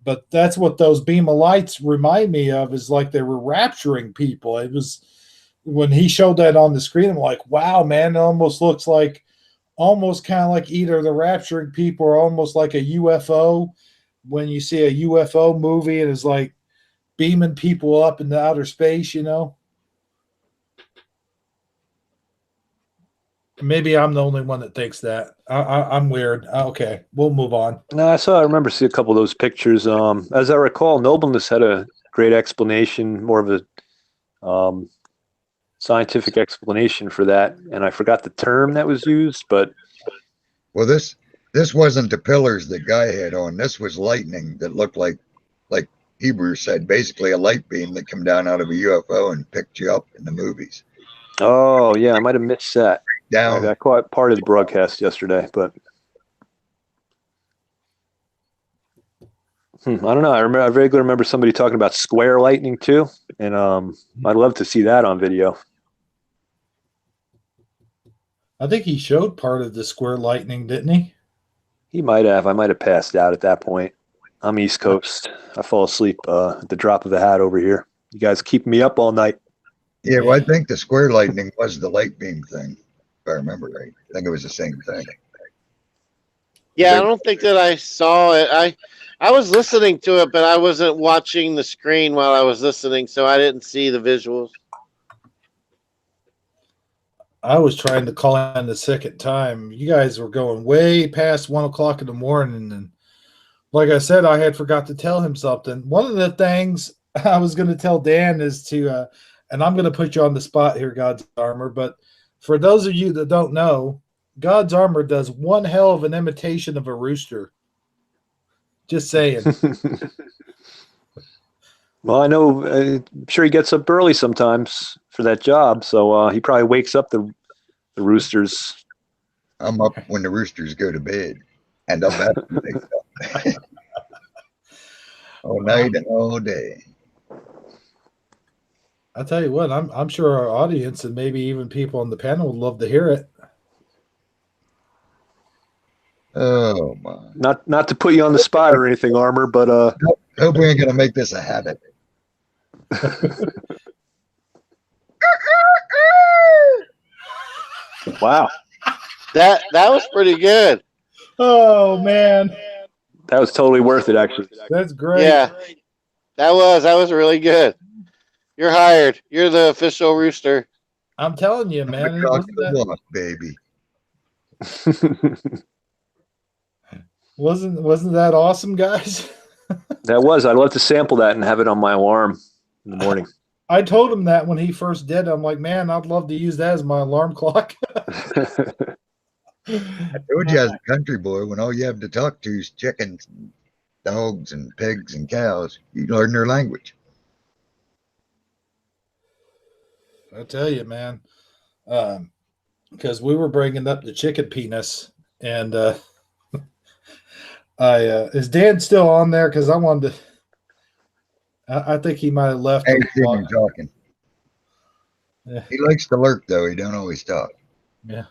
but that's what those beam of lights remind me of, is like they were rapturing people. It was when he showed that on the screen, I'm like, wow, man, it almost looks like almost kind of like either the rapturing people or almost like a UFO. When you see a UFO movie and it's like beaming people up into outer space, you know. Maybe I'm the only one that thinks that. I'm weird. Okay, we'll move on. No, I remember seeing a couple of those pictures. As I recall, Nobleness had a great explanation, more of a scientific explanation for that, and I forgot the term that was used. But well, this wasn't the pillars that Guy had on. This was lightning that looked like Hebrews said, basically a light beam that come down out of a UFO and picked you up in the movies. Oh yeah, I might have missed that. Down. I caught part of the broadcast yesterday, but I don't know. I vaguely remember somebody talking about square lightning too, and I'd love to see that on video. I think he showed part of the square lightning, didn't he? He might have. I might have passed out at that point. I'm East Coast. I fall asleep at the drop of a hat over here. You guys keep me up all night. Yeah, well, I think the square lightning was the light beam thing, if I remember right. I think it was the same thing. Yeah, I don't think that I saw it. I was listening to it, but I wasn't watching the screen while I was listening, so I didn't see the visuals. I was trying to call in the second time. You guys were going way past 1 o'clock in the morning, and like I said, I had forgot to tell him something. One of the things I was going to tell Dan is to, and I'm going to put you on the spot here, God's Armor, but for those of you that don't know, God's Armor does one hell of an imitation of a rooster. Just saying. Well, I know. I'm sure he gets up early sometimes for that job, so he probably wakes up the roosters. I'm up when the roosters go to bed, and I'm after they go. All night and all day. I'll tell you what, I'm sure our audience and maybe even people on the panel would love to hear it. Oh my! Not to put you on the spot or anything, Armor, but Hope we ain't gonna make this a habit. wow, That was pretty good. Oh man, that was totally worth it. Actually, that's great. Yeah, that was really good. You're hired. You're the official rooster. I'm telling you, man. It Cock wasn't the that, walk, baby. wasn't that awesome, guys? that was. I'd love to sample that and have it on my alarm in the morning. I told him that when he first did. I'm like, man, I'd love to use that as my alarm clock. I told you as a country boy, when all you have to talk to is chickens, and dogs, and pigs and cows, you learn their language. I tell you, man. Because we were bringing up the chicken penis, and is Dan still on there? Because I wanted to. I think he might have left. Hey, see him talking. Yeah. He likes to lurk, though. He don't always talk. Yeah.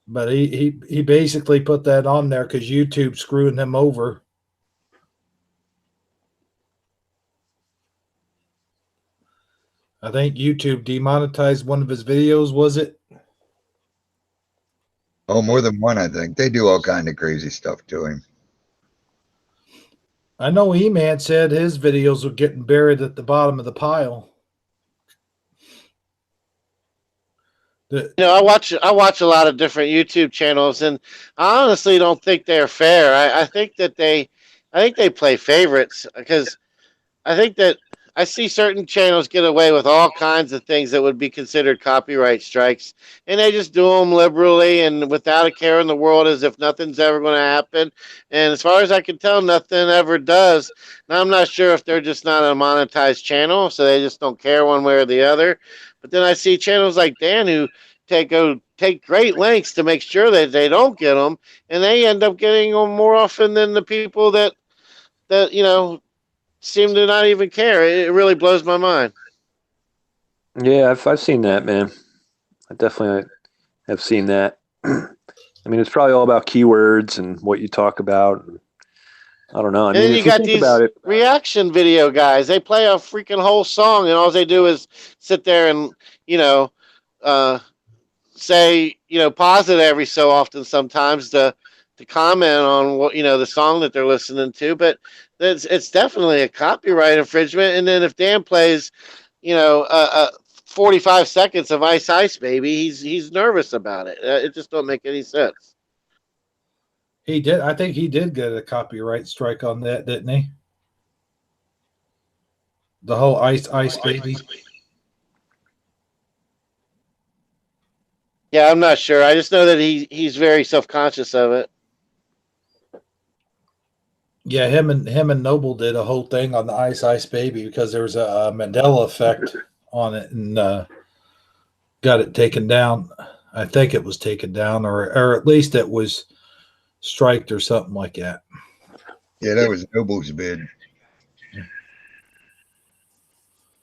But he basically put that on there because YouTube's screwing him over. I think YouTube demonetized one of his videos, was it? Oh, more than one, I think. They do all kind of crazy stuff to him. I know E-Man said his videos were getting buried at the bottom of the pile. I watch a lot of different YouTube channels, and I honestly don't think they're fair. I think that they play favorites, because I think that I see certain channels get away with all kinds of things that would be considered copyright strikes, and they just do them liberally and without a care in the world, as if nothing's ever going to happen. And as far as I can tell, nothing ever does. Now, I'm not sure if they're just not a monetized channel, so they just don't care one way or the other. But then I see channels like Dan who take great lengths to make sure that they don't get them, and they end up getting them more often than the people that seem to not even care. It really blows my mind. Yeah, I've seen that, man. I definitely have seen that. I mean, it's probably all about keywords and what you talk about. I don't know. I And mean, then if you you got think these about it, reaction video guys. They play a freaking whole song, and all they do is sit there and say pause it every so often sometimes to comment on what the song that they're listening to. But it's definitely a copyright infringement. And then if Dan plays 45 seconds of Ice Ice Baby, he's nervous about it. It just don't make any sense. He did. I think he did get a copyright strike on that, didn't he? The whole Ice Baby. Yeah, I'm not sure. I just know that he's very self-conscious of it. Yeah, him and Noble did a whole thing on the Ice Baby because there was a Mandela effect on it, and got it taken down. I think it was taken down, or at least it was striked or something like that. Yeah, that was Noble's bid.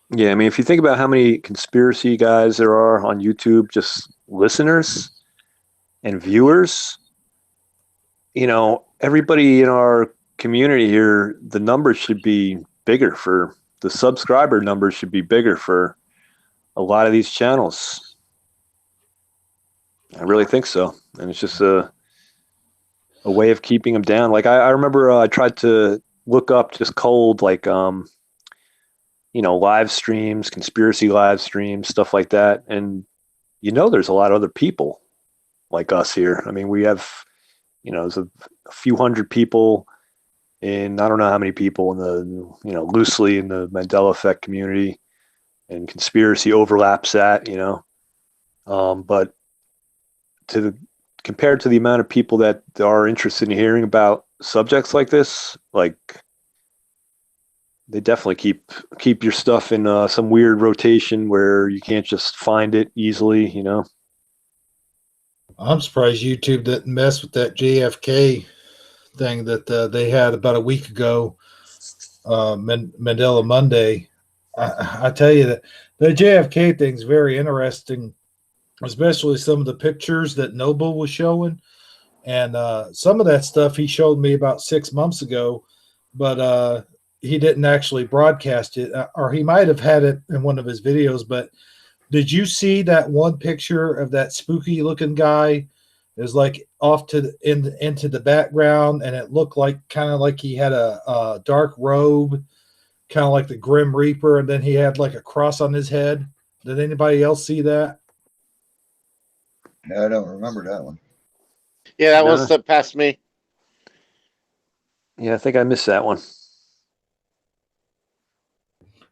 yeah, I mean, if you think about how many conspiracy guys there are on YouTube, just listeners and viewers, everybody in our community here, the numbers should be bigger for the subscriber numbers should be bigger for a lot of these channels. I really think so. And it's just a way of keeping them down. Like I remember I tried to look up just cold, like, live streams, conspiracy live streams, stuff like that. And, there's a lot of other people like us here. I mean, we have, there's a few hundred people in, I don't know how many people in the, loosely in the Mandela effect community, and conspiracy overlaps that, but compared to the amount of people that are interested in hearing about subjects like this, like, they definitely keep your stuff in some weird rotation where you can't just find it easily, I'm surprised YouTube didn't mess with that JFK thing that they had about a week ago, Mandela Monday. I tell you that the JFK thing's very interesting, especially some of the pictures that Noble was showing. And some of that stuff he showed me about 6 months ago, but he didn't actually broadcast it, or he might have had it in one of his videos. But did you see that one picture of that spooky looking guy? It was like off to into the background, and it looked like kind of like he had a dark robe, kind of like the Grim Reaper, and then he had like a cross on his head. Did anybody else see that? No, I don't remember that one. Yeah, that one No. slipped past me. Yeah, I think I missed that one.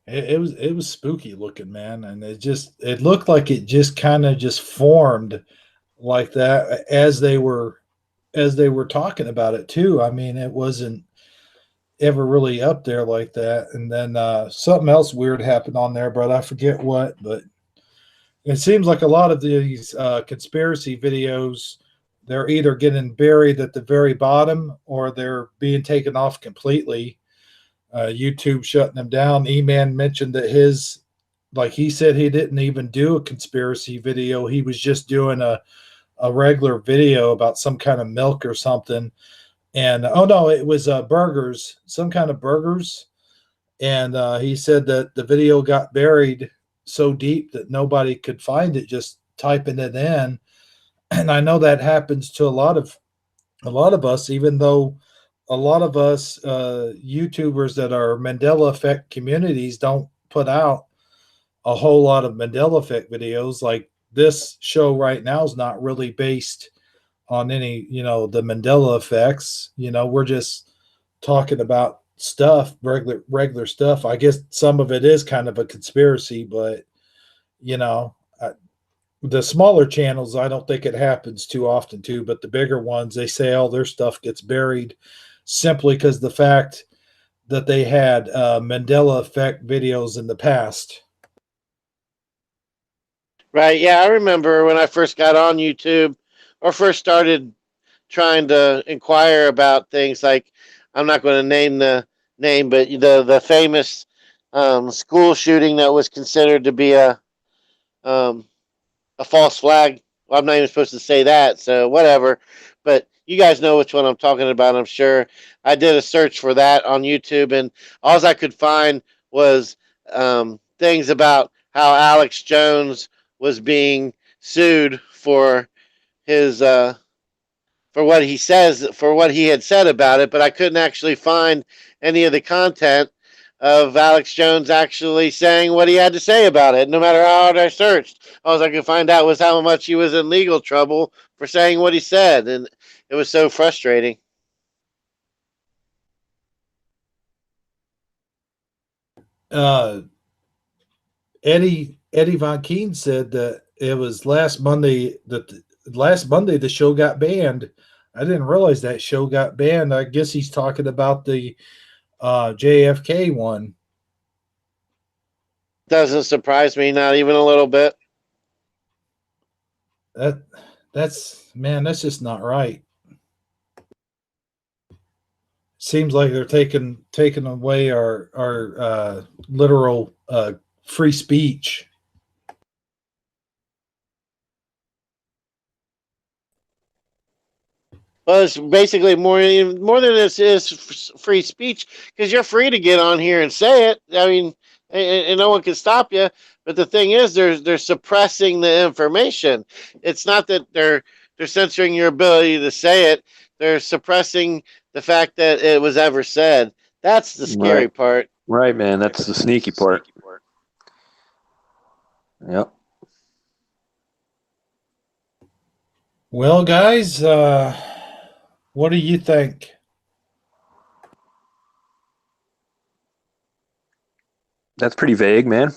It was spooky looking, man, and it looked like it just kind of just formed like that as they were talking about it too. I mean, it wasn't ever really up there like that. And then something else weird happened on there, but I forget what. But it seems like a lot of these conspiracy videos, they're either getting buried at the very bottom or they're being taken off completely. YouTube shutting them down. E-Man mentioned that he said he didn't even do a conspiracy video. He was just doing a regular video about some kind of milk or something. And oh no, it was burgers, some kind of burgers. And he said that the video got buried so deep that nobody could find it just typing it in. And I know that happens to a lot of us, even though a lot of us YouTubers that are Mandela Effect communities don't put out a whole lot of Mandela Effect videos. Like this show right now is not really based on any, the Mandela effects. We're just talking about stuff, regular stuff. I guess some of it is kind of a conspiracy, but the smaller channels, I don't think it happens too often too, but the bigger ones, they say all their stuff gets buried simply because the fact that they had Mandela effect videos in the past. Right. Yeah, I remember when I first got on YouTube or first started trying to inquire about things like, I'm not going to name the name, but the famous school shooting that was considered to be um, a false flag. Well, I'm not even supposed to say that, so whatever. But you guys know which one I'm talking about, I'm sure. I did a search for that on YouTube, and all I could find was things about how Alex Jones was being sued for his for what he had said about it, but I couldn't actually find any of the content of Alex Jones actually saying what he had to say about it. No matter how hard I searched, all I could find out was how much he was in legal trouble for saying what he said, and it was so frustrating. Uh, Eddie Von Keen said that it was last Monday the show got banned. I didn't realize that show got banned. I guess he's talking about the JFK one. Doesn't surprise me, not even a little bit. That's just not right. Seems like they're taking away our literal free speech. Well, it's basically more than this is free speech, because you're free to get on here and say it. I mean, and no one can stop you. But the thing is, they're suppressing the information. It's not that they're censoring your ability to say it. They're suppressing the fact that it was ever said. That's the scary part. Right, man. That's the sneaky part. Yep. Well, guys, what do you think? That's pretty vague, man.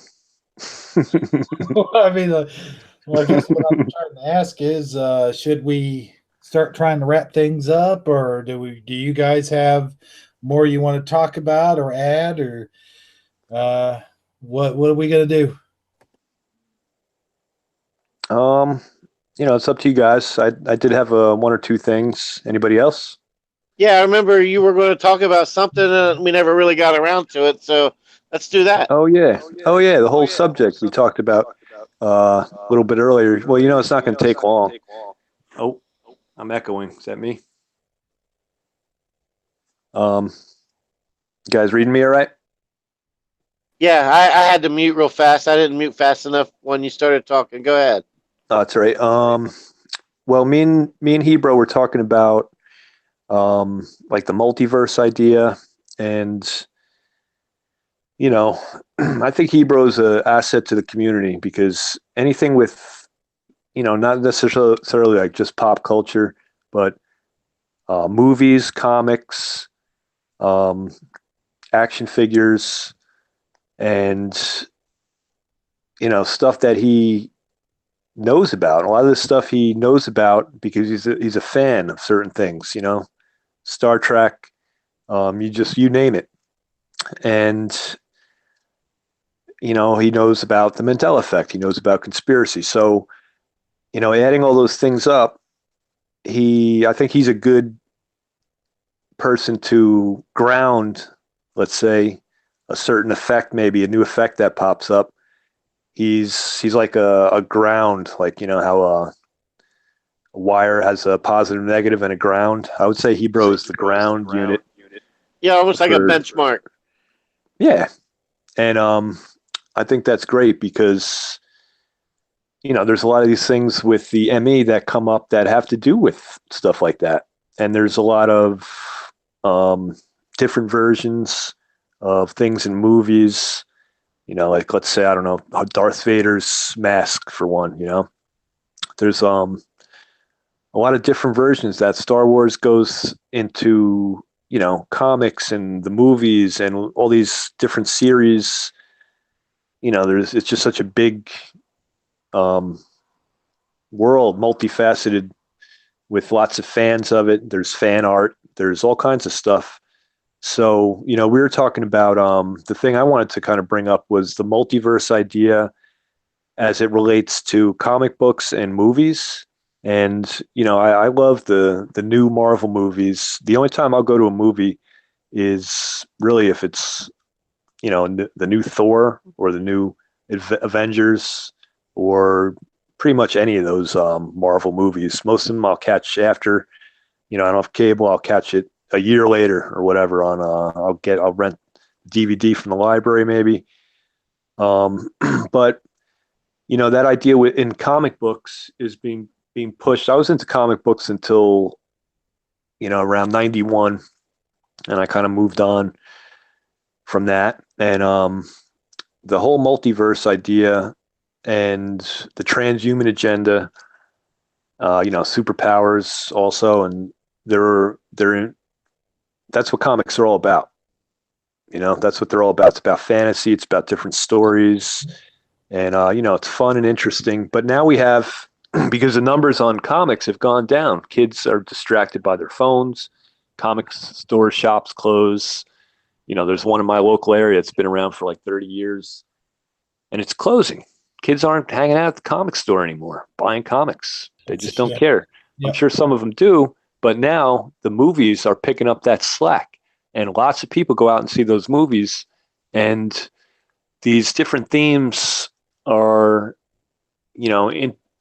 I mean, I guess what I'm trying to ask is, should we start trying to wrap things up, or do you guys have more you want to talk about or add, or what are we gonna do? It's up to you guys. I did have one or two things. Anybody else? Yeah, I remember you were going to talk about something, and we never really got around to it. So let's do that. Oh yeah. The whole subject we talked about a little bit earlier. Well, it's not going to take long. Oh, I'm echoing. Is that me? You guys reading me all right? Yeah, I had to mute real fast. I didn't mute fast enough when you started talking. Go ahead. Oh, that's all right. Well, me and Hebrew were talking about like the multiverse idea, and I think Hebrew's an asset to the community because anything with not necessarily like just pop culture, but movies, comics, um, action figures, and stuff that he knows about. A lot of this stuff he knows about because he's a fan of certain things. Star Trek, you name it, and he knows about the Mandela effect. He knows about conspiracy. So adding all those things up, I think he's a good person to ground, let's say, a certain effect, maybe a new effect that pops up. He's like a ground, like how a wire has a positive, negative, and a ground. I would say Hebrew is the ground unit. Yeah, almost like a benchmark. Yeah, and I think that's great because there's a lot of these things with the ME that come up that have to do with stuff like that, and there's a lot of different versions of things in movies. Like let's say I don't know Darth Vader's mask for one. There's a lot of different versions that Star Wars goes into. Comics and the movies and all these different series. It's just such a big world, multifaceted, with lots of fans of it. There's fan art. There's all kinds of stuff. So, we were talking about the thing I wanted to kind of bring up was the multiverse idea as it relates to comic books and movies. And, I love the new Marvel movies. The only time I'll go to a movie is really if it's, the new Thor or the new Avengers or pretty much any of those Marvel movies. Most of them I'll catch after, I don't have cable. I'll catch it a year later or whatever on I'll rent DVD from the library maybe. But that idea in comic books is being pushed. I was into comic books until around 91, and I kind of moved on from that. And the whole multiverse idea and the transhuman agenda, superpowers also, and that's what comics are all about. That's what they're all about. It's about fantasy. It's about different stories, and it's fun and interesting. But now we have, because the numbers on comics have gone down. Kids are distracted by their phones. Comics store shops close. There's one in my local area. It's been around for like 30 years, and it's closing. Kids aren't hanging out at the comic store anymore, buying comics. They just don't care. Yep. I'm sure some of them do, but now the movies are picking up that slack, and lots of people go out and see those movies, and these different themes are,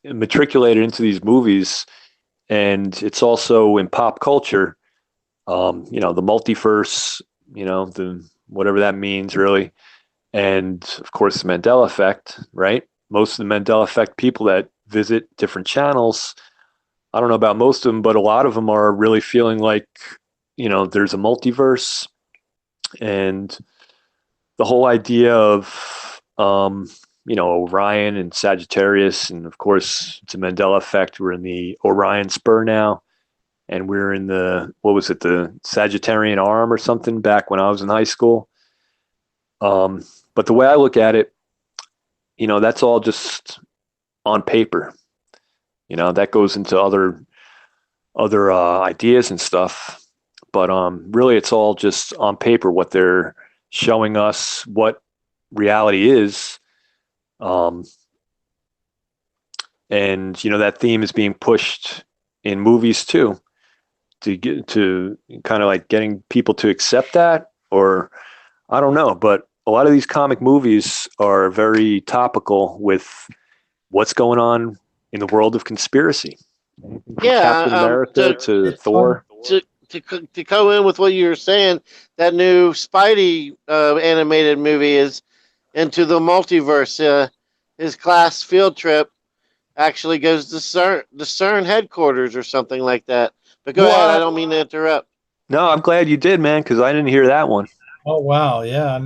matriculated into these movies, and it's also in pop culture. The multiverse, the whatever that means really. And of course, the Mandela effect, right? Most of the Mandela effect people that visit different channels, I don't know about most of them, but a lot of them are really feeling like, there's a multiverse. And the whole idea of, Orion and Sagittarius. And of course, it's a Mandela effect. We're in the Orion spur now. And we're in the Sagittarian arm or something back when I was in high school. But the way I look at it, that's all just on paper. That goes into other ideas and stuff. But really, it's all just on paper what they're showing us what reality is. And that theme is being pushed in movies too, to get to kind of like getting people to accept that, or I don't know, but a lot of these comic movies are very topical with what's going on in the world of conspiracy. Anything Yeah, Captain America to it's Thor. to go in with what you were saying, that new Spidey animated movie is Into the Multiverse. His class field trip actually goes to CERN headquarters or something like that. But go ahead, I don't mean to interrupt. No, I'm glad you did, man, because I didn't hear that one. Oh wow, yeah,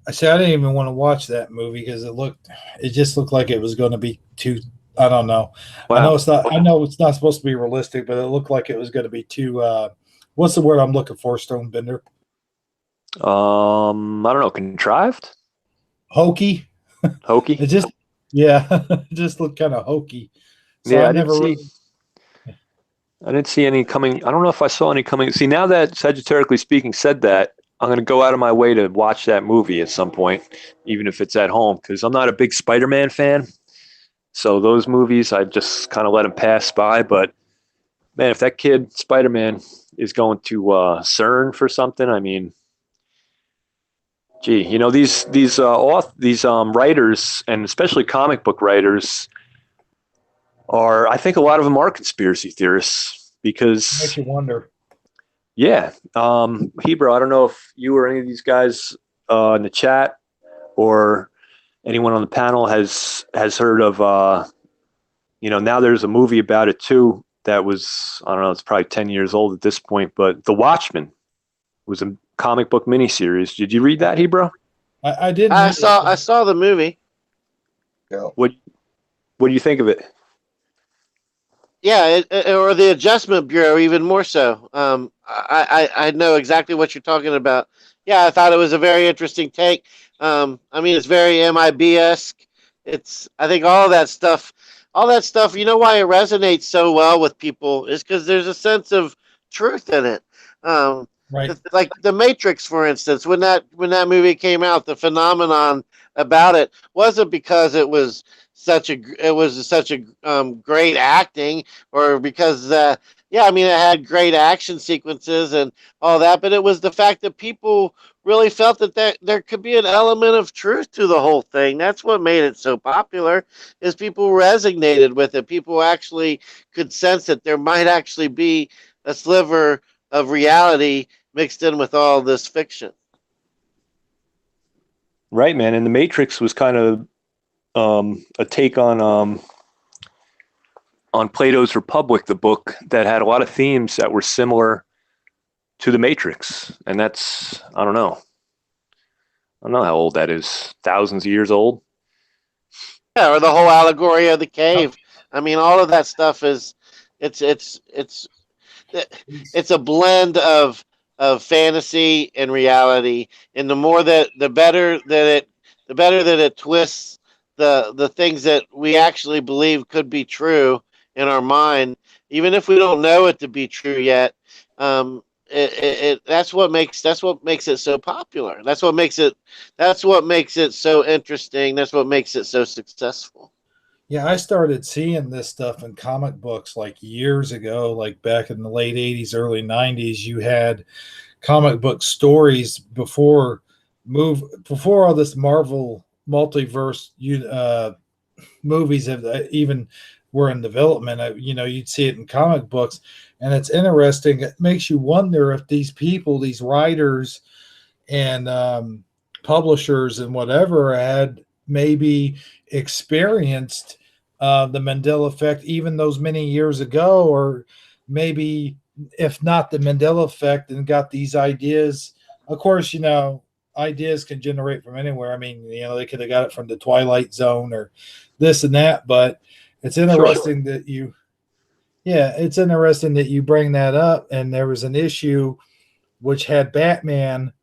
I said I didn't even want to watch that movie because it just looked like it was going to be too. I don't know. Wow. I know it's not supposed to be realistic, but it looked like it was going to be too. What's the word I'm looking for? Stonebender. I don't know, contrived, Hokey. hokey. It just, yeah, it just looked kind of hokey. So Yeah, I never really. I didn't see any coming. I don't know if I saw any coming. See, now that Sagittarically Speaking said that, I'm going to go out of my way to watch that movie at some point, even if it's at home, because I'm not a big Spider-Man fan. So those movies, I just kind of let them pass by. But man, if that kid Spider-Man is going to CERN for something, I mean, gee, you know, these writers, and especially comic book writers, are, I think a lot of them are conspiracy theorists because, Makes you wonder. yeah, Hebrew, I don't know if you or any of these guys in the chat or anyone on the panel has heard of, you know, now there's a movie about it too that was, I don't know, it's probably 10 years old at this point, but The Watchmen was a comic book miniseries. Did you read that, Hebrew? I didn't. I saw the movie. Yeah. What do you think of it? Yeah, or the Adjustment Bureau, even more so. I know exactly what you're talking about. Yeah, I thought it was a very interesting take. I mean, it's very MIB-esque. I think all that stuff. You know why it resonates so well with people is because there's a sense of truth in it. Right. Like the Matrix, for instance, when that movie came out, the phenomenon about it wasn't because it was such a great acting, or because yeah, I mean, it had great action sequences and all that, but it was the fact that people really felt that there could be an element of truth to the whole thing. That's what made it so popular, is people resonated with it. People actually could sense that there might actually be a sliver of reality mixed in with all this fiction. Right, man. And The Matrix was kind of a take on Plato's Republic, the book that had a lot of themes that were similar to The Matrix. And that's, I don't know how old that is. Thousands of years old. Yeah, or the whole allegory of the cave. I mean, all of that stuff is it's it's it's it's a blend of fantasy and reality, and the better that it twists the things that we actually believe could be true in our mind, even if we don't know it to be true yet. That's what makes it so popular. That's what makes it so interesting. That's what makes it so successful. Yeah, I started seeing this stuff in comic books like years ago, like back in the late 80s, early 90s. You had comic book stories before all this Marvel multiverse movies have even were in development. You'd see it in comic books, and it's interesting. It makes you wonder if these people, these writers and publishers and whatever, had maybe experienced the Mandela effect even those many years ago, or maybe if not the Mandela effect, and got these ideas. Of course, ideas can generate from anywhere. I mean, they could have got it from the Twilight Zone or this and that, but it's interesting that it's interesting that you bring that up. And there was an issue which had Batman,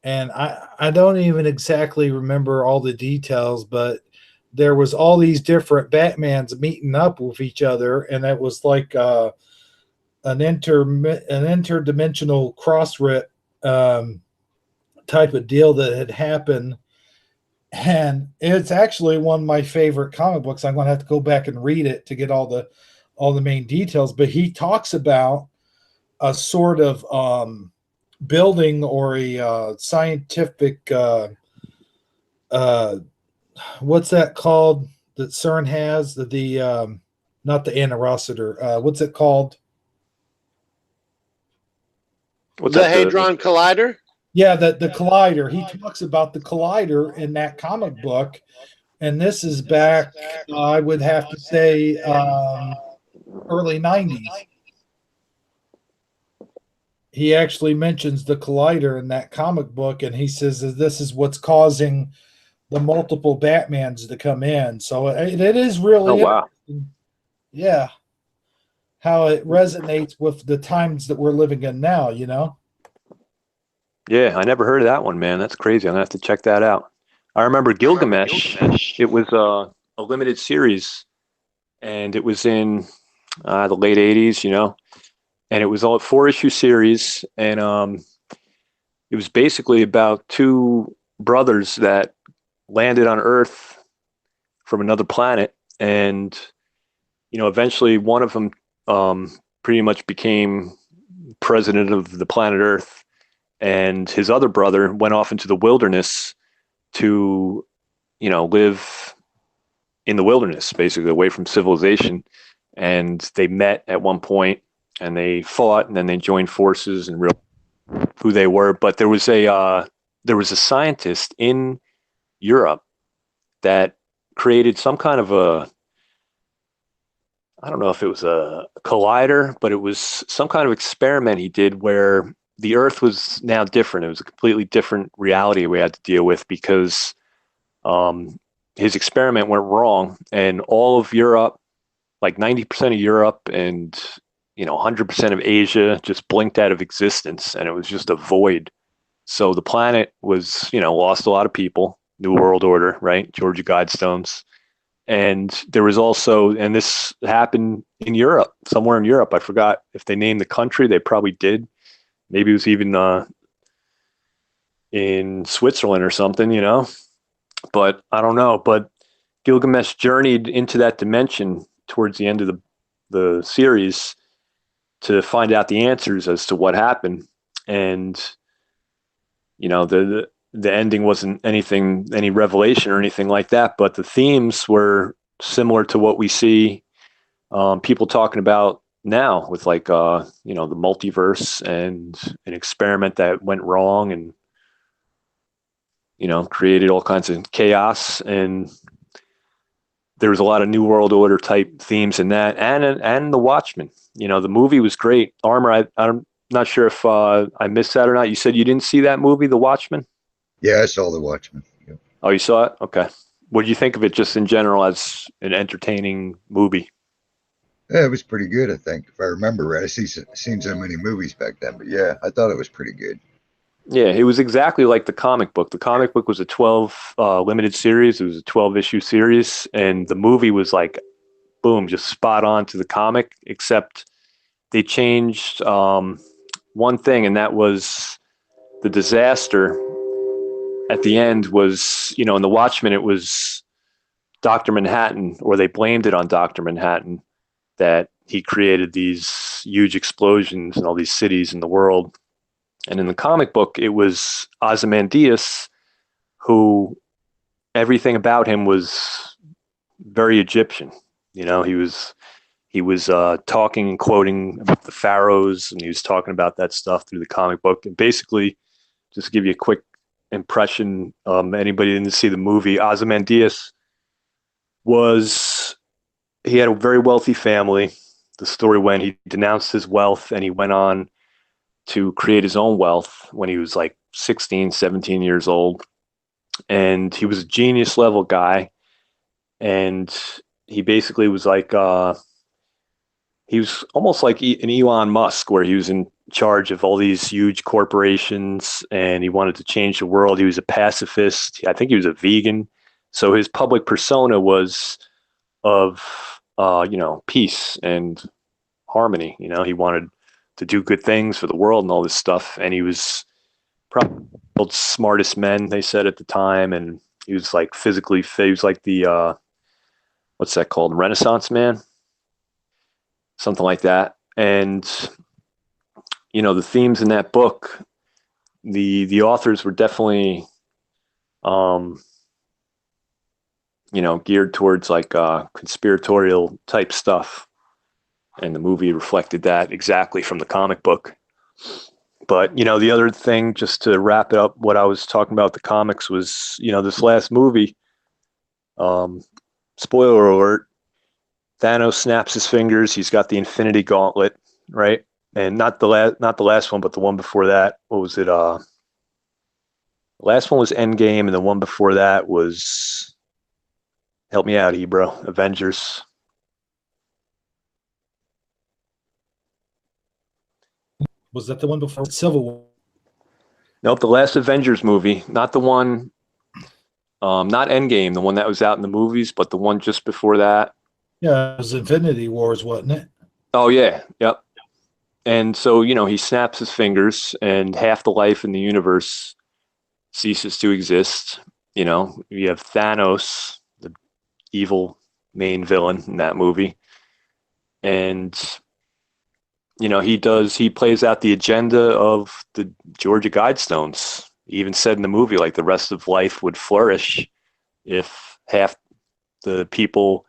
and I don't even exactly remember all the details, but there was all these different Batmans meeting up with each other, and it was like an interdimensional cross rip type of deal that had happened. And it's actually one of my favorite comic books. I'm going to have to go back and read it to get all the main details. But he talks about a sort of building or a scientific what's that called that CERN has, the not the anerometer. What's it called? What's The that? Hadron Collider? Yeah, the collider. He talks about the collider in that comic book, and this is back. I would have to say early '90s. He actually mentions the collider in that comic book, and he says that this is what's causing the multiple Batmans to come in. So it is really Oh wow. interesting. Yeah, how it resonates with the times that we're living in now. Yeah, I never heard of that one, man. That's crazy. I'm gonna have to check that out. I remember Gilgamesh. It was a limited series, and it was in the late '80s, and it was all a 4-issue series, and it was basically about two brothers that landed on Earth from another planet, and eventually one of them pretty much became president of the planet Earth, and his other brother went off into the wilderness to live in the wilderness, basically away from civilization. And they met at one point, and they fought, and then they joined forces and realized who they were. But there was a scientist in Europe that created some kind of a, I don't know if it was a collider, but it was some kind of experiment he did where the Earth was now different. It was a completely different reality we had to deal with because his experiment went wrong, and all of Europe, like 90% of Europe and 100% of Asia, just blinked out of existence, and it was just a void. So the planet was, lost a lot of people. New World Order, right? Georgia Guidestones. And there was also, and this happened in Europe, somewhere in Europe. I forgot if they named the country. They probably did. Maybe it was even in Switzerland or something, But I don't know. But Gilgamesh journeyed into that dimension towards the end of the series to find out the answers as to what happened. And, the ending wasn't any revelation or anything like that, but the themes were similar to what we see people talking about now with like, the multiverse and an experiment that went wrong and, created all kinds of chaos. And there was a lot of New World Order type themes in that, and The Watchmen. The movie was great. Armor, I'm not sure if I missed that or not. You said you didn't see that movie, The Watchmen? Yeah, I saw The Watchmen. Yep. Oh, you saw it? Okay. What do you think of it just in general as an entertaining movie? Yeah, it was pretty good, I think, if I remember right. Seen so many movies back then, but yeah, I thought it was pretty good. Yeah, it was exactly like the comic book. The comic book was a 12 limited series. It was a 12-issue series, and the movie was like, boom, just spot on to the comic, except they changed one thing, and that was the disaster at the end was, in The Watchmen, it was Dr. Manhattan, or they blamed it on Dr. Manhattan, that he created these huge explosions in all these cities in the world. And in the comic book, it was Ozymandias, who everything about him was very Egyptian. He was talking and quoting about the pharaohs, and he was talking about that stuff through the comic book. And basically, just to give you a quick impression, anybody didn't see the movie, Ozymandias he had a very wealthy family. The story went, he denounced his wealth and he went on to create his own wealth when he was like 16, 17 years old. And he was a genius level guy. And he basically was like, he was almost like an Elon Musk, where he was in charge of all these huge corporations and he wanted to change the world. He was a pacifist. I think he was a vegan. So his public persona was of, peace and harmony. He wanted to do good things for the world and all this stuff. And he was probably the world's smartest men, they said at the time. And he was like physically fit. He was like the, what's that called? Renaissance man, something like that. And, the themes in that book, the authors were definitely, geared towards like conspiratorial type stuff. And the movie reflected that exactly from the comic book. But, the other thing, just to wrap it up, what I was talking about the comics was, this last movie, spoiler alert, Thanos snaps his fingers. He's got the Infinity Gauntlet, right? And not the last one, but the one before that. What was it? The last one was Endgame, and the one before that was, help me out, Ebro, Avengers. Was that the one before Civil War? Nope, the last Avengers movie, not the one, not Endgame, the one that was out in the movies, but the one just before that. Yeah, it was Infinity Wars, wasn't it? Oh yeah, yep. And so he snaps his fingers, and half the life in the universe ceases to exist. You have Thanos, the evil main villain in that movie, and he plays out the agenda of the Georgia Guidestones. He even said in the movie, like, the rest of life would flourish if half the people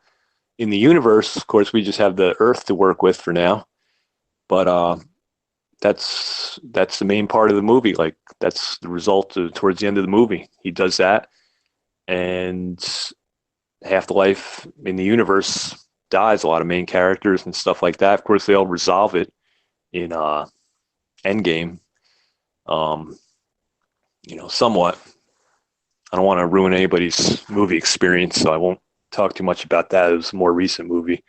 in the universe, of course, we just have the Earth to work with for now, but that's the main part of the movie. Like, that's the result towards the end of the movie. He does that, and half the life in the universe dies. A lot of main characters and stuff like that. Of course, they all resolve it in Endgame. Somewhat. I don't want to ruin anybody's movie experience, so I won't talk too much about that. It was a more recent movie,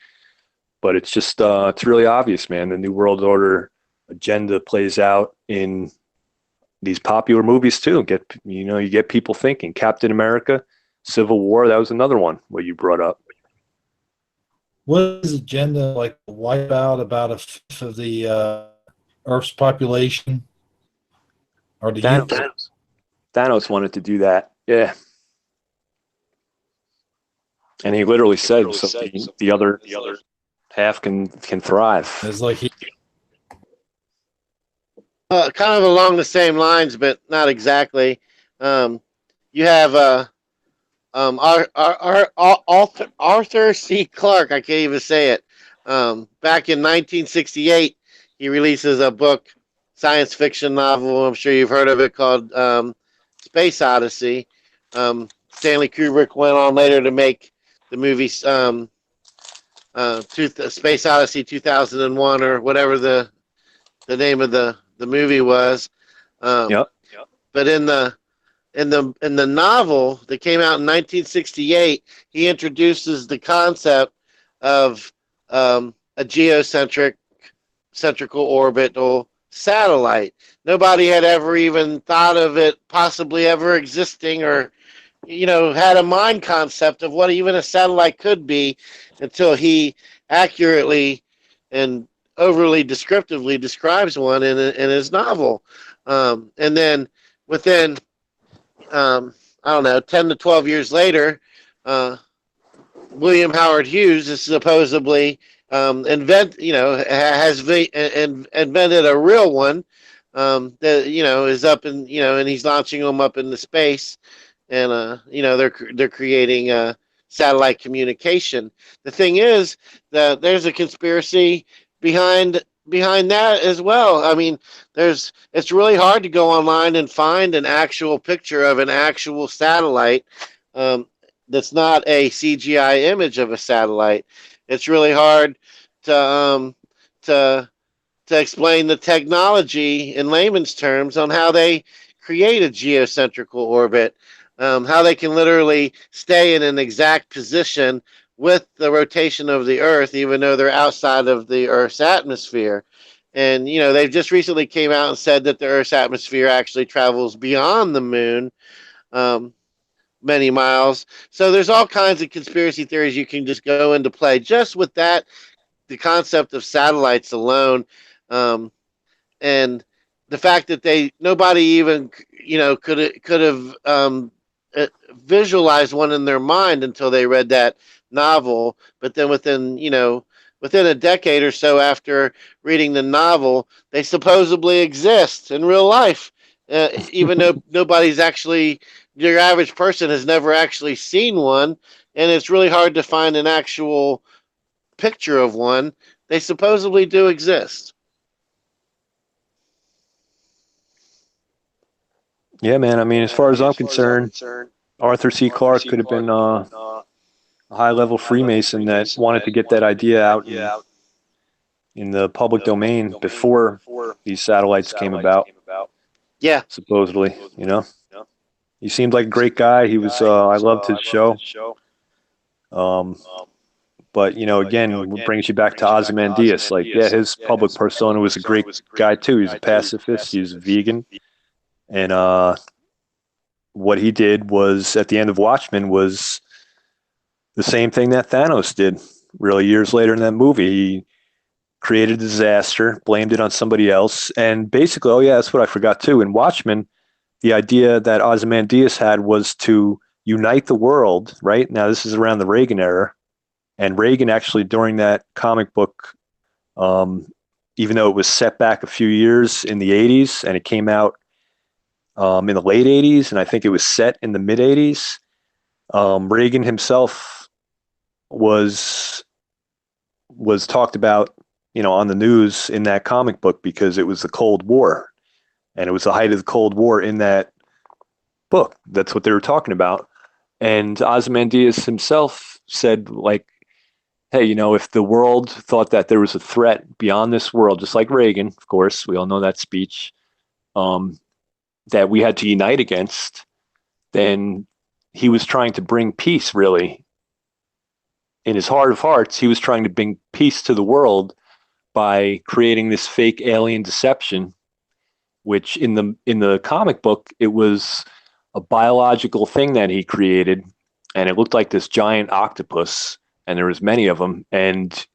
but it's just it's really obvious, man. The New World Order agenda plays out in these popular movies too. You get people thinking. Captain America, Civil War, that was another one what you brought up. What is the agenda, like, wipe out about a fifth of the Earth's population? Or the Thanos wanted to do that, yeah. And he literally said, the other half can thrive. It's like kind of along the same lines, but not exactly. You have Arthur C. Clarke. I can't even say it. Back in 1968, he releases a book, science fiction novel. I'm sure you've heard of it, called Space Odyssey. Stanley Kubrick went on later to make the movie Space Odyssey 2001, or whatever the name of the movie was. Yep. But in the novel that came out in 1968, he introduces the concept of a centrical orbital satellite. Nobody had ever even thought of it possibly ever existing, or had a mind concept of what even a satellite could be, until he accurately and overly descriptively describes one in his novel. And then within, I don't know, 10 to 12 years later, William Howard Hughes is supposedly invented a real one that is up in, and he's launching them up into space, and they're creating satellite communication. The thing is that there's a conspiracy behind that as well. I mean, it's really hard to go online and find an actual picture of an actual satellite that's not a CGI image of a satellite. It's really hard to explain the technology in layman's terms on how they create a geocentrical orbit, how they can literally stay in an exact position with the rotation of the Earth, even though they're outside of the Earth's atmosphere. And, they've just recently came out and said that the Earth's atmosphere actually travels beyond the moon many miles. So there's all kinds of conspiracy theories you can just go into play just with that, the concept of satellites alone. And the fact that nobody even, could have visualized one in their mind until they read that novel. But then within a decade or so after reading the novel, they supposedly exist in real life, even though nobody's actually, your average person has never actually seen one. and it's really hard to find an actual picture of one. They supposedly do exist. Yeah, man. I mean, as far as I'm concerned, Arthur C. Clarke could have been a high-level Freemason that wanted to get that idea out in the public domain before these satellites came about. Yeah. Supposedly, he seemed like a great guy. He was. I loved his show. But again, what brings you back to Ozymandias? Like, yeah, his public persona was a great guy too. He's a pacifist. He's a vegan, and what he did was at the end of Watchmen was the same thing that Thanos did. Really, years later in that movie, he created a disaster, blamed it on somebody else, and basically, oh yeah, that's what I forgot too. In Watchmen, the idea that Ozymandias had was to unite the world. Right now, this is around the Reagan era. And Reagan actually, during that comic book, even though it was set back a few years in the 80s and it came out in the late 80s, and I think it was set in the mid 80s, Reagan himself was talked about, on the news in that comic book because it was the Cold War. And it was the height of the Cold War in that book. That's what they were talking about. And Ozymandias himself said, like, hey, if the world thought that there was a threat beyond this world, just like Reagan, of course, we all know that speech, that we had to unite against, then he was trying to bring peace, really. In his heart of hearts, he was trying to bring peace to the world by creating this fake alien deception, which in the comic book, it was a biological thing that he created, and it looked like this giant octopus, and there was many of them, and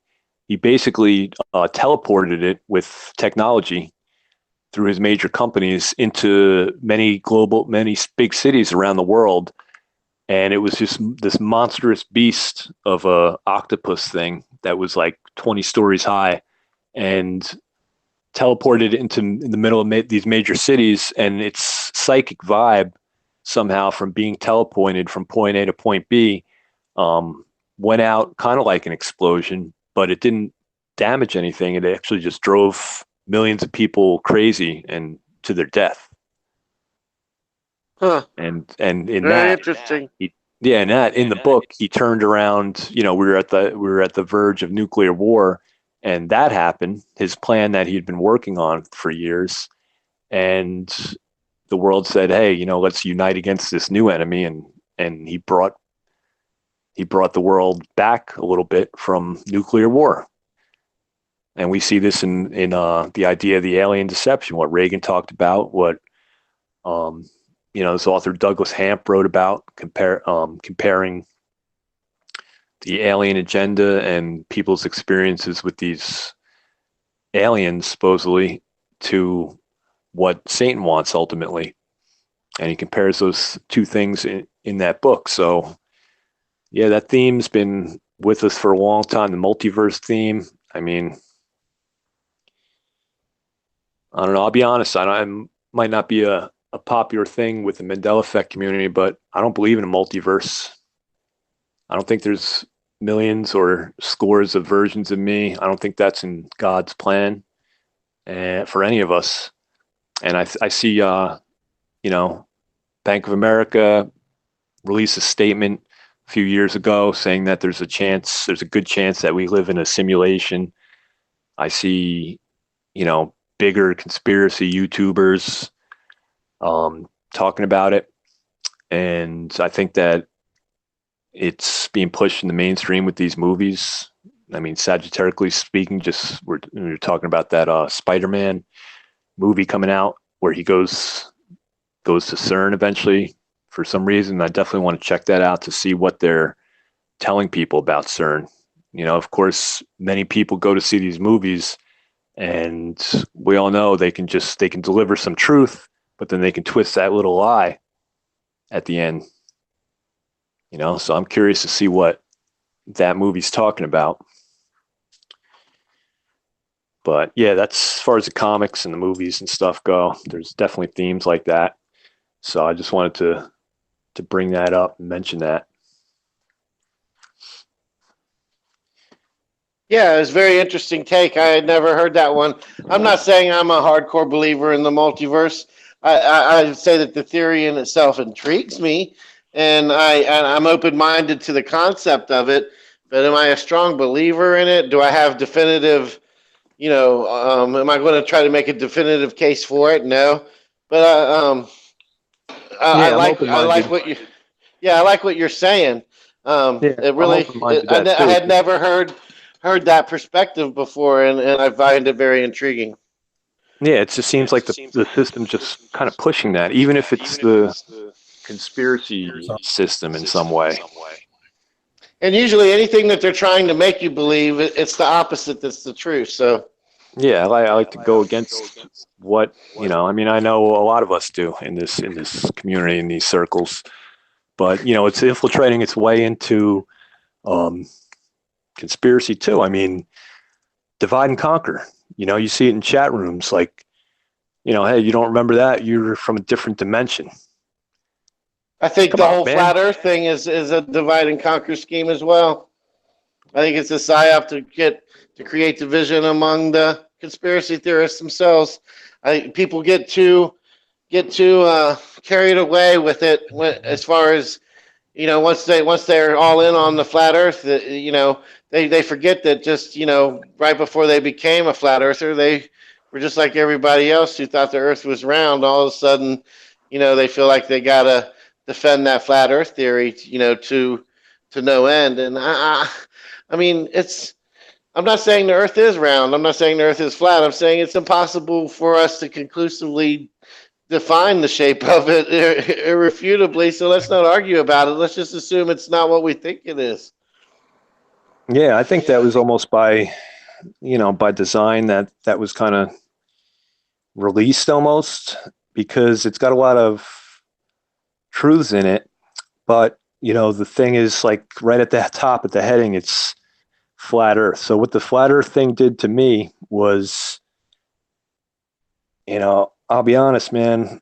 he basically teleported it with technology through his major companies into many big cities around the world, and it was just this monstrous beast of a octopus thing that was like 20 stories high, and teleported into in the middle of these major cities, and its psychic vibe somehow from being teleported from point A to point B went out kind of like an explosion, but it didn't damage anything. It actually just drove millions of people crazy and to their death. Huh. And in Very that, interesting. in the book, he turned around. We were at the verge of nuclear war, and that happened. His plan that he'd been working on for years, and the world said, "Hey, let's unite against this new enemy," and he brought the world back a little bit from nuclear war. And we see this in the idea of the alien deception, what Reagan talked about, what this author Douglas Hamp wrote about, comparing the alien agenda and people's experiences with these aliens, supposedly, to what Satan wants ultimately. And he compares those two things in that book. So, yeah, that theme's been with us for a long time, the multiverse theme. I mean, I don't know. I'll be honest. I might not be a popular thing with the Mandela Effect community, but I don't believe in a multiverse. I don't think there's millions or scores of versions of me. I don't think that's in God's plan for any of us. And I see, Bank of America released a statement a few years ago saying that there's a good chance that we live in a simulation. I see, bigger conspiracy YouTubers talking about it. And I think that it's being pushed in the mainstream with these movies. I mean, sagittarically speaking, we're talking about that Spider-Man movie coming out where he goes to CERN eventually for some reason. I definitely want to check that out to see what they're telling people about CERN. Of course, many people go to see these movies, and we all know they can deliver some truth, but then they can twist that little lie at the end. So I'm curious to see what that movie's talking about. But yeah, that's as far as the comics and the movies and stuff go. There's definitely themes like that. So I just wanted to bring that up and mention that. Yeah, it's a very interesting take. I had never heard that one. I'm not saying I'm a hardcore believer in the multiverse. I say that the theory in itself intrigues me, and I'm open minded to the concept of it. But am I a strong believer in it? Do I have definitive? Am I going to try to make a definitive case for it? No, but Yeah, I'm open I like minded. what you. Yeah, I like what you're saying. Yeah, It I'm really, open minded to that I too. had never heard that perspective before, and I find it very intriguing. Yeah, it just seems like the system's just kind of pushing that, even if it's the conspiracy system in some way. And usually, anything that they're trying to make you believe, it's the opposite that's the truth. So, Yeah, I like to go against what, I mean, I know a lot of us do in this community, in these circles, but it's infiltrating its way into um, conspiracy too. I mean, divide and conquer. You see it in chat rooms like, hey, you don't remember that? You're from a different dimension. I think Come the on, whole man. flat Earth thing is a divide and conquer scheme as well. I think it's a psyop to create division among the conspiracy theorists themselves. I think people get too carried away with it as far as once they're all in on the flat Earth, they forget that just right before they became a flat earther, they were just like everybody else who thought the Earth was round. All of a sudden, they feel like they gotta defend that flat Earth theory, to no end. And I mean, it's. I'm not saying the Earth is round. I'm not saying the Earth is flat. I'm saying it's impossible for us to conclusively define the shape of it irrefutably. So let's not argue about it. Let's just assume it's not what we think it is. Yeah, I think that was almost by design that was kind of released almost because it's got a lot of truths in it. But, the thing is like right at the top at the heading, it's flat Earth. So what the flat Earth thing did to me was, I'll be honest, man,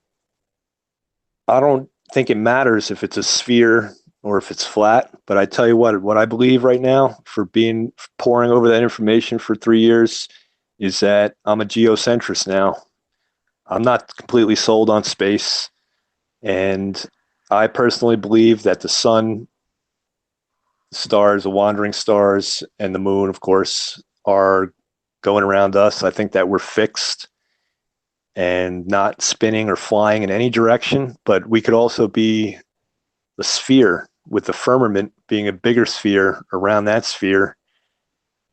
I don't think it matters if it's a sphere or if it's flat. But I tell you what I believe right now for being pouring over that information for 3 years is that I'm a geocentrist now. I'm not completely sold on space. And I personally believe that the sun, stars, the wandering stars, and the moon, of course, are going around us. I think that we're fixed and not spinning or flying in any direction, but we could also be the sphere with the firmament being a bigger sphere around that sphere.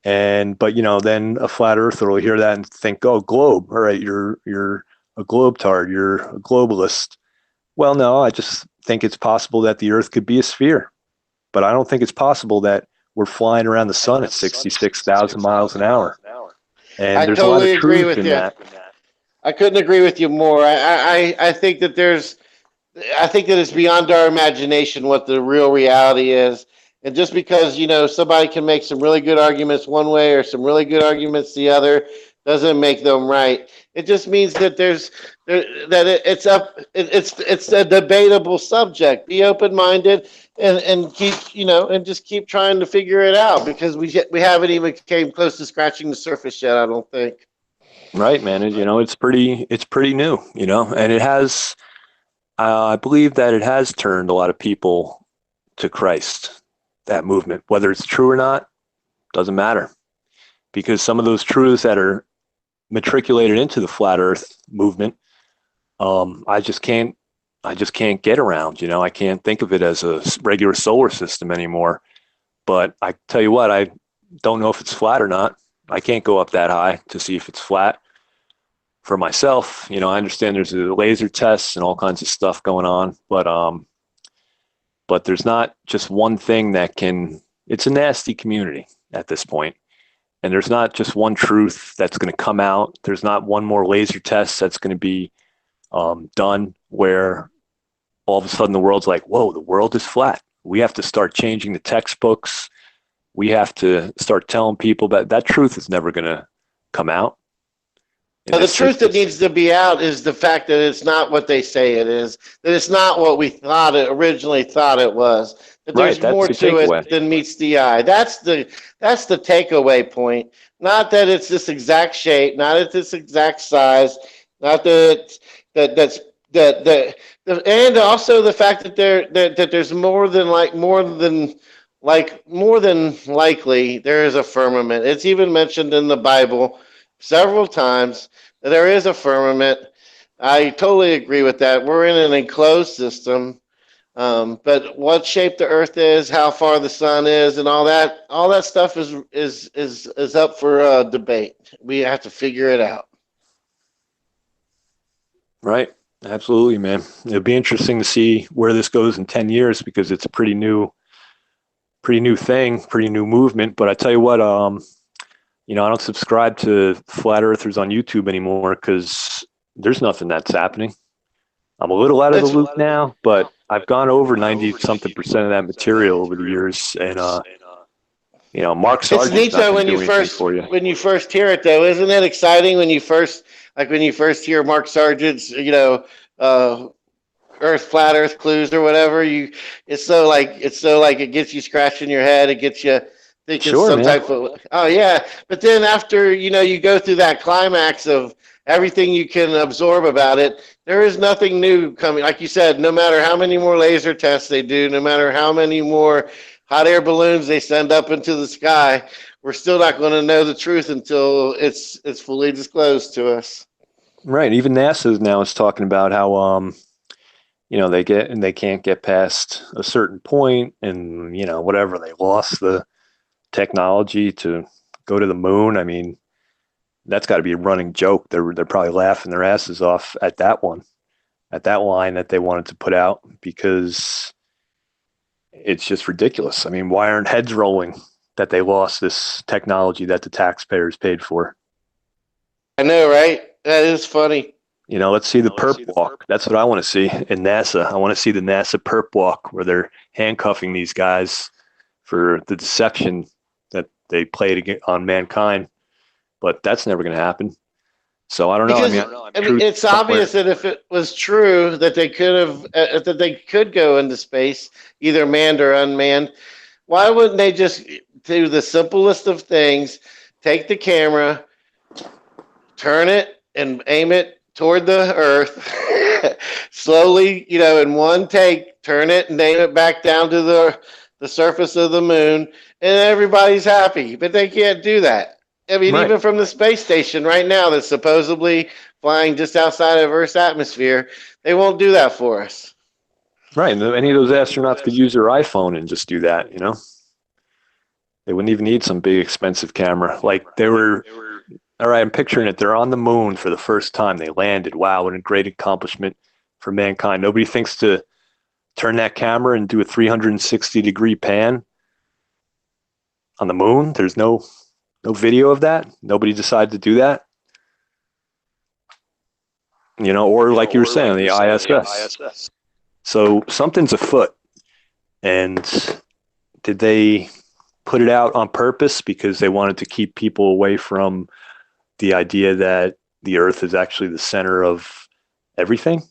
But then a flat earther will hear that and think, oh, globe. All right, you're a globetard, you're a globalist. Well, no, I just think it's possible that the earth could be a sphere, but I don't think it's possible that we're flying around the sun at 66,000 miles an hour. I And there's a lot of totally agree truth with in you. that. I couldn't agree with you more. I think that I think that it's beyond our imagination what the real reality is. And just because, somebody can make some really good arguments one way or some really good arguments the other, doesn't make them right. It just means that it's a debatable subject. Be open minded and keep and just keep trying to figure it out because we haven't even came close to scratching the surface yet. I don't think. Right, man. It's pretty new, and it has, I believe that it has turned a lot of people to Christ, that movement. Whether it's true or not, doesn't matter. Because some of those truths that are matriculated into the flat earth movement, I just can't get around, I can't think of it as a regular solar system anymore. But I tell you what, I don't know if it's flat or not. I can't go up that high to see if it's flat for myself. I understand there's a laser tests and all kinds of stuff going on, but there's not just one thing that can. It's a nasty community at this point, and there's not just one truth that's going to come out. There's not one more laser test that's going to be done where all of a sudden the world's like, whoa, the world is flat. We have to start changing the textbooks. We have to start telling people that truth is never going to come out. The truth that needs to be out is the fact that it's not what they say it is. That it's not what we thought it originally thought it was. That there's more to it than meets the eye. That's the takeaway point. Not that it's this exact shape, not at this exact size, not that and also the fact that there's more than likely there is a firmament. It's even mentioned in the Bible several times that there is a firmament. I totally agree with that. We're in an enclosed system, but what shape the Earth is, how far the sun is, and all that stuff is up for debate. We have to figure it out. Right. Absolutely, man. It'll be interesting to see where this goes in 10 years because it's a pretty new thing, pretty new movement. But I tell you what, I don't subscribe to flat earthers on YouTube anymore because there's nothing that's happening. I'm a little out of the loop now, but I've gone over 90-something% of that material over the years. And, Mark Sargent's it's neat though when you first hear it though. Isn't it exciting when you first hear Mark Sargent's, flat earth clues or whatever? It's so like it gets you scratching your head. It gets you thinking type of, oh yeah. But then after, you go through that climax of everything you can absorb about it, there is nothing new coming. Like you said, no matter how many more laser tests they do, no matter how many more hot air balloons they send up into the sky, we're still not going to know the truth until it's fully disclosed to us. Right. Even NASA now is talking about how, they can't get past a certain point and, whatever, they lost the technology to go to the moon. I mean, that's got to be a running joke. They're probably laughing their asses off at that line that they wanted to put out because it's just ridiculous. I mean, why aren't heads rolling that they lost this technology that the taxpayers paid for? I know, right? That is funny. Let's see the perp walk. That's what I want to see in NASA. I want to see the NASA perp walk where they're handcuffing these guys for the deception that they played on mankind. But that's never going to happen. So I don't know. I mean, it's obvious that if it was true that they could go into space, either manned or unmanned, why wouldn't they just do the simplest of things? Take the camera, turn it, and aim it toward the Earth. Slowly, in one take, turn it and aim it back down to the surface of the moon, and everybody's happy. But they can't do that. I mean, right. Even from the space station right now that's supposedly flying just outside of Earth's atmosphere, they won't do that for us. Right. And any of those astronauts could use their iPhone and just do that, They wouldn't even need some big expensive camera. Like they were, all right, I'm picturing it. They're on the moon for the first time. They landed. Wow, what a great accomplishment for mankind. Nobody thinks to turn that camera and do a 360-degree pan on the moon. There's no video of that. Nobody decided to do that. Or like you were saying, the ISS. So something's afoot. And did they put it out on purpose because they wanted to keep people away from the idea that the Earth is actually the center of everything?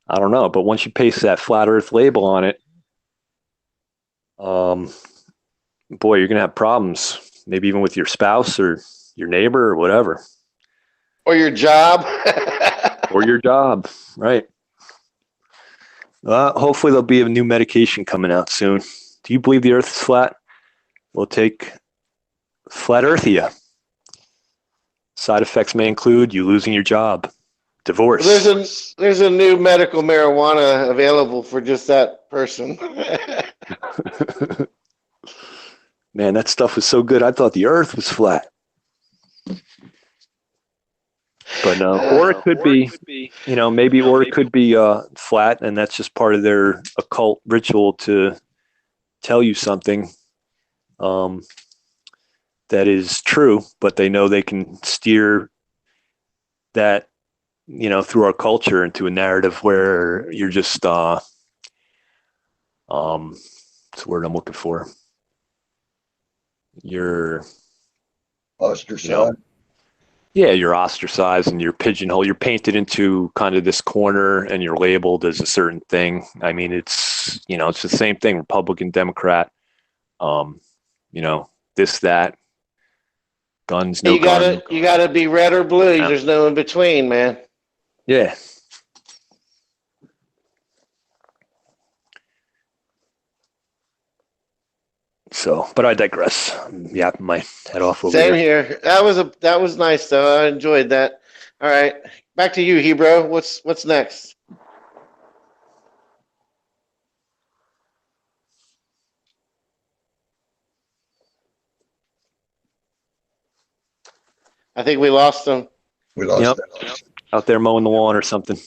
I don't know. But once you paste that flat Earth label on it, boy, you're going to have problems. Maybe even with your spouse or your neighbor or whatever. Or your job. Or your job, right. Hopefully there'll be a new medication coming out soon. Do you believe the Earth is flat? We'll take Flat Earthia. Side effects may include you losing your job, divorce. There's a new medical marijuana available for just that person. Man, that stuff was so good. I thought the Earth was flat. But or it could be, maybe, or it could be flat, and that's just part of their occult ritual to tell you something that is true, but they know they can steer that, through our culture into a narrative where you're just, what's the word I'm looking for? You're ostracized. yeah, you're ostracized and you're pigeonholed. You're painted into kind of this corner and you're labeled as a certain thing. I mean, it's, it's the same thing, Republican, Democrat, um, you know, this, that, guns, no guns. You gotta be red or blue. Yeah. There's no in between, man. Yeah. So, but I digress. I'm yapping my head off over Same here. here. That was nice though. I enjoyed that. All right, back to you, Hebrew. What's next? I think we lost him. We lost Yep. that. Out there mowing the lawn or something.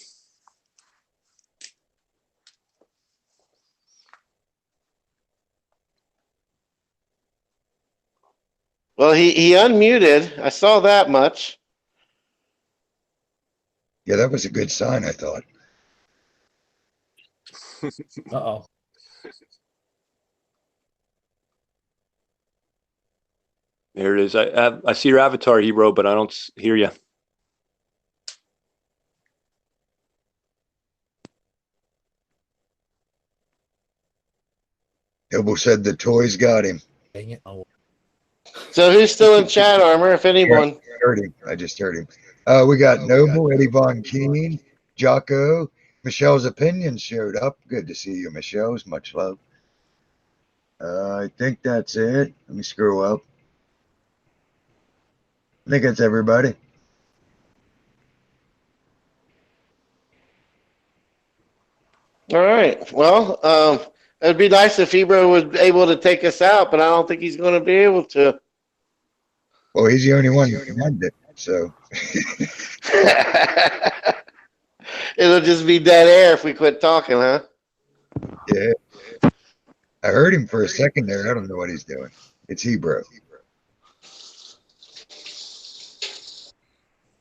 Well, he unmuted. I saw that much. Yeah, that was a good sign, I thought. Uh-oh. There it is. I see your avatar, Hero, but I don't hear you. Noble said the toys got him. Dang it. Oh. So who's still in chat, Armor? If anyone. I heard him. I just heard him. We got Noble, Eddie Von Keen, Jocko. Michelle's opinions showed up. Good to see you, Michelle's. Much love. I think that's it. Let me scroll up. I think that's everybody. All right. Well, it'd be nice if Hebrew was able to take us out, but I don't think he's going to be able to. Well, he's the only one who can it, so. It'll just be dead air if we quit talking, huh? Yeah. I heard him for a second there. I don't know what he's doing. It's Hebrew.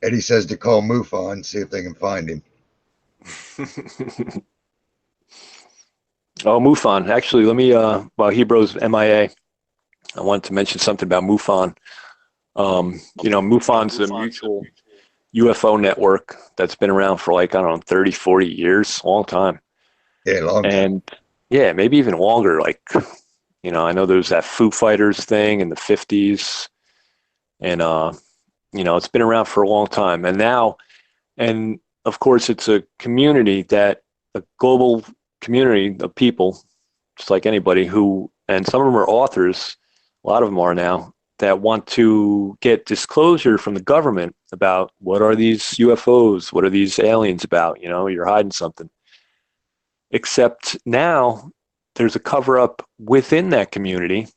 Eddie says to call Mufon, see if they can find him. Oh, MUFON. Actually, let me, while Hebrew's MIA, I wanted to mention something about MUFON. MUFON's a mutual UFO network that's been around for like, I don't know, 30, 40 years, long time. Yeah, long time. And yeah, maybe even longer. Like, I know there was that Foo Fighters thing in the 50s. And, it's been around for a long time. And now, and of course, it's a community a global community of people, just like anybody and some of them are authors, a lot of them are now, that want to get disclosure from the government about what are these UFOs, what are these aliens about, you're hiding something. Except now there's a cover up within that community,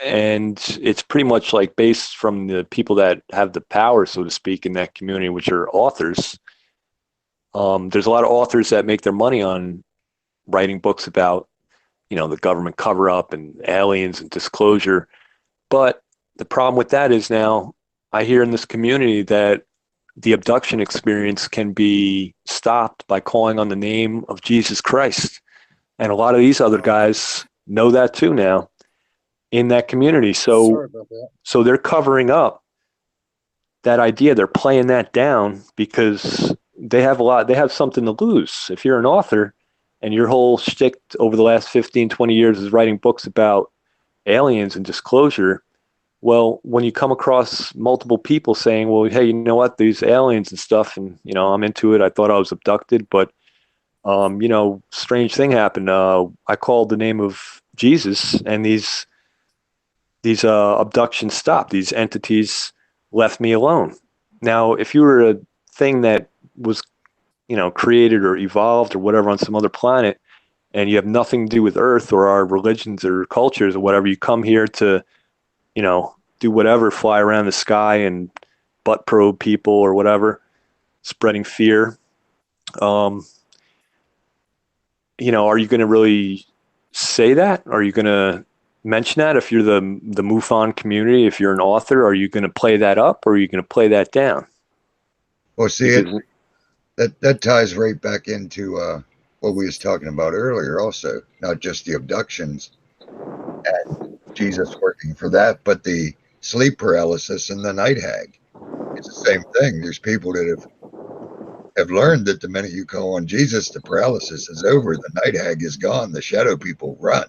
and it's pretty much like based from the people that have the power, so to speak, in that community, which are authors. There's a lot of authors that make their money on writing books about, the government cover up and aliens and disclosure. But the problem with that is now I hear in this community that the abduction experience can be stopped by calling on the name of Jesus Christ. And a lot of these other guys know that too now in that community. So they're covering up that idea. They're playing that down because they have something to lose. If you're an author and your whole shtick over the last 15, 20 years is writing books about aliens and disclosure, well, when you come across multiple people saying, well, hey, you know what, these aliens and stuff, and, I'm into it. I thought I was abducted, but, strange thing happened. I called the name of Jesus and these abductions stopped. These entities left me alone. Now, if you were a thing that was, created or evolved or whatever on some other planet, and you have nothing to do with Earth or our religions or cultures or whatever, you come here to, do whatever, fly around the sky and butt probe people or whatever, spreading fear. Are you going to really say that? Are you going to mention that if you're the MUFON community? If you're an author, are you going to play that up or are you going to play that down? Well, see, that ties right back into what we was talking about earlier also, not just the abductions and Jesus working for that, but the sleep paralysis and the night hag. it's the same thing. There's people that have learned that the minute you call on Jesus, the paralysis is over, the night hag is gone, the shadow people run.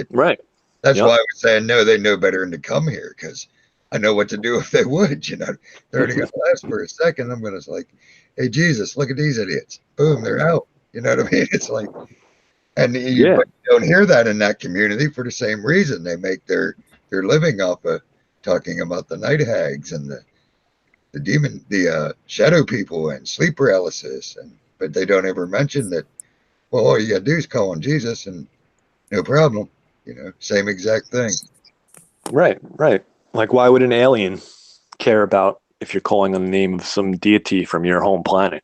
Right. That's Yep. why I was saying no. They know better than to come here because I know what to do if they would. You know, they're only going to last for a second. I'm going to like, hey Jesus, look at these idiots. Boom, they're out. You know what I mean? It's like, and Yeah. but you don't hear that in that community for the same reason. They make their living off of talking about the night hags and the demon, the shadow people and sleep paralysis, and but they don't ever mention that. Well, all you got to do is call on Jesus, and no problem. You know, same exact thing. Right. Right. Like, why would an alien care about if you're calling on the name of some deity from your home planet,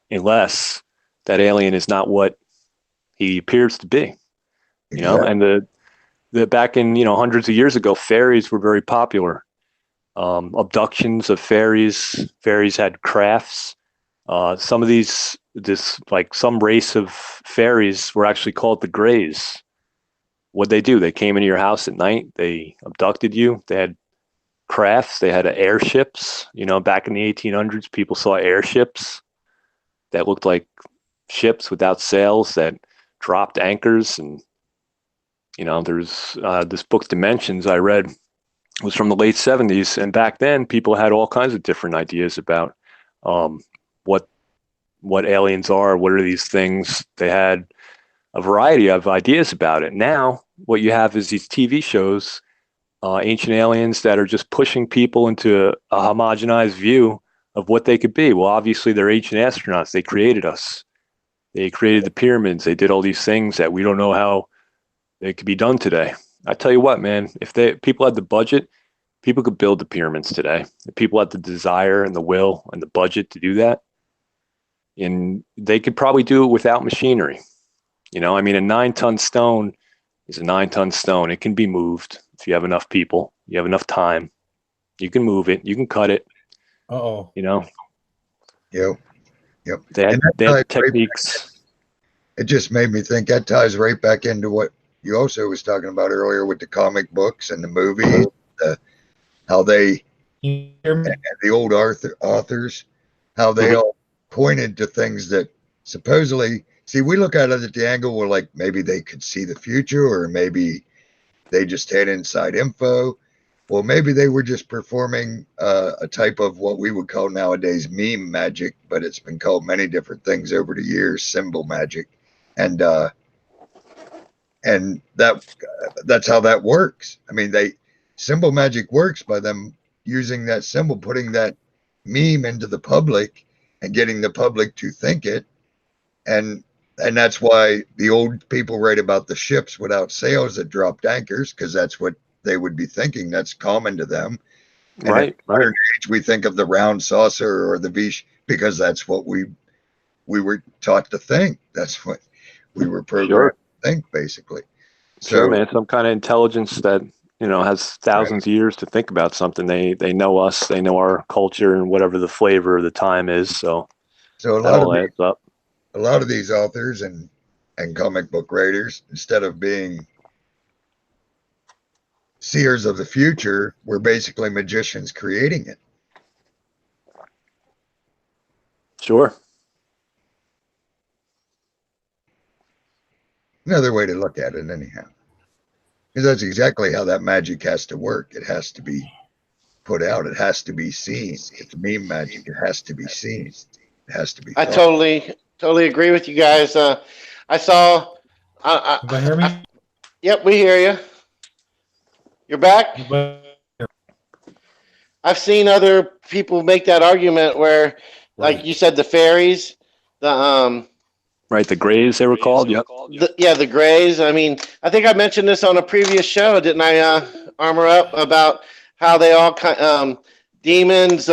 unless that alien is not what he appears to be? You know, Exactly. and the back in hundreds of years ago, fairies were very popular. Abductions of fairies. Fairies had crafts. Some of some race of fairies were actually called the Greys. What'd they do? They came into your house at night. They abducted you. They had crafts. They had airships. Back in the 1800s, people saw airships that looked like ships without sails that dropped anchors. And there's this book Dimensions I read was from the late 70s, and back then people had all kinds of different ideas about what aliens are. What are these things? They had a variety of ideas about it. Now what you have is these TV shows, Ancient Aliens, that are just pushing people into a homogenized view of what they could be. Well, obviously they're ancient astronauts. They created us. They created the pyramids. They did all these things that we don't know how they could be done today. I tell you what, man, if people had the budget, people could build the pyramids today. If people had the desire and the will and the budget to do that, and they could probably do it without machinery. A 9-ton stone is a 9-ton stone. It can be moved if you have enough people, you have enough time. You can move it. You can cut it. Uh-oh. Yep. They had techniques. It just made me think that ties right back into what you also was talking about earlier with the comic books and the movies, how they, You hear me? the old authors, how they all pointed to things that supposedly, see, we look at it at the angle where like maybe they could see the future, or maybe they just had inside info. Well, maybe they were just performing a type of what we would call nowadays meme magic, but it's been called many different things over the years, symbol magic. And that's how that works. I mean, symbol magic works by them using that symbol, putting that meme into the public and getting the public to think it. And that's why the old people write about the ships without sails that dropped anchors, because that's what they would be thinking. That's common to them. And Right. modern age, we think of the round saucer or the V, because that's what we were taught to think. That's what we were programmed to think, basically. Sure, man. Some kind of intelligence that has thousands of years to think about something. They know us. They know our culture and whatever the flavor of the time is. So a that lot all adds up. A lot of these authors and comic book writers, instead of being seers of the future, were basically magicians creating it. Sure. Another way to look at it, anyhow. Because that's exactly how that magic has to work. It has to be put out. It has to be seen. It's meme magic. It has to be seen. It has to be I thought. totally agree with you guys. I saw. Anybody hear me? Yep, we hear you. You're back. Anybody- I've seen other people make that argument where, like you said, the fairies, the Right, the Greys they were called. Yep. the Greys. I mean, I think I mentioned this on a previous show, didn't I? Armor Up, about how they all demons,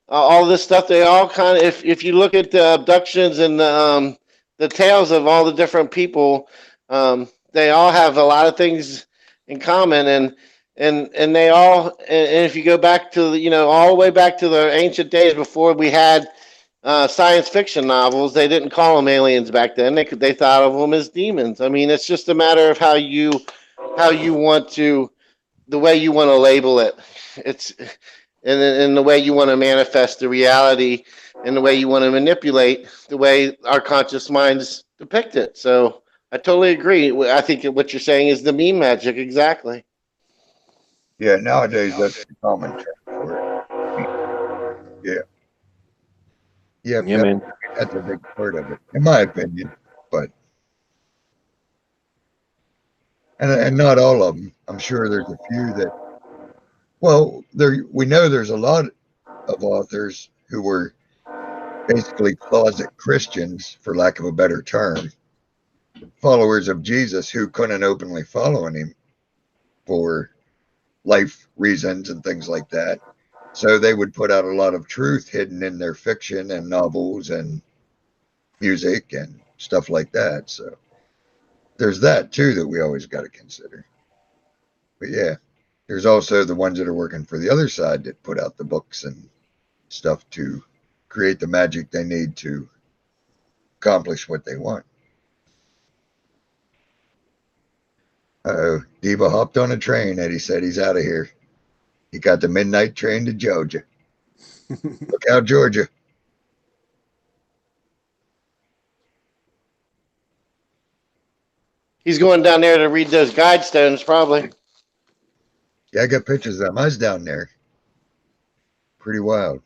all this stuff. They all kind of, if you look at the abductions and the tales of all the different people, they all have a lot of things in common, and they all, and if you go back to all the way back to the ancient days before we had science fiction novels, they didn't call them aliens back then. They thought of them as demons. I mean, it's just a matter of how you want to, the way you want to label it. in the way you want to manifest the reality and the way you want to manipulate the way our conscious minds depict it. So I totally agree. I think what you're saying is the meme magic. Exactly. Yeah, nowadays that's the common term for it. Yeah. Yep, Yeah, man. that's a big part of it, in my opinion. But and not all of them. I'm sure there's a few that. Well, we know there's a lot of authors who were basically closet Christians, for lack of a better term, followers of Jesus who couldn't openly follow him for life reasons and things like that. So they would put out a lot of truth hidden in their fiction and novels and music and stuff like that. So there's that too that we always got to consider. But yeah, there's also the ones that are working for the other side that put out the books and stuff to create the magic they need to accomplish what they want. Uh-oh, Diva hopped on a train. Eddie said he's out of here. He got the midnight train to Georgia. Look out, Georgia. He's going down there to read those guide stones, probably. Yeah, I got pictures of them. I was down there. Pretty wild.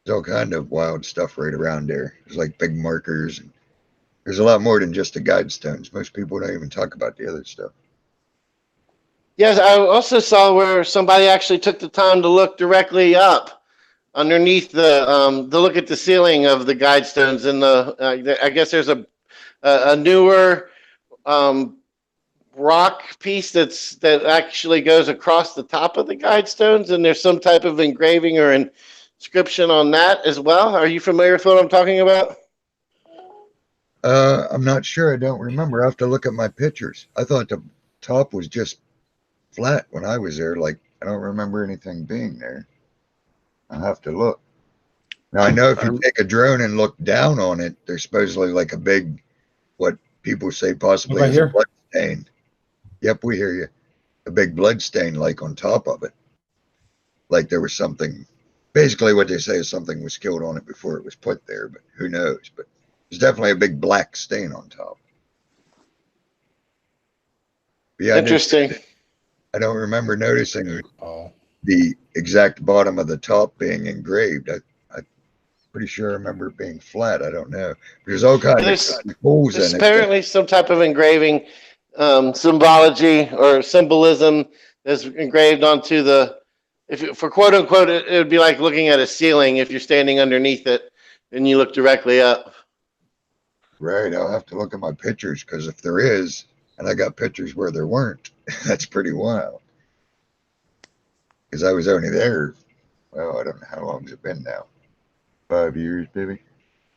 There's all kind of wild stuff right around there. There's like big markers. And there's a lot more than just the guide stones. Most people don't even talk about the other stuff. Yes, I also saw where somebody actually took the time to look directly up underneath to look at the ceiling of the guide stones. And I guess there's a newer rock piece that actually goes across the top of the guide stones, and there's some type of engraving or inscription on that as well. Are you familiar with what I'm talking about? I'm not sure. I don't remember. I have to look at my pictures. I thought the top was just flat when I was there. Like, I don't remember anything being there. I'll have to look. Now, I know if you take a drone and look down on it, there's supposedly like a big, what people say possibly Right is a here? blood stain. Yep, we hear you. A big blood stain like on top of it. Like there was something, basically what they say is something was killed on it before it was put there, but who knows? But there's definitely a big black stain on top. But yeah, Interesting. I don't remember noticing Oh, the exact bottom of the top being engraved. I'm pretty sure I remember it being flat. I don't know. There's all kinds of holes There's in it. apparently some type of engraving, symbology or symbolism that's engraved onto for quote unquote, it would be like looking at a ceiling if you're standing underneath it and you look directly up. Right. I'll have to look at my pictures because if there is, and I got pictures where there weren't, that's pretty wild. Because I was only there, well, I don't know how long has it been now. 5 years, maybe.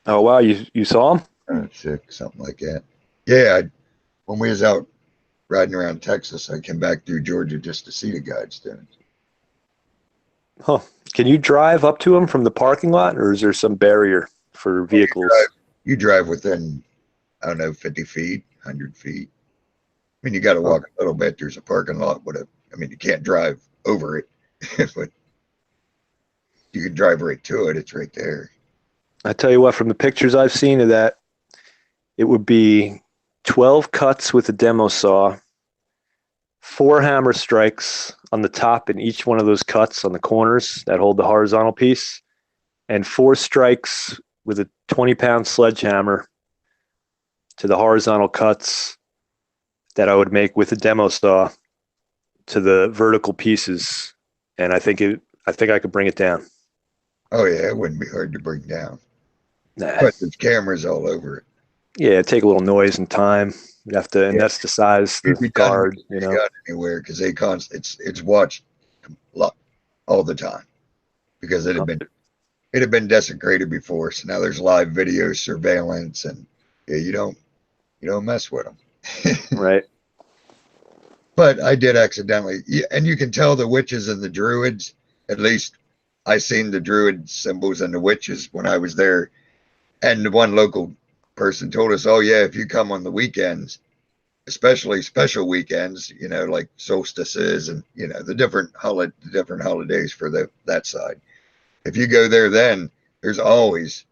Oh wow, you saw him? 6, something like that. Yeah, when we was out riding around Texas, I came back through Georgia just to see the guide stones. Huh. Can you drive up to him from the parking lot, or is there some barrier for vehicles? You drive within, I don't know, 50 feet, 100 feet. I mean, you got to walk a little bit. There's a parking lot. I mean, you can't drive over it, but you can drive right to it. It's right there. I tell you what, from the pictures I've seen of that, it would be 12 cuts with a demo saw, 4 hammer strikes on the top in each one of those cuts on the corners that hold the horizontal piece, and 4 strikes with a 20-pound sledgehammer to the horizontal cuts that I would make with a demo saw to the vertical pieces. And I think I could bring it down. Oh, yeah, it wouldn't be hard to bring down. Nah. But there's cameras all over it. Yeah, it'd take a little noise and time. You have to, and that's the size, the guard, you know. Got anywhere because it's watched all the time because it had been desecrated before. So now there's live video surveillance, and yeah, you don't mess with them. Right. But I did accidentally, and you can tell the witches and the druids. At least I seen the druid symbols and the witches when I was there. And the one local person told us, "Oh yeah, if you come on the weekends, especially special weekends, like solstices and the different holidays for that side. If you go there, then there's always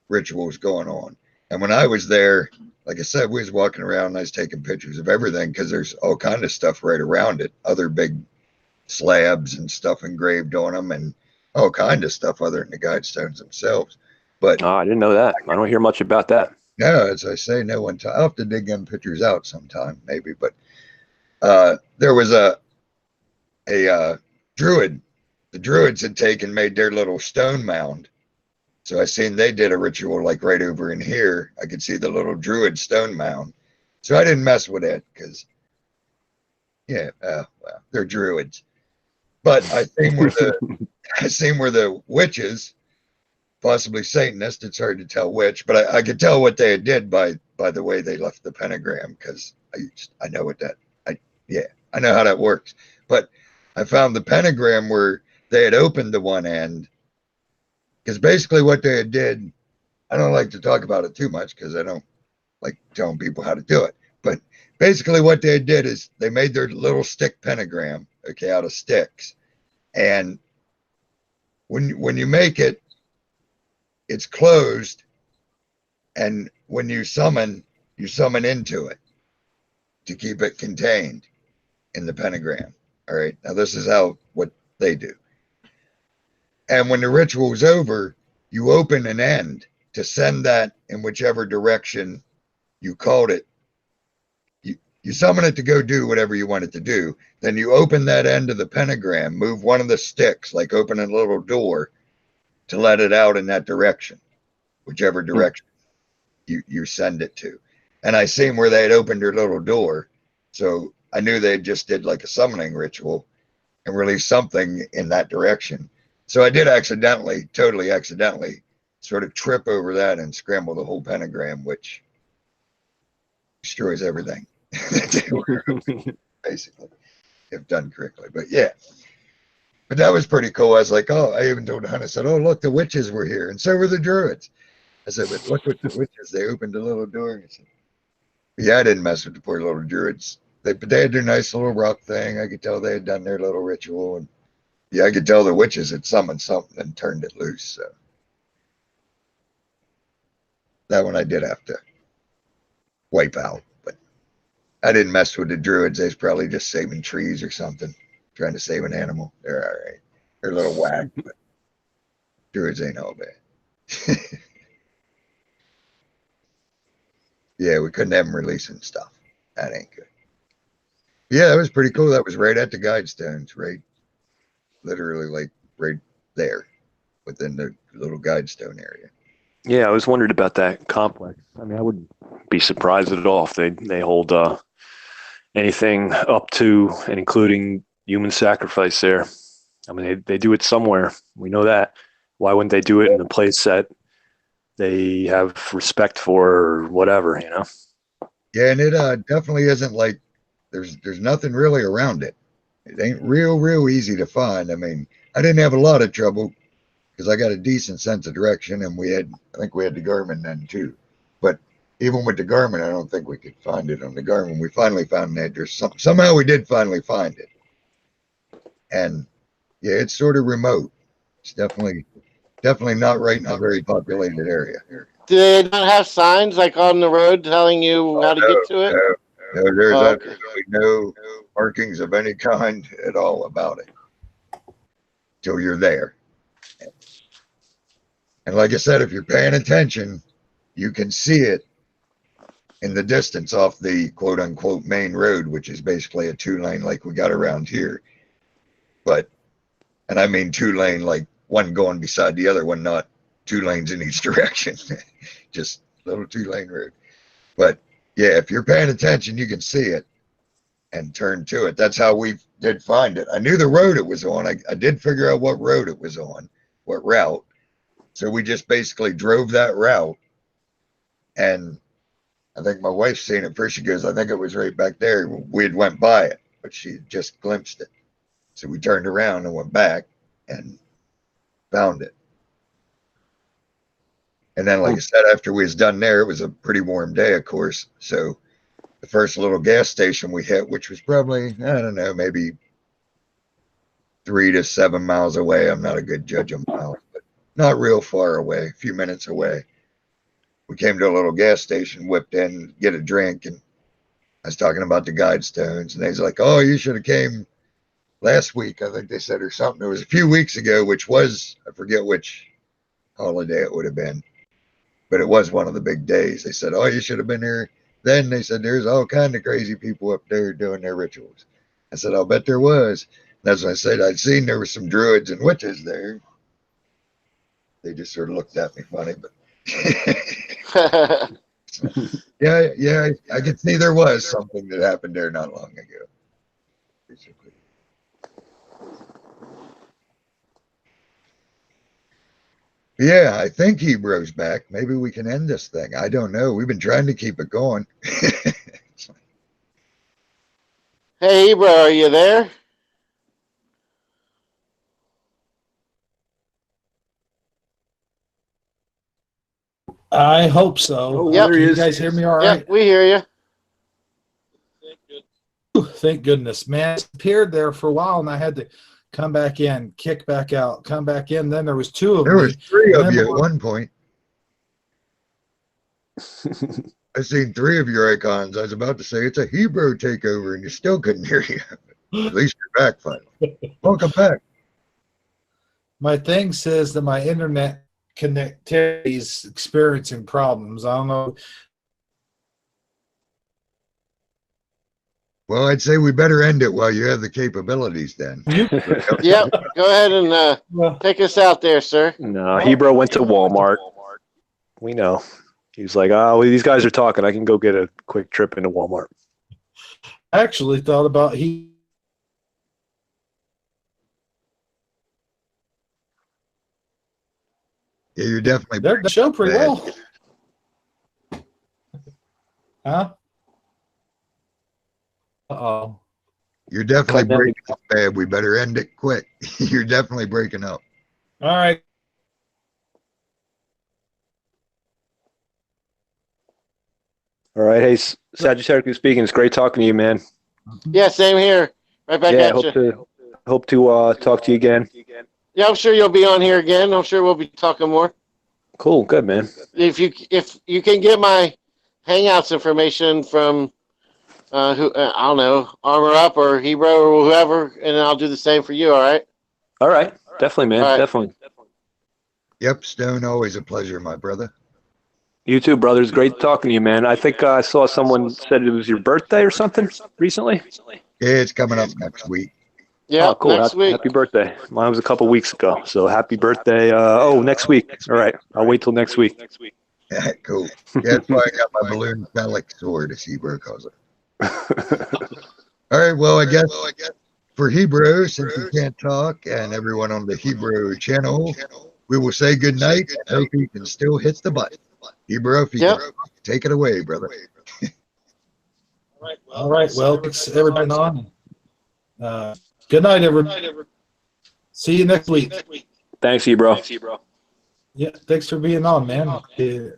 rituals going on. And when I was there, like I said, we was walking around and I was taking pictures of everything because there's all kind of stuff right around it, other big slabs and stuff engraved on them, and all kind of stuff other than the guidestones themselves. But Oh, I didn't know that. I don't hear much about that. no, as I say, no one. I'll have to dig them pictures out sometime, maybe. But there was a druid. The druids had made their little stone mound. So I seen they did a ritual like right over in here. I could see the little druid stone mound. So I didn't mess with it because, well, they're druids. But I seen where the witches, possibly Satanists, it's hard to tell which, but I could tell what they did by the way they left the pentagram because I know what I know how that works. But I found the pentagram where they had opened the one end, because basically what they did, I don't like to talk about it too much because I don't like telling people how to do it. But basically what they did is they made their little stick pentagram, okay, out of sticks. And when you make it, it's closed. And when you summon into it to keep it contained in the pentagram. All right. Now this is what they do. And when the ritual is over, you open an end to send that in whichever direction you called it. You summon it to go do whatever you want it to do. Then you open that end of the pentagram, move one of the sticks, like open a little door to let it out in that direction, whichever direction you send it to. And I seen where they had opened their little door. So I knew they just did like a summoning ritual and released something in that direction. So I did totally accidentally, sort of trip over that and scramble the whole pentagram, which destroys everything. Basically, if done correctly. But yeah, but that was pretty cool. I was like, oh, I even told Hunt, I said, oh, look, the witches were here, and so were the druids. I said, but look what the witches, they opened a little door. I said, yeah, I didn't mess with the poor little druids. But they had their nice little rock thing. I could tell they had done their little ritual, and yeah, I could tell the witches had summoned something and turned it loose. So that one I did have to wipe out. But I didn't mess with the druids. They was probably just saving trees or something, trying to save an animal. They're all right. They're a little whack, but druids ain't all bad. Yeah, we couldn't have them releasing stuff. That ain't good. Yeah, that was pretty cool. That was right at the guidestones, right? Literally, like right there within the little guidestone area. Yeah, I was wondering about that complex. I mean, I wouldn't be surprised at all if they hold anything up to and including human sacrifice there. I mean, they do it somewhere. We know that. Why wouldn't they do it in a place that they have respect for or whatever, you know? Yeah, and it definitely isn't like there's nothing really around it. It ain't real easy to find. I mean, I didn't have a lot of trouble because I got a decent sense of direction, and I think we had the Garmin then too. But even with the Garmin, I don't think we could find it on the Garmin. We finally found an address. Somehow we did finally find it. And yeah, it's sort of remote. It's definitely not right in a very populated area. Do they not have signs like on the road telling you how to get to it? No, there's Oh, okay. absolutely no markings of any kind at all about it till you're there. And like I said, if you're paying attention, you can see it in the distance off the quote unquote main road, which is basically a 2-lane like we got around here. And I mean 2-lane, like one going beside the other one, not 2 lanes in each direction, just little 2-lane road. But yeah, if you're paying attention, you can see it and turn to it. That's how we did find it. I knew the road it was on. I did figure out what road it was on, what route. So we just basically drove that route. And I think my wife seen it first. She goes, I think it was right back there. We had went by it, but she had just glimpsed it. So we turned around and went back and found it. And then, like I said, after we was done there, it was a pretty warm day, of course. So the first little gas station we hit, which was probably, I don't know, maybe 3 to 7 miles away. I'm not a good judge of miles, but not real far away, a few minutes away. We came to a little gas station, whipped in, get a drink, and I was talking about the Guidestones, and they's like, "Oh, you should have came last week," I think they said, or something. It was a few weeks ago, which was, I forget which holiday it would have been, but it was one of the big days. They said, "Oh, you should have been here." Then they said, "There's all kind of crazy people up there doing their rituals." I said, "I'll bet there was." That's what I said. I'd seen there were some druids and witches there. They just sort of looked at me funny, but yeah, I could see there was something that happened there not long ago. Basically. Yeah, I think Hebrew's back. Maybe we can end this thing. I don't know. We've been trying to keep it going. Hey, Hebrew, are you there? I hope so. Oh, Yep. there he Can you is. guys hear me all Yep, right? we hear you. Thank goodness, man. It appeared there for a while, and I had to come back in, kick back out, come back in. Then there was two of There me. was 3 And of then you at one point. I seen 3 of your icons. I was about to say it's a Hebrew takeover, and you still couldn't hear you. At least you're back finally. Welcome back. my thing says that my internet connectivity is experiencing problems. I don't know. Well, I'd say we better end it while you have the capabilities then. Yep, go ahead and Well, take us out there, sir. No, Hebrew went to Walmart. We know. He's like, oh, well, these guys are talking. I can go get a quick trip into Walmart. I actually thought about Yeah, you're definitely they're the show pretty bad. well. Huh? Uh-oh. You're definitely Cut down. breaking up bad. We better end it quick. You're definitely breaking up. All right. All right. Hey, Sagittarius speaking. It's great talking to you, man. Yeah, same here. Right back Yeah, at you. hope to talk to you again. Yeah, I'm sure you'll be on here again. I'm sure we'll be talking more. Cool. Good, man. If you can get my Hangouts information from who I don't know, Armor Up or Hebrew or whoever, and I'll do the same for you. All right. All right. Definitely, man. All right. Definitely. Yep, Stone, always a pleasure, my brother. You too, brothers. Great talking to you, man. I think I saw someone said it was your birthday or something recently. Yeah, it's coming up next week. Yeah, Oh, cool. next week. Happy birthday. Mine was a couple weeks ago. So happy birthday. Next week. All right. I'll wait till next week. Cool. Yeah, that's why I got my balloon phallic sword, as Hebrew calls it. All right, well, I guess for Hebrew, since we can't talk, and everyone on the Hebrew channel, we will say good night and hope he can still hit the button. Hebrew, if you Yep. can take it away, brother. All right. Well, thanks everybody on. Good night, everybody. See you next week. Thanks, Ebro. Yeah, thanks for being on, man. Yeah.